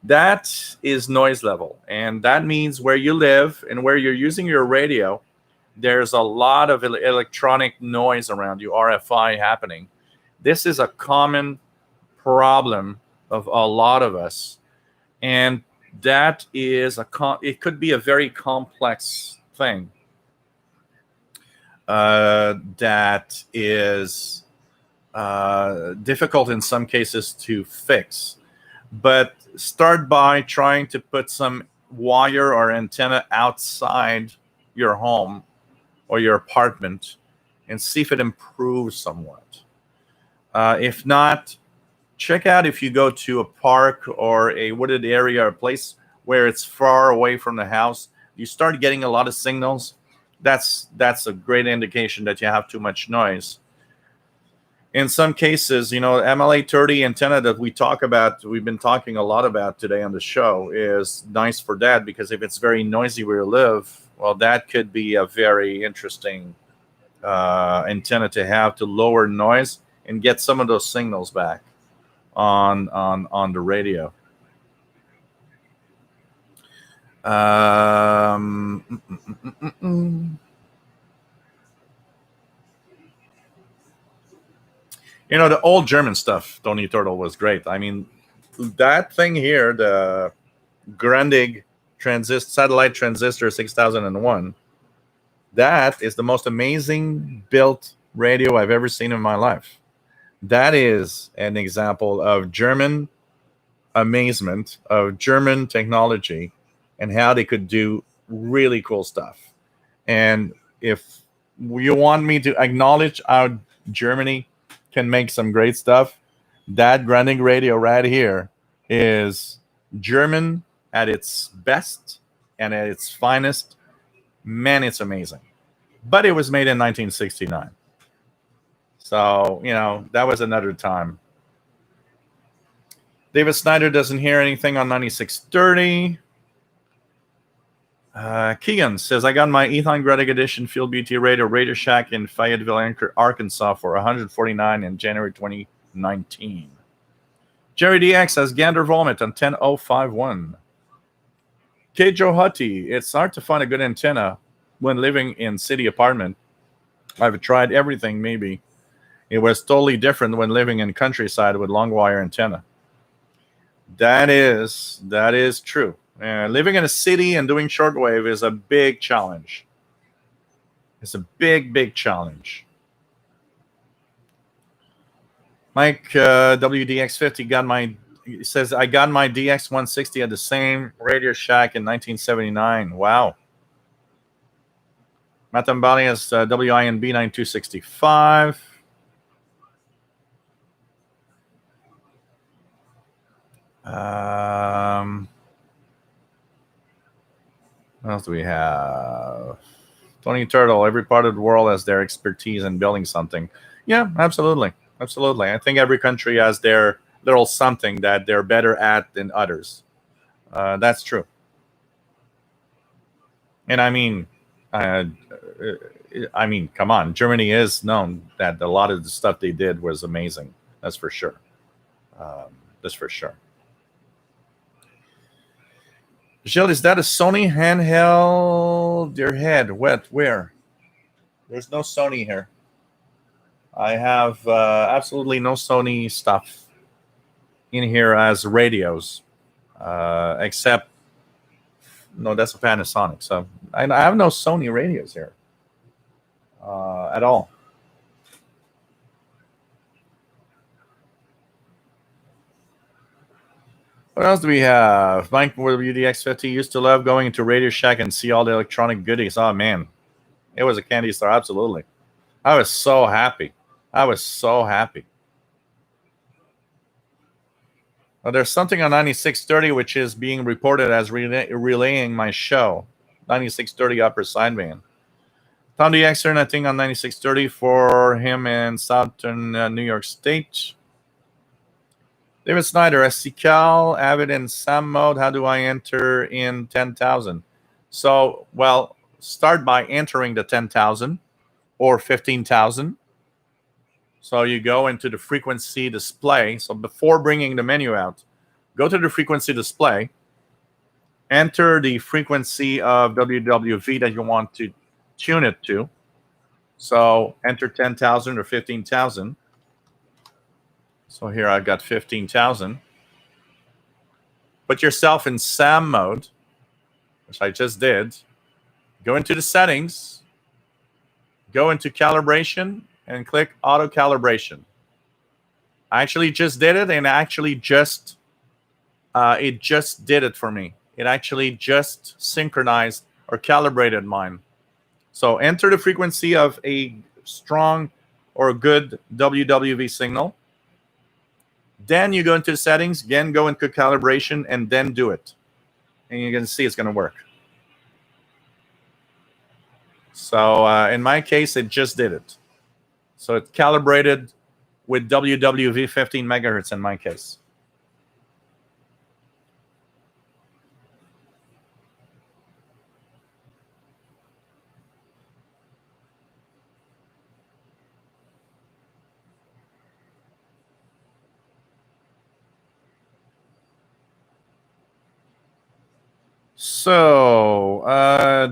That is noise level. And that means where you live and where you're using your radio, there's a lot of electronic noise around you, RFI happening. This is a common problem of a lot of us. And that is it could be a very complex thing. That is difficult in some cases to fix. But start by trying to put some wire or antenna outside your home or your apartment and see if it improves somewhat. If not, check out if you go to a park or a wooded area or a place where it's far away from the house, you start getting a lot of signals. That's a great indication that you have too much noise. In some cases, MLA 30 antenna that we've been talking a lot about today on the show, is nice for that, because if it's very noisy where you live, well, that could be a very interesting antenna to have to lower noise and get some of those signals back on the radio. The old German stuff, Tony Turtle, was great. I mean, that thing here, the Grundig satellite transistor 6001, that is the most amazing built radio I've ever seen in my life. That is an example of German amazement, of German technology, and how they could do really cool stuff. And if you want me to acknowledge how Germany can make some great stuff, that Grundig radio right here is German at its best and at its finest. Man, it's amazing. But it was made in 1969. So, that was another time. David Snyder doesn't hear anything on 9630. Keegan says, I got my Ethan Grundig Edition Field BT Radio Shack in Fayetteville, Arkansas for $149 in January 2019. Jerry DX has Gander Vomit on 10051. K. Joe Hutty, it's hard to find a good antenna when living in city apartment. I've tried everything, maybe. It was totally different when living in countryside with long wire antenna. That is true. Living in a city and doing shortwave is a big challenge. It's a big challenge. Mike WDX50 says, I got my DX160 at the same Radio Shack in 1979. Wow. Matambali has WINB 9265. What else do we have? Tony Turtle, every part of the world has their expertise in building something. Yeah, absolutely. Absolutely. I think every country has their little something that they're better at than others. That's true. And uh, I mean, come on. Germany is known that a lot of the stuff they did was amazing. That's for sure. Um, that's for sure. Gilles, is that a Sony handheld? Your head wet? Where? There's no Sony here. I have absolutely no Sony stuff in here as radios, except no, that's a Panasonic. So I have no Sony radios here at all. What else do we have? Mike WDX50 used to love going into Radio Shack and see all the electronic goodies. Oh man, it was a candy store. Absolutely, I was so happy. I was so happy. Well, there's something on 9630 which is being reported as relaying my show. 9630 upper sideband. Tom DX, nothing on 9630 for him in Southern New York State. David Snyder, SC Cal, Avid in SAM mode. How do I enter in 10,000? So, well, start by entering the 10,000 or 15,000. So you go into the frequency display. So before bringing the menu out, go to the frequency display, enter the frequency of WWV that you want to tune it to. So enter 10,000 or 15,000. So here I've got 15,000. Put yourself in SAM mode, which I just did. Go into the settings, go into calibration, and click auto calibration. I actually just did it, and it just did it for me. It actually just synchronized or calibrated mine. So enter the frequency of a strong or good WWV signal. Then you go into settings, again go into calibration, and then do it. And you're going to see it's going to work. So in my case, it just did it. So it calibrated with WWV 15 megahertz in my case. So,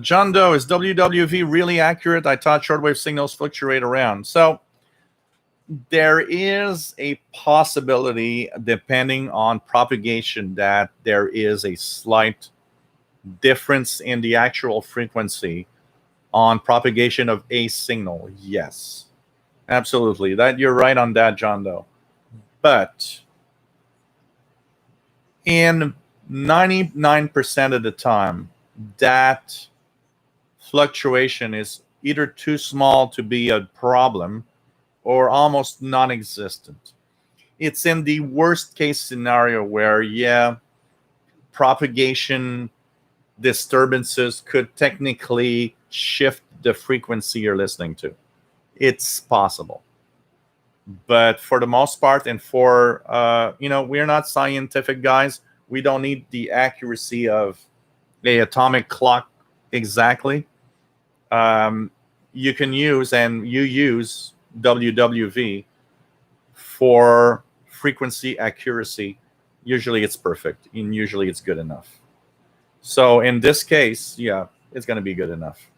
John Doe, is WWV really accurate? I thought shortwave signals fluctuate around. So, there is a possibility, depending on propagation, that there is a slight difference in the actual frequency on propagation of a signal. Yes, absolutely. That you're right on that, John Doe. But in 99% of the time, that fluctuation is either too small to be a problem or almost non-existent. It's in the worst case scenario where, yeah, propagation disturbances could technically shift the frequency you're listening to. It's possible. But for the most part, and for, we're not scientific guys. We don't need the accuracy of the atomic clock exactly. You can use, and you use WWV for frequency accuracy. Usually it's perfect, and usually it's good enough. So in this case, yeah, it's going to be good enough.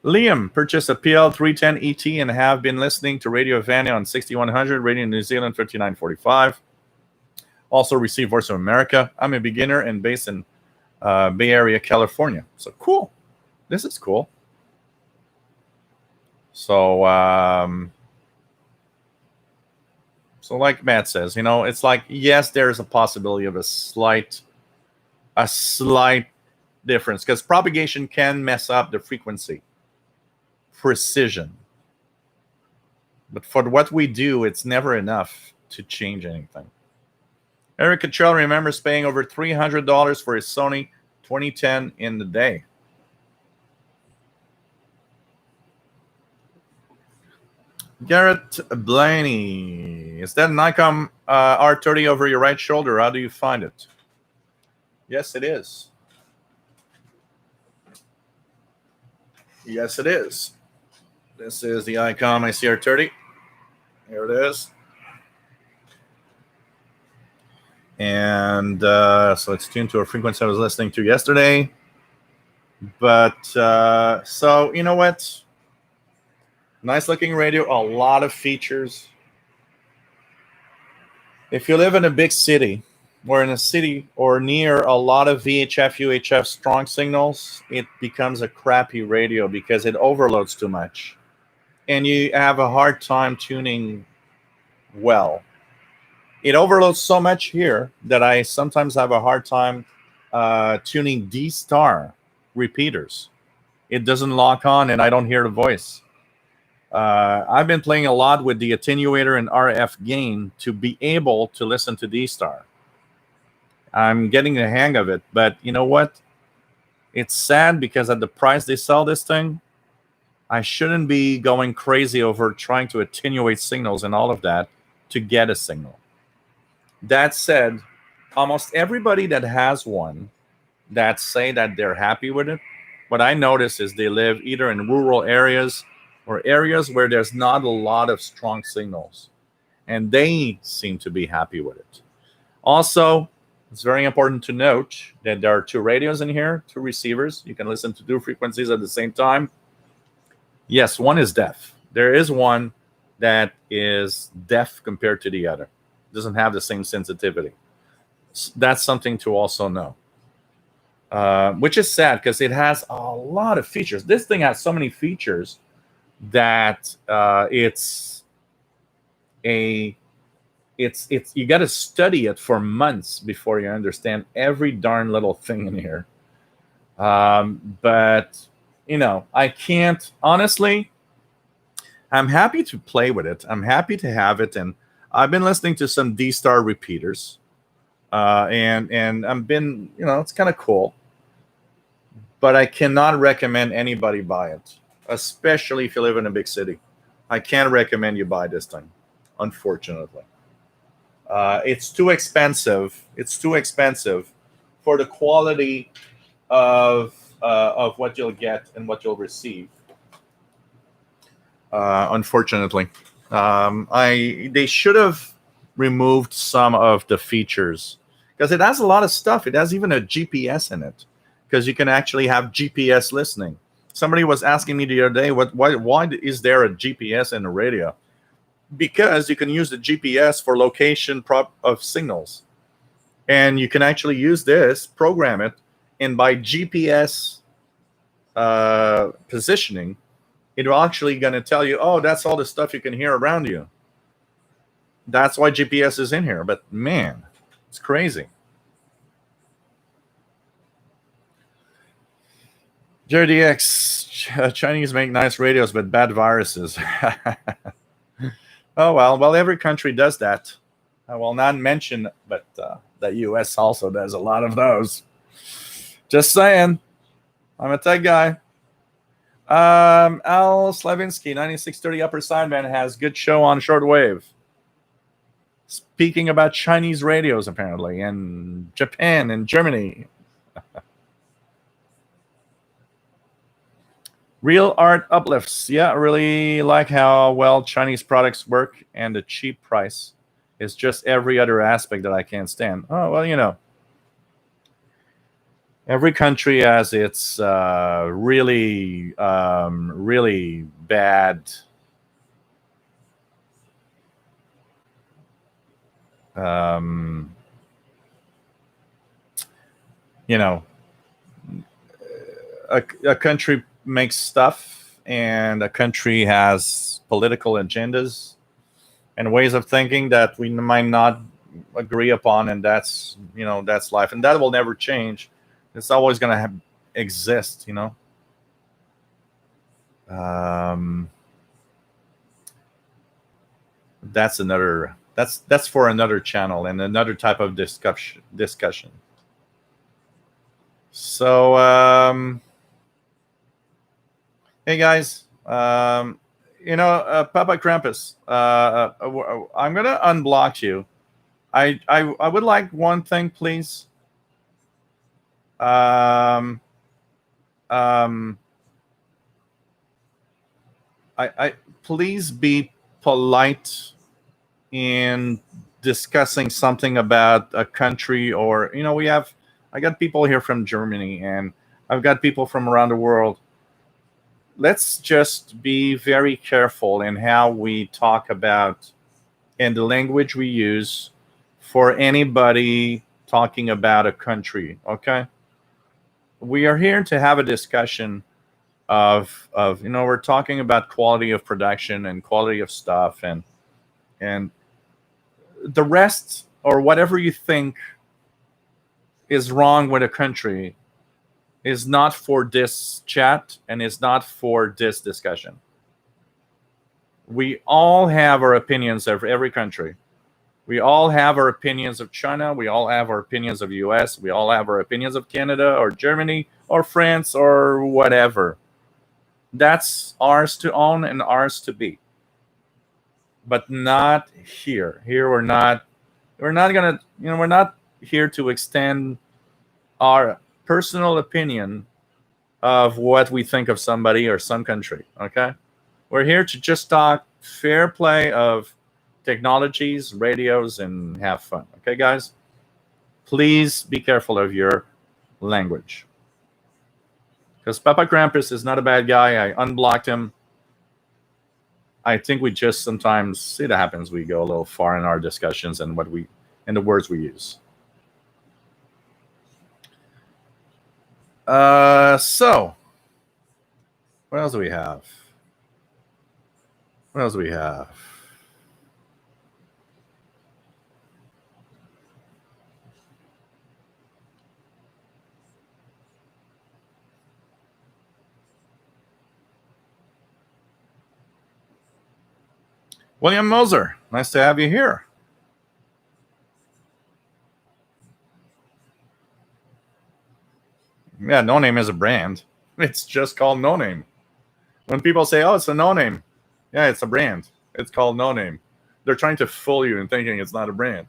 Liam purchased a PL310 ET and have been listening to Radio Havana on 6100, Radio New Zealand 5945. Also received Voice of America. I'm a beginner and based in Bay Area, California. So cool. This is cool. So, so like Matt says, it's like, yes, there's a possibility of a slight difference because propagation can mess up the frequency precision. But for what we do, it's never enough to change anything. Eric Cottrell remembers paying over $300 for his Sony 2010 in the day. Garrett Blaney. Is that an Nikon R30 over your right shoulder? How do you find it? Yes, it is. Yes, it is. This is the Icom ICR30. Here it is. And so it's tuned to a frequency I was listening to yesterday. But so, you know what? Nice looking radio, a lot of features. If you live in a big city, or in a city or near a lot of VHF, UHF strong signals, it becomes a crappy radio because it overloads too much. And you have a hard time tuning well. It overloads so much here that I sometimes have a hard time tuning D star repeaters. It doesn't lock on and I don't hear the voice. I've been playing a lot with the attenuator and RF gain to be able to listen to D star. I'm getting the hang of it, but you know what? It's sad because at the price they sell this thing, I shouldn't be going crazy over trying to attenuate signals and all of that to get a signal. That said, almost everybody that has one that say that they're happy with it, what I notice is they live either in rural areas or areas where there's not a lot of strong signals, and they seem to be happy with it. Also, it's very important to note that there are two radios in here, two receivers. You can listen to two frequencies at the same time. Yes, one is deaf. There is one that is deaf compared to the other. It doesn't have the same sensitivity. That's something to also know. Which is sad because it has a lot of features. This thing has so many features that it's you got to study it for months before you understand every darn little thing in here. But you know, I can't honestly. I'm happy to play with it. I'm happy to have it, and I've been listening to some D star repeaters, and I've been, you know, it's kind of cool. But I cannot recommend anybody buy it, especially if you live in a big city. I can't recommend you buy this thing, unfortunately. It's too expensive. It's too expensive for the quality of what you'll get and what you'll receive. Unfortunately, they should have removed some of the features because it has a lot of stuff. It has even a GPS in it because you can actually have GPS listening. Somebody was asking me the other day, why is there a GPS in the radio? Because you can use the GPS for location of signals. And you can actually use this, program it, and by GPS positioning, it's actually going to tell you, oh, that's all the stuff you can hear around you. That's why GPS is in here. But man, it's crazy. JDX, Chinese make nice radios, but bad viruses. Oh, well, every country does that. I will not mention, but the U.S. also does a lot of those. Just saying. I'm a tech guy. Al Slavinsky, 9630 Upper Sideband, has good show on shortwave. Speaking about Chinese radios, apparently, and Japan and Germany. Real art uplifts. Yeah, I really like how well Chinese products work, and the cheap price is just every other aspect that I can't stand. Oh, well, you know. Every country has its really bad you know, a country makes stuff, and a country has political agendas and ways of thinking that we might not agree upon, and that's, you know, that's life, and that will never change. It's always going to exist, you know. That's for another channel and another type of discussion. So hey guys, Papa Krampus, I'm gonna unblock you. I would like one thing, please. Um, um, I please be polite in discussing something about a country, or I got people here from Germany, and I've got people from around the world. Let's just be very careful in how we talk about and the language we use for anybody talking about a country. Okay, we are here to have a discussion of we're talking about quality of production and quality of stuff, and the rest, or whatever you think is wrong with a country, is not for this chat and is not for this discussion. We all have our opinions of every country. We all have our opinions of China. We all have our opinions of US. We all have our opinions of Canada or Germany or France or whatever. That's ours to own and ours to be. But not here. Here we're not here to extend our personal opinion of what we think of somebody or some country. Okay? We're here to just talk fair play of technologies, radios, and have fun. Okay, guys? Please be careful of your language. Because Papa Krampus is not a bad guy. I unblocked him. I think we just sometimes, it happens, we go a little far in our discussions and the words we use. So, what else do we have? What else do we have? William Moser, nice to have you here. Yeah, No Name is a brand. It's just called No Name. When people say, oh, it's a No Name, yeah, it's a brand. It's called No Name. They're trying to fool you in thinking it's not a brand.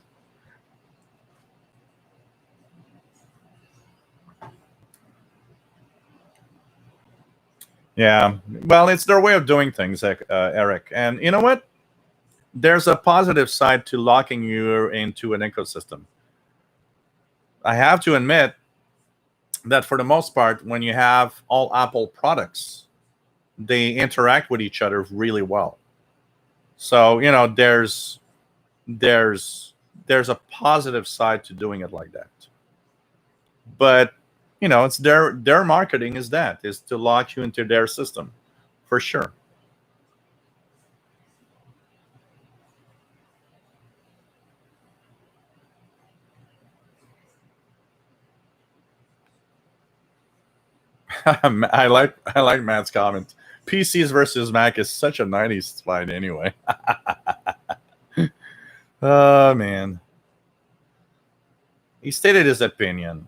Yeah, well, it's their way of doing things, Eric. And you know what? There's a positive side to locking you into an ecosystem. I have to admit that for the most part, when you have all Apple products, they interact with each other really well. So there's a positive side to doing it like that. But it's their marketing is to lock you into their system, for sure. I like Matt's comment. PCs versus Mac is such a 90s fight anyway. Oh, man. He stated his opinion.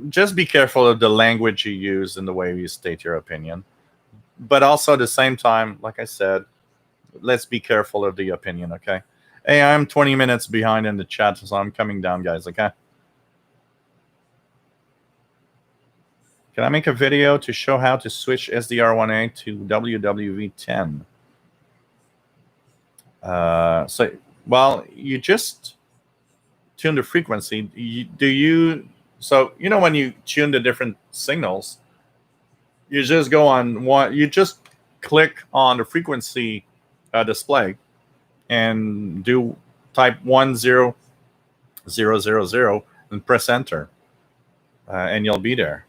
Just be careful of the language you use and the way you state your opinion. But also at the same time, like I said, let's be careful of the opinion, okay? Hey, I'm 20 minutes behind in the chat, so I'm coming down, guys, okay? Can I make a video to show how to switch SDR1A to WWV10? You just tune the frequency. When you tune the different signals, you just go on one. You just click on the frequency display and type 10000 and press enter, and you'll be there.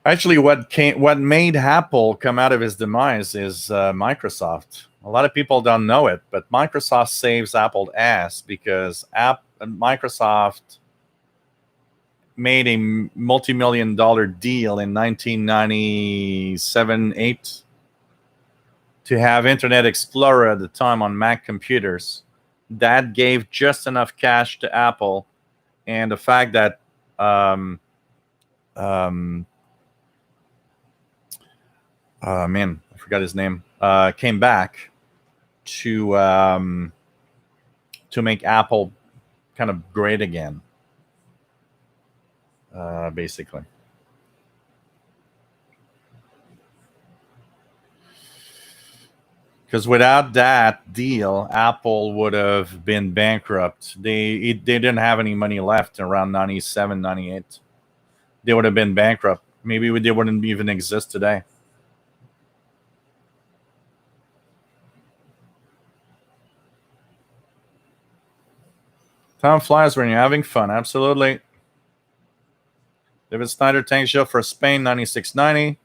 Actually, what made Apple come out of his demise is Microsoft. A lot of people don't know it, but Microsoft saves Apple ass because Microsoft made a multi-million-dollar deal in 1997-8 to have Internet Explorer at the time on Mac computers. that gave just enough cash to Apple, and the fact that man, I forgot his name, came back to make Apple kind of great again, basically. Because without that deal, Apple would have been bankrupt. They didn't have any money left around 97, 98. They would have been bankrupt. Maybe they wouldn't even exist today. Time flies when you're having fun. Absolutely. David Snyder, thanks you for Spain, 96.90.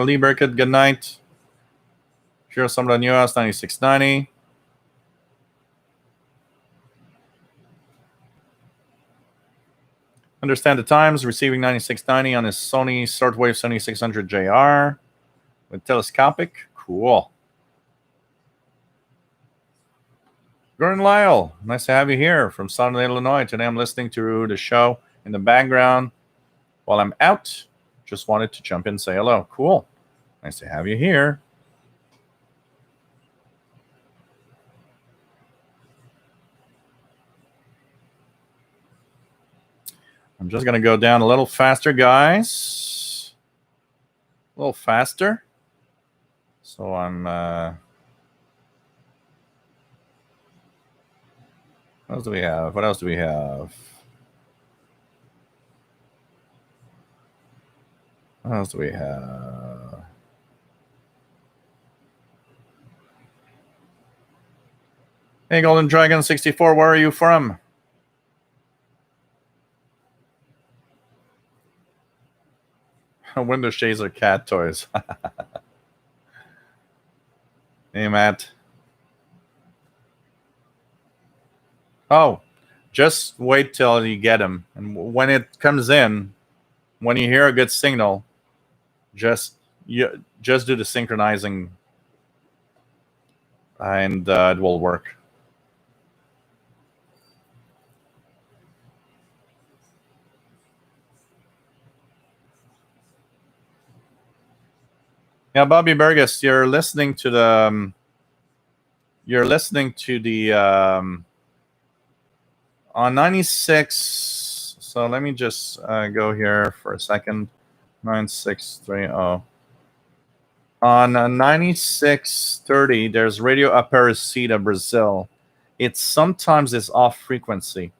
Lee Burkett, good night. Sure, someone in US, 96.90. Understand the Times, receiving 96.90 on his Sony Shortwave 7600 JR with telescopic. Cool. Gordon Lyle, nice to have you here from Southern Illinois. Today I'm listening to the show in the background while I'm out. Just wanted to jump in and say hello. Cool. Nice to have you here. I'm just going to go down a little faster, guys. A little faster. So I'm... what else do we have? What else do we have? What else do we have? Hey, Golden Dragon 64, where are you from? Window shades are cat toys. Hey, Matt. Oh, just wait till you get them. And when it comes in, when you hear a good signal, just do the synchronizing and it will work. Yeah, Bobby Burgess, you're listening to the on 96. So let me just go here for a second. 9630. On 9630, there's Radio Aparecida, Brazil. It sometimes is off frequency.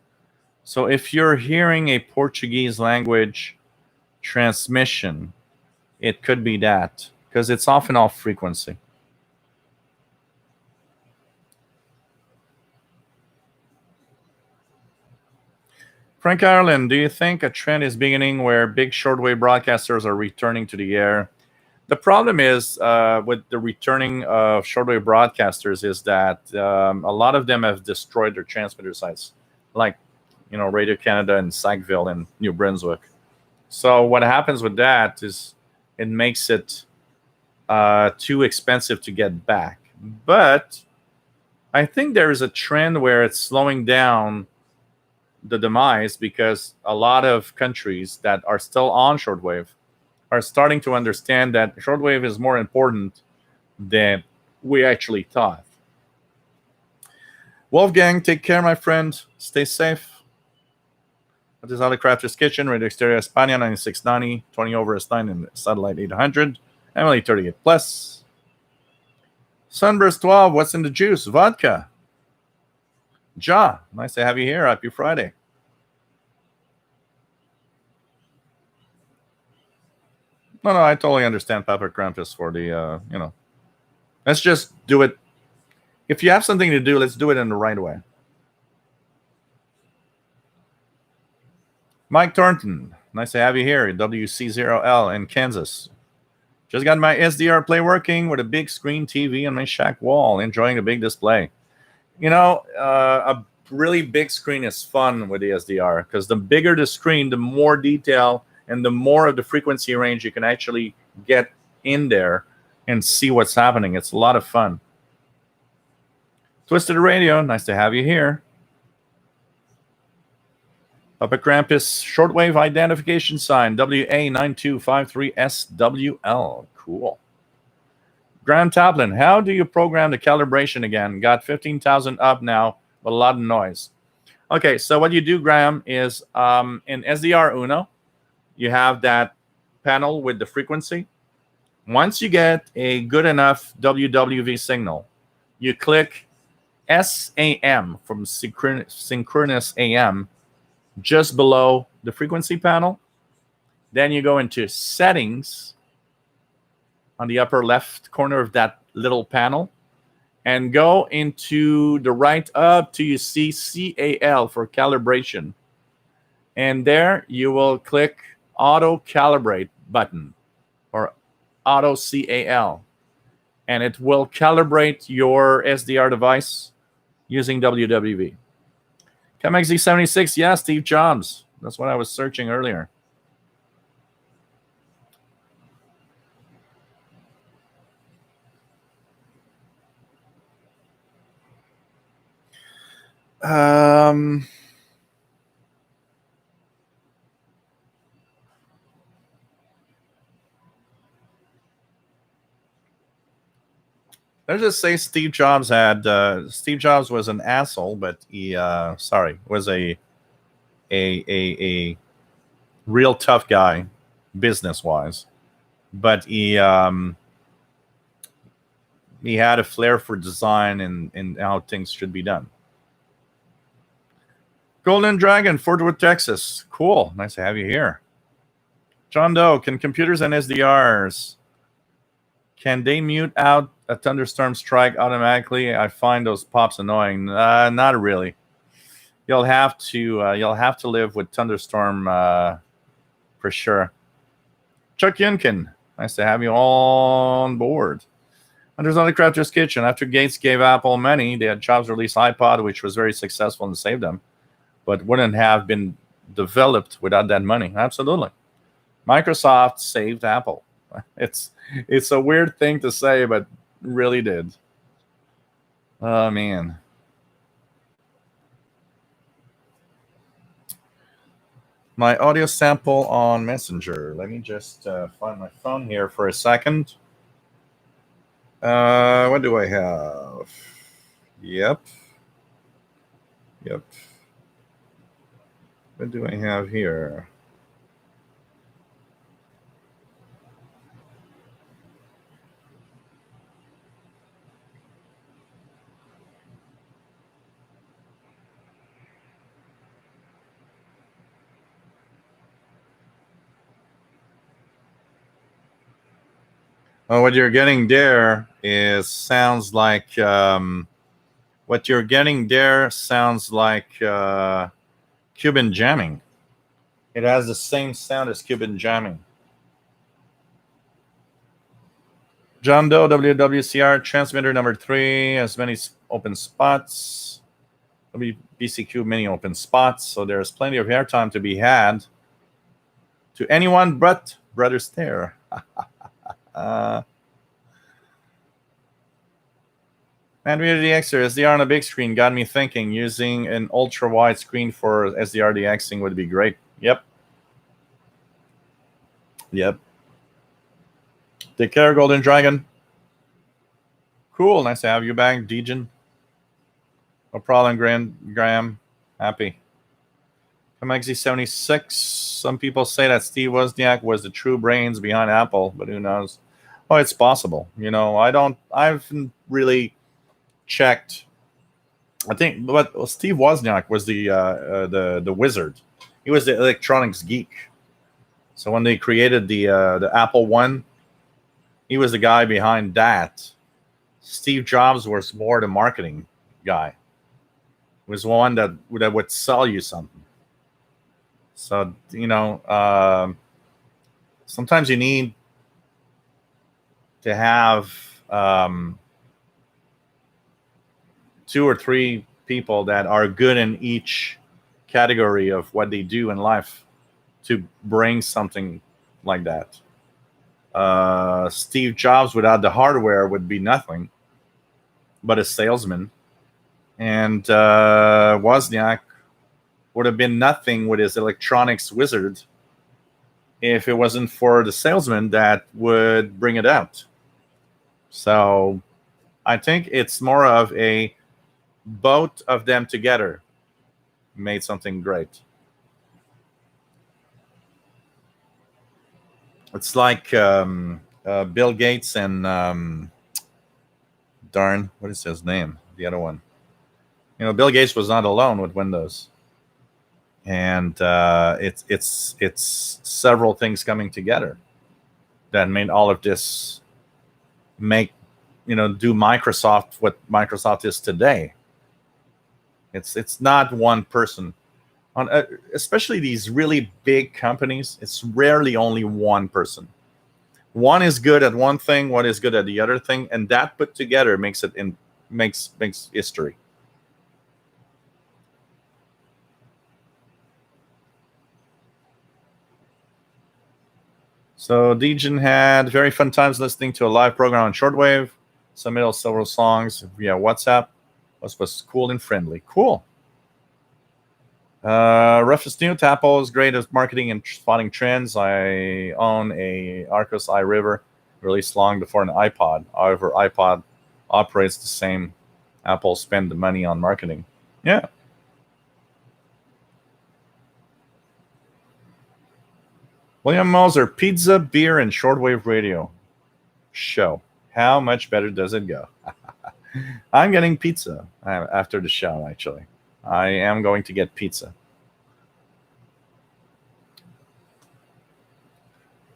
So if you're hearing a Portuguese language transmission, it could be that, because it's often off frequency. Frank Ireland, do you think a trend is beginning where big shortwave broadcasters are returning to the air? The problem is with the returning of shortwave broadcasters is that a lot of them have destroyed their transmitter sites, like Radio Canada and Sackville and New Brunswick. So what happens with that is it makes it too expensive to get back. But I think there is a trend where it's slowing down the demise, because a lot of countries that are still on shortwave are starting to understand that shortwave is more important than we actually thought. Wolfgang, take care, my friend. Stay safe. That is Ali Crafter's Kitchen, Radio Exterior España, 9690, 20 over S9 and Satellite 800, Emily 38 Plus. Sunburst 12, what's in the juice? Vodka. Ja, nice to have you here. Happy Friday. No, I totally understand Papa Krampus for the, let's just do it. If you have something to do, let's do it in the right way. Mike Thornton, nice to have you here. WC0L in Kansas. Just got my SDR play working with a big screen TV on my shack wall, enjoying the big display. A really big screen is fun with the SDR, because the bigger the screen, the more detail And the more of the frequency range you can actually get in there and see what's happening. It's a lot of fun. Twisted Radio, nice to have you here. Papa Krampus, shortwave identification sign, WA9253SWL. Cool. Graham Taplin, how do you program the calibration again? Got 15,000 up now, but a lot of noise. Okay, so what you do, Graham, is in SDR Uno, you have that panel with the frequency. Once you get a good enough WWV signal, you click SAM from synchronous AM just below the frequency panel. Then you go into settings on the upper left corner of that little panel and go into the right up till you see CAL for calibration. And there you will click auto calibrate button or auto CAL. And it will calibrate your SDR device using WWV. ChemXZ76, yeah, Steve Jobs. That's what I was searching earlier. Let's just say Steve Jobs was an asshole, but he was a real tough guy business wise, but he had a flair for design and how things should be done. Golden Dragon, Fort Worth, Texas. Cool. Nice to have you here. John Doe, can computers and SDRs, can they mute out a thunderstorm strike automatically? I find those pops annoying. Not really. You'll have to live with thunderstorm for sure. Chuck Yunkin, nice to have you on board. Understanding Crafter's Kitchen. After Gates gave Apple money, they had Jobs release iPod, which was very successful and saved them, but wouldn't have been developed without that money. Absolutely. Microsoft saved Apple. It's a weird thing to say, but really did. Oh, man. My audio sample on Messenger. Let me just find my phone here for a second. What do I have? Yep. What do I have here? Oh, what you're getting there sounds like Cuban jamming. It has the same sound as Cuban jamming. John Doe, WWCR transmitter number 3 has many open spots. WBCQ many open spots, so there's plenty of airtime to be had to anyone but Brother Stare. Andrea DXer, SDR on a big screen got me thinking. Using an ultra wide screen for SDR DXing would be great. Yep. Take care, Golden Dragon. Cool. Nice to have you back, Dejan. No problem, Graham. Happy. MXZ76. Some people say that Steve Wozniak was the true brains behind Apple, but who knows? Oh, it's possible. I haven't really checked. I think, but Steve Wozniak was the wizard. He was the electronics geek. So when they created the Apple One, he was the guy behind that. Steve Jobs was more the marketing guy. He was one that would sell you something. So sometimes you need to have 2 or 3 people that are good in each category of what they do in life to bring something like that. Steve Jobs without the hardware would be nothing but a salesman, and Wozniak would have been nothing with his electronics wizard if it wasn't for the salesman that would bring it out. So I think it's more of a both of them together made something great. It's like Bill Gates and darn, what is his name? The other one. Bill Gates was not alone with Windows, and it's several things coming together that made all of this make do Microsoft what Microsoft is today. It's not one person on especially these really big companies. It's rarely only one person. One is good at one thing, one is good at the other thing, and that put together makes history. So Dejan had very fun times listening to a live program on Shortwave. Submitted several songs via WhatsApp. Was cool and friendly. Cool. Roughest New Apple is great at marketing and spotting trends. I own a Arcos iRiver released long before an iPod. However, iPod operates the same. Apple spend the money on marketing. Yeah. William Moser, pizza, beer, and shortwave radio show. How much better does it go? I'm getting pizza after the show, actually. I am going to get pizza.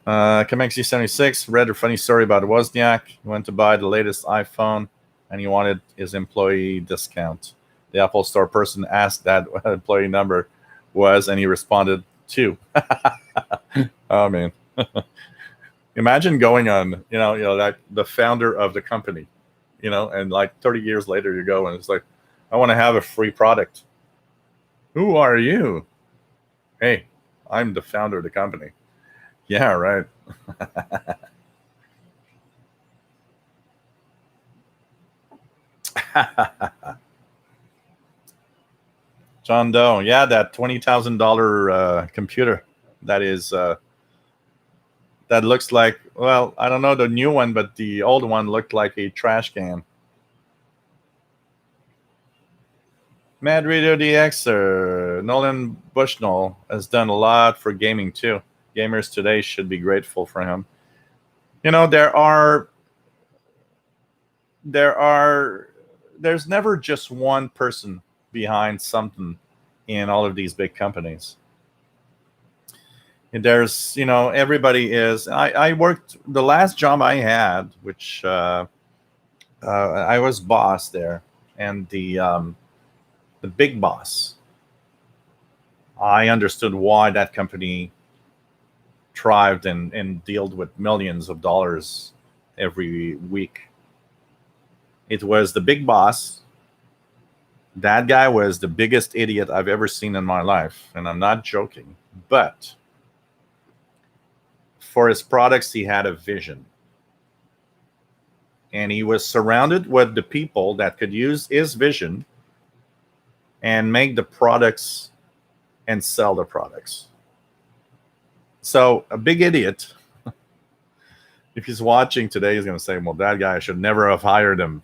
Kamexi76 read a funny story about Wozniak. He went to buy the latest iPhone and he wanted his employee discount. The Apple Store person asked that what employee number was, and he responded 2. Oh man. Imagine going on, like the founder of the company, and like 30 years later you go and it's like, I want to have a free product. Who are you? Hey, I'm the founder of the company. Yeah, right. John Doe. Yeah, that $20,000 computer. That is that looks like, well, I don't know the new one, but the old one looked like a trash can. Mad Radio DX or Nolan Bushnell has done a lot for gaming too. Gamers today should be grateful for him. There's never just one person behind something in all of these big companies. There's, everybody is. I worked the last job I had, which I was boss there, and the big boss. I understood why that company thrived and dealt with millions of dollars every week. It was the big boss. That guy was the biggest idiot I've ever seen in my life, and I'm not joking. But for his products, he had a vision. And he was surrounded with the people that could use his vision and make the products and sell the products. So a big idiot, if he's watching today, he's going to say, well, that guy, I should never have hired him.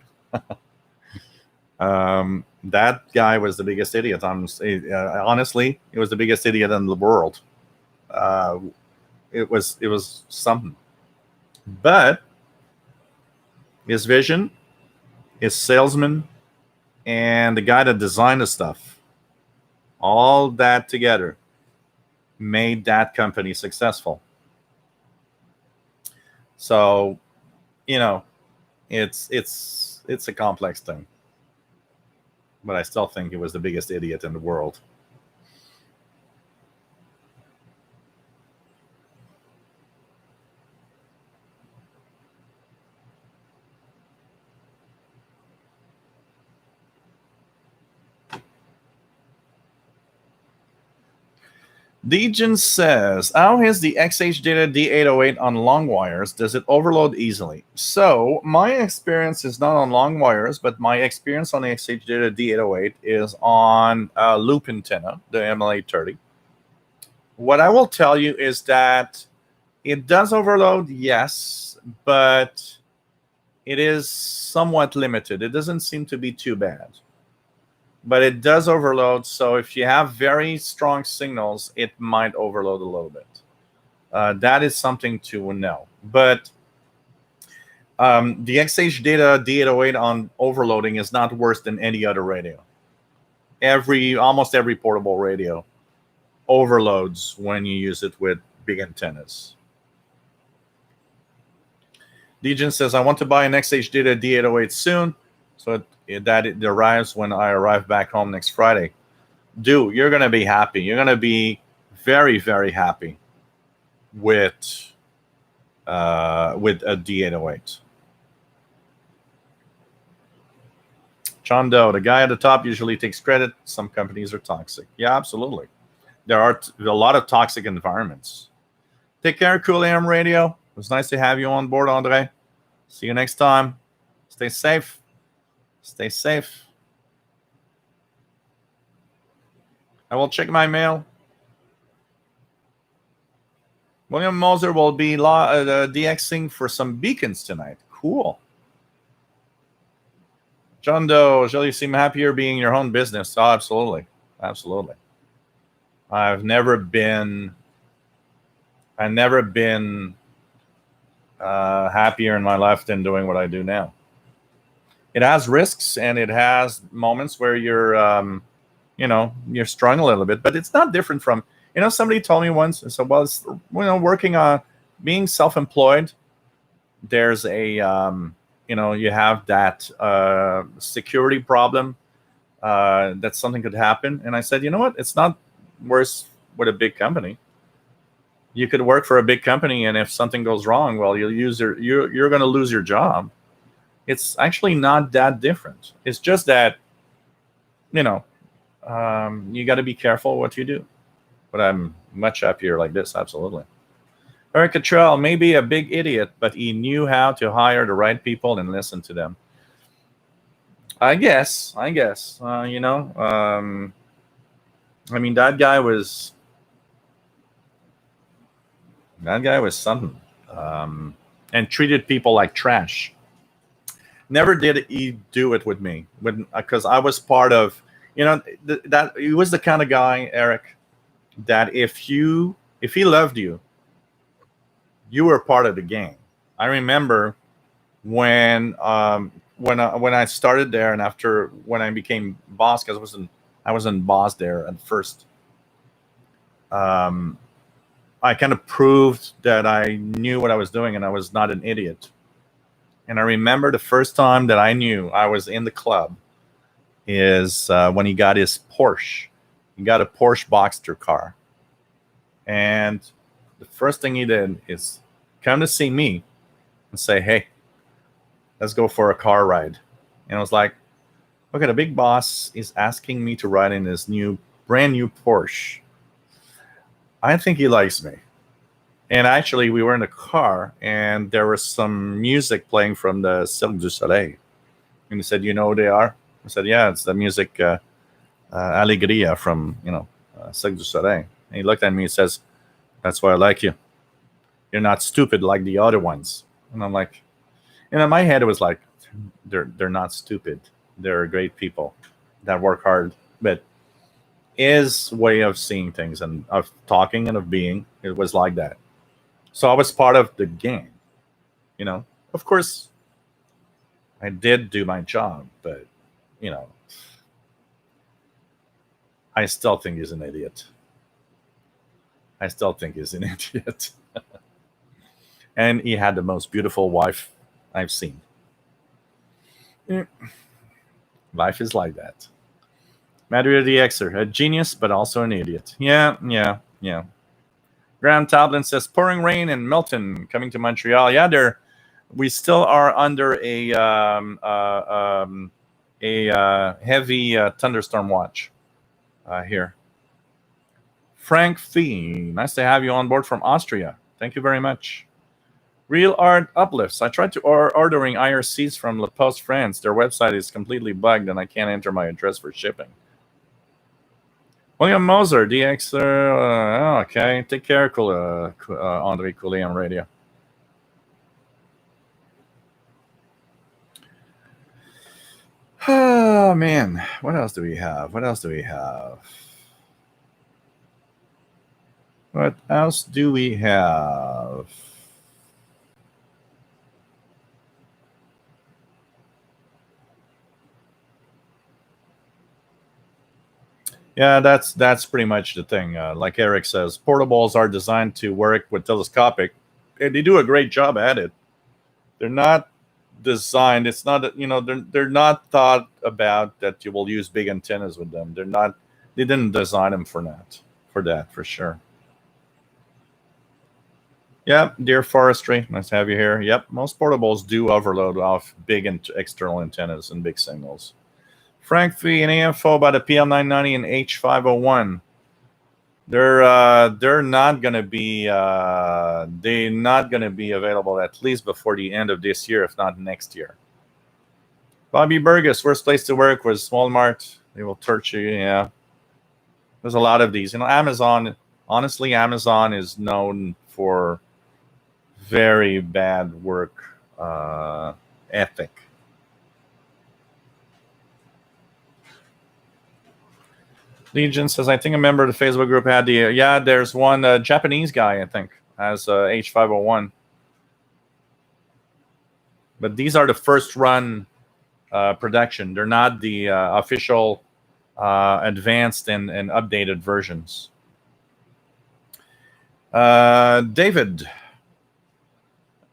That guy was the biggest idiot. Honestly, he was the biggest idiot in the world. It was something. But his vision, his salesman, and the guy that designed the stuff, all that together made that company successful. So, it's a complex thing. But I still think he was the biggest idiot in the world. Dejan says, how is the XH data D808 on long wires? Does it overload easily? So my experience is not on long wires, but my experience on the XH data D808 is on a loop antenna, the ML830. What I will tell you is that it does overload, yes, but it is somewhat limited. It doesn't seem to be too bad. But it does overload, so if you have very strong signals, it might overload a little bit. That is something to know. But the XH data D808 on overloading is not worse than any other radio. Almost every portable radio overloads when you use it with big antennas. Dejan says, I want to buy an XH data D808 soon, so that it arrives when I arrive back home next Friday. Dude, you're going to be happy. You're going to be very, very happy with a D808. John Doe, the guy at the top usually takes credit. Some companies are toxic. Yeah, absolutely. There are a lot of toxic environments. Take care, Cool AM Radio. It was nice to have you on board, Andre. See you next time. Stay safe. Stay safe. I will check my mail. William Moser will be DXing for some beacons tonight. Cool. John Doe, shall you seem happier being your own business? Oh, absolutely. Absolutely. I've never been happier in my life than doing what I do now. It has risks and it has moments where you're struggling a little bit, but it's not different from, somebody told me once, so well, it's, working on being self-employed, there's a, you have that security problem, that something could happen. And I said, you know what? It's not worse with a big company. You could work for a big company, and if something goes wrong, well, you're going to lose your job. It's actually not that different. It's just that, you got to be careful what you do. But I'm much happier like this, absolutely. Eric Cottrell may be a big idiot, but he knew how to hire the right people and listen to them. I guess. I mean, that guy was something, and treated people like trash. Never did he do it with me, because I was part of, that he was the kind of guy, Eric, that if he loved you, you were part of the gang. I remember when I started there, and after when I became boss, because I wasn't boss there at first. I kind of proved that I knew what I was doing and I was not an idiot. And I remember the first time that I knew I was in the club is when he got his Porsche. He got a Porsche Boxster car. And the first thing he did is come to see me and say, hey, let's go for a car ride. And I was like, okay, the big boss is asking me to ride in his brand new Porsche. I think he likes me. And actually, we were in a car, and there was some music playing from the Cirque du Soleil. And he said, you know who they are? I said, yeah, it's the music Alegria from, Cirque du Soleil. And he looked at me and says, that's why I like you. You're not stupid like the other ones. And I'm like, in my head, it was like, they're not stupid. They're great people that work hard. But his way of seeing things and of talking and of being, it was like that. So I was part of the gang, Of course, I did do my job, but, I still think he's an idiot. And he had the most beautiful wife I've seen. Life is like that. Madrid the Xer, a genius, but also an idiot. Yeah. Graham Tablin says, pouring rain in Milton, coming to Montreal. Yeah, we still are under a heavy thunderstorm watch here Frank Fee, nice to have you on board from Austria. Thank you very much. Real Art Uplifts. I tried to ordering IRCs from La Poste, France. Their website is completely bugged and I can't enter my address for shipping. William Moser, DX. Okay. Take care, Andre Coulet on radio. Oh, man. What else do we have? What else do we have? Yeah, that's pretty much the thing. Like Eric says, portables are designed to work with telescopic, and they do a great job at it. They're not designed. It's not they're not thought about that you will use big antennas with them. They didn't design them for that for sure. Yep, Deer Forestry, nice to have you here. Yep, most portables do overload off big external antennas and big signals. Frank V, any info about a PL990 and H501? They're not gonna be available at least before the end of this year, if not next year. Bobby Burgess, worst place to work was Walmart. They will torture you. Yeah, there's a lot of these. Amazon. Honestly, Amazon is known for very bad work ethic. Legion says, I think a member of the Facebook group had there's one Japanese guy, I think, has H501. But these are the first run production. They're not the official advanced and updated versions. David,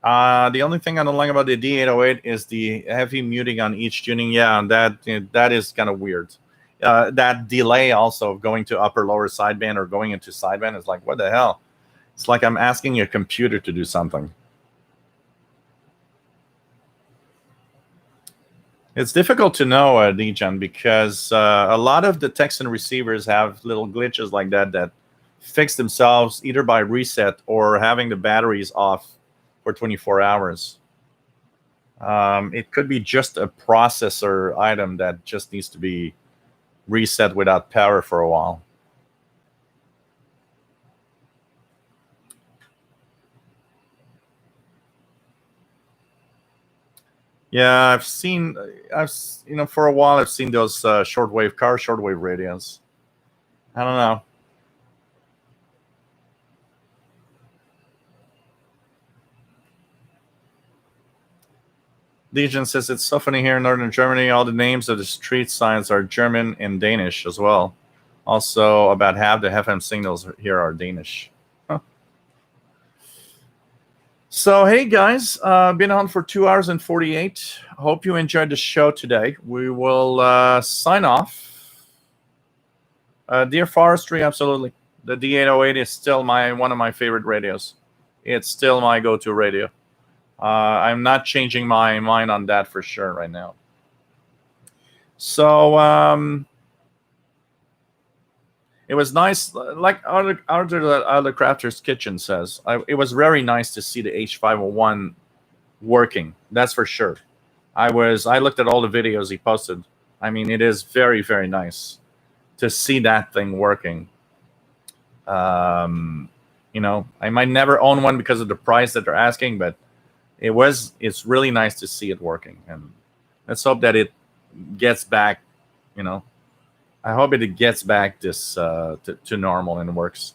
the only thing I don't like about the D808 is the heavy muting on each tuning. Yeah, that is kind of weird. That delay also of going to upper lower sideband or going into sideband is like, what the hell? It's like I'm asking your computer to do something. It's difficult to know, DJan, because a lot of the Texan receivers have little glitches like that fix themselves either by reset or having the batteries off for 24 hours. It could be just a processor item that just needs to be reset without power for a while. Yeah, I've seen for a while I've seen those shortwave radios. I don't know. Legion says it's so funny here in northern Germany. All the names of the street signs are German and Danish as well. Also, about half the FM signals here are Danish. Huh. So, hey guys, been on for 2 hours and 48. Hope you enjoyed the show today. We will sign off. Deer Forestry, absolutely. The D808 is still one of my favorite radios. It's still my go-to radio. I'm not changing my mind on that for sure right now. So it was nice, like other Crafter's Kitchen says. It was very nice to see the H501 working. That's for sure. I looked at all the videos he posted. I mean, it is very, very nice to see that thing working. I might never own one because of the price that they're asking, but it's really nice to see it working, and let's hope that it gets back. I hope it gets back this to normal and works.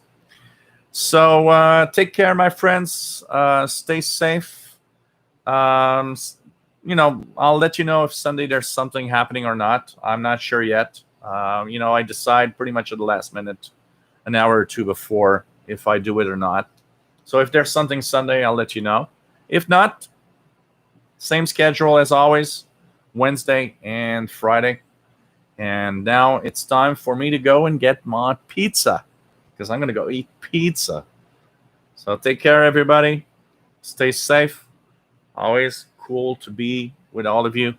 So take care, my friends. Stay safe. I'll let you know if Sunday there's something happening or not. I'm not sure yet. I decide pretty much at the last minute, an hour or two before, if I do it or not. So if there's something Sunday, I'll let you know. If not, same schedule as always, Wednesday and Friday. And now it's time for me to go and get my pizza, because I'm going to go eat pizza. So take care, everybody. Stay safe. Always cool to be with all of you.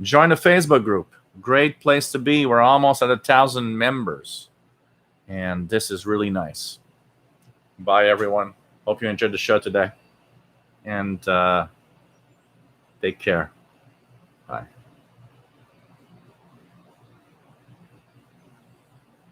Join the Facebook group. Great place to be. We're almost at 1,000 members. And this is really nice. Bye, everyone. Hope you enjoyed the show today. And take care.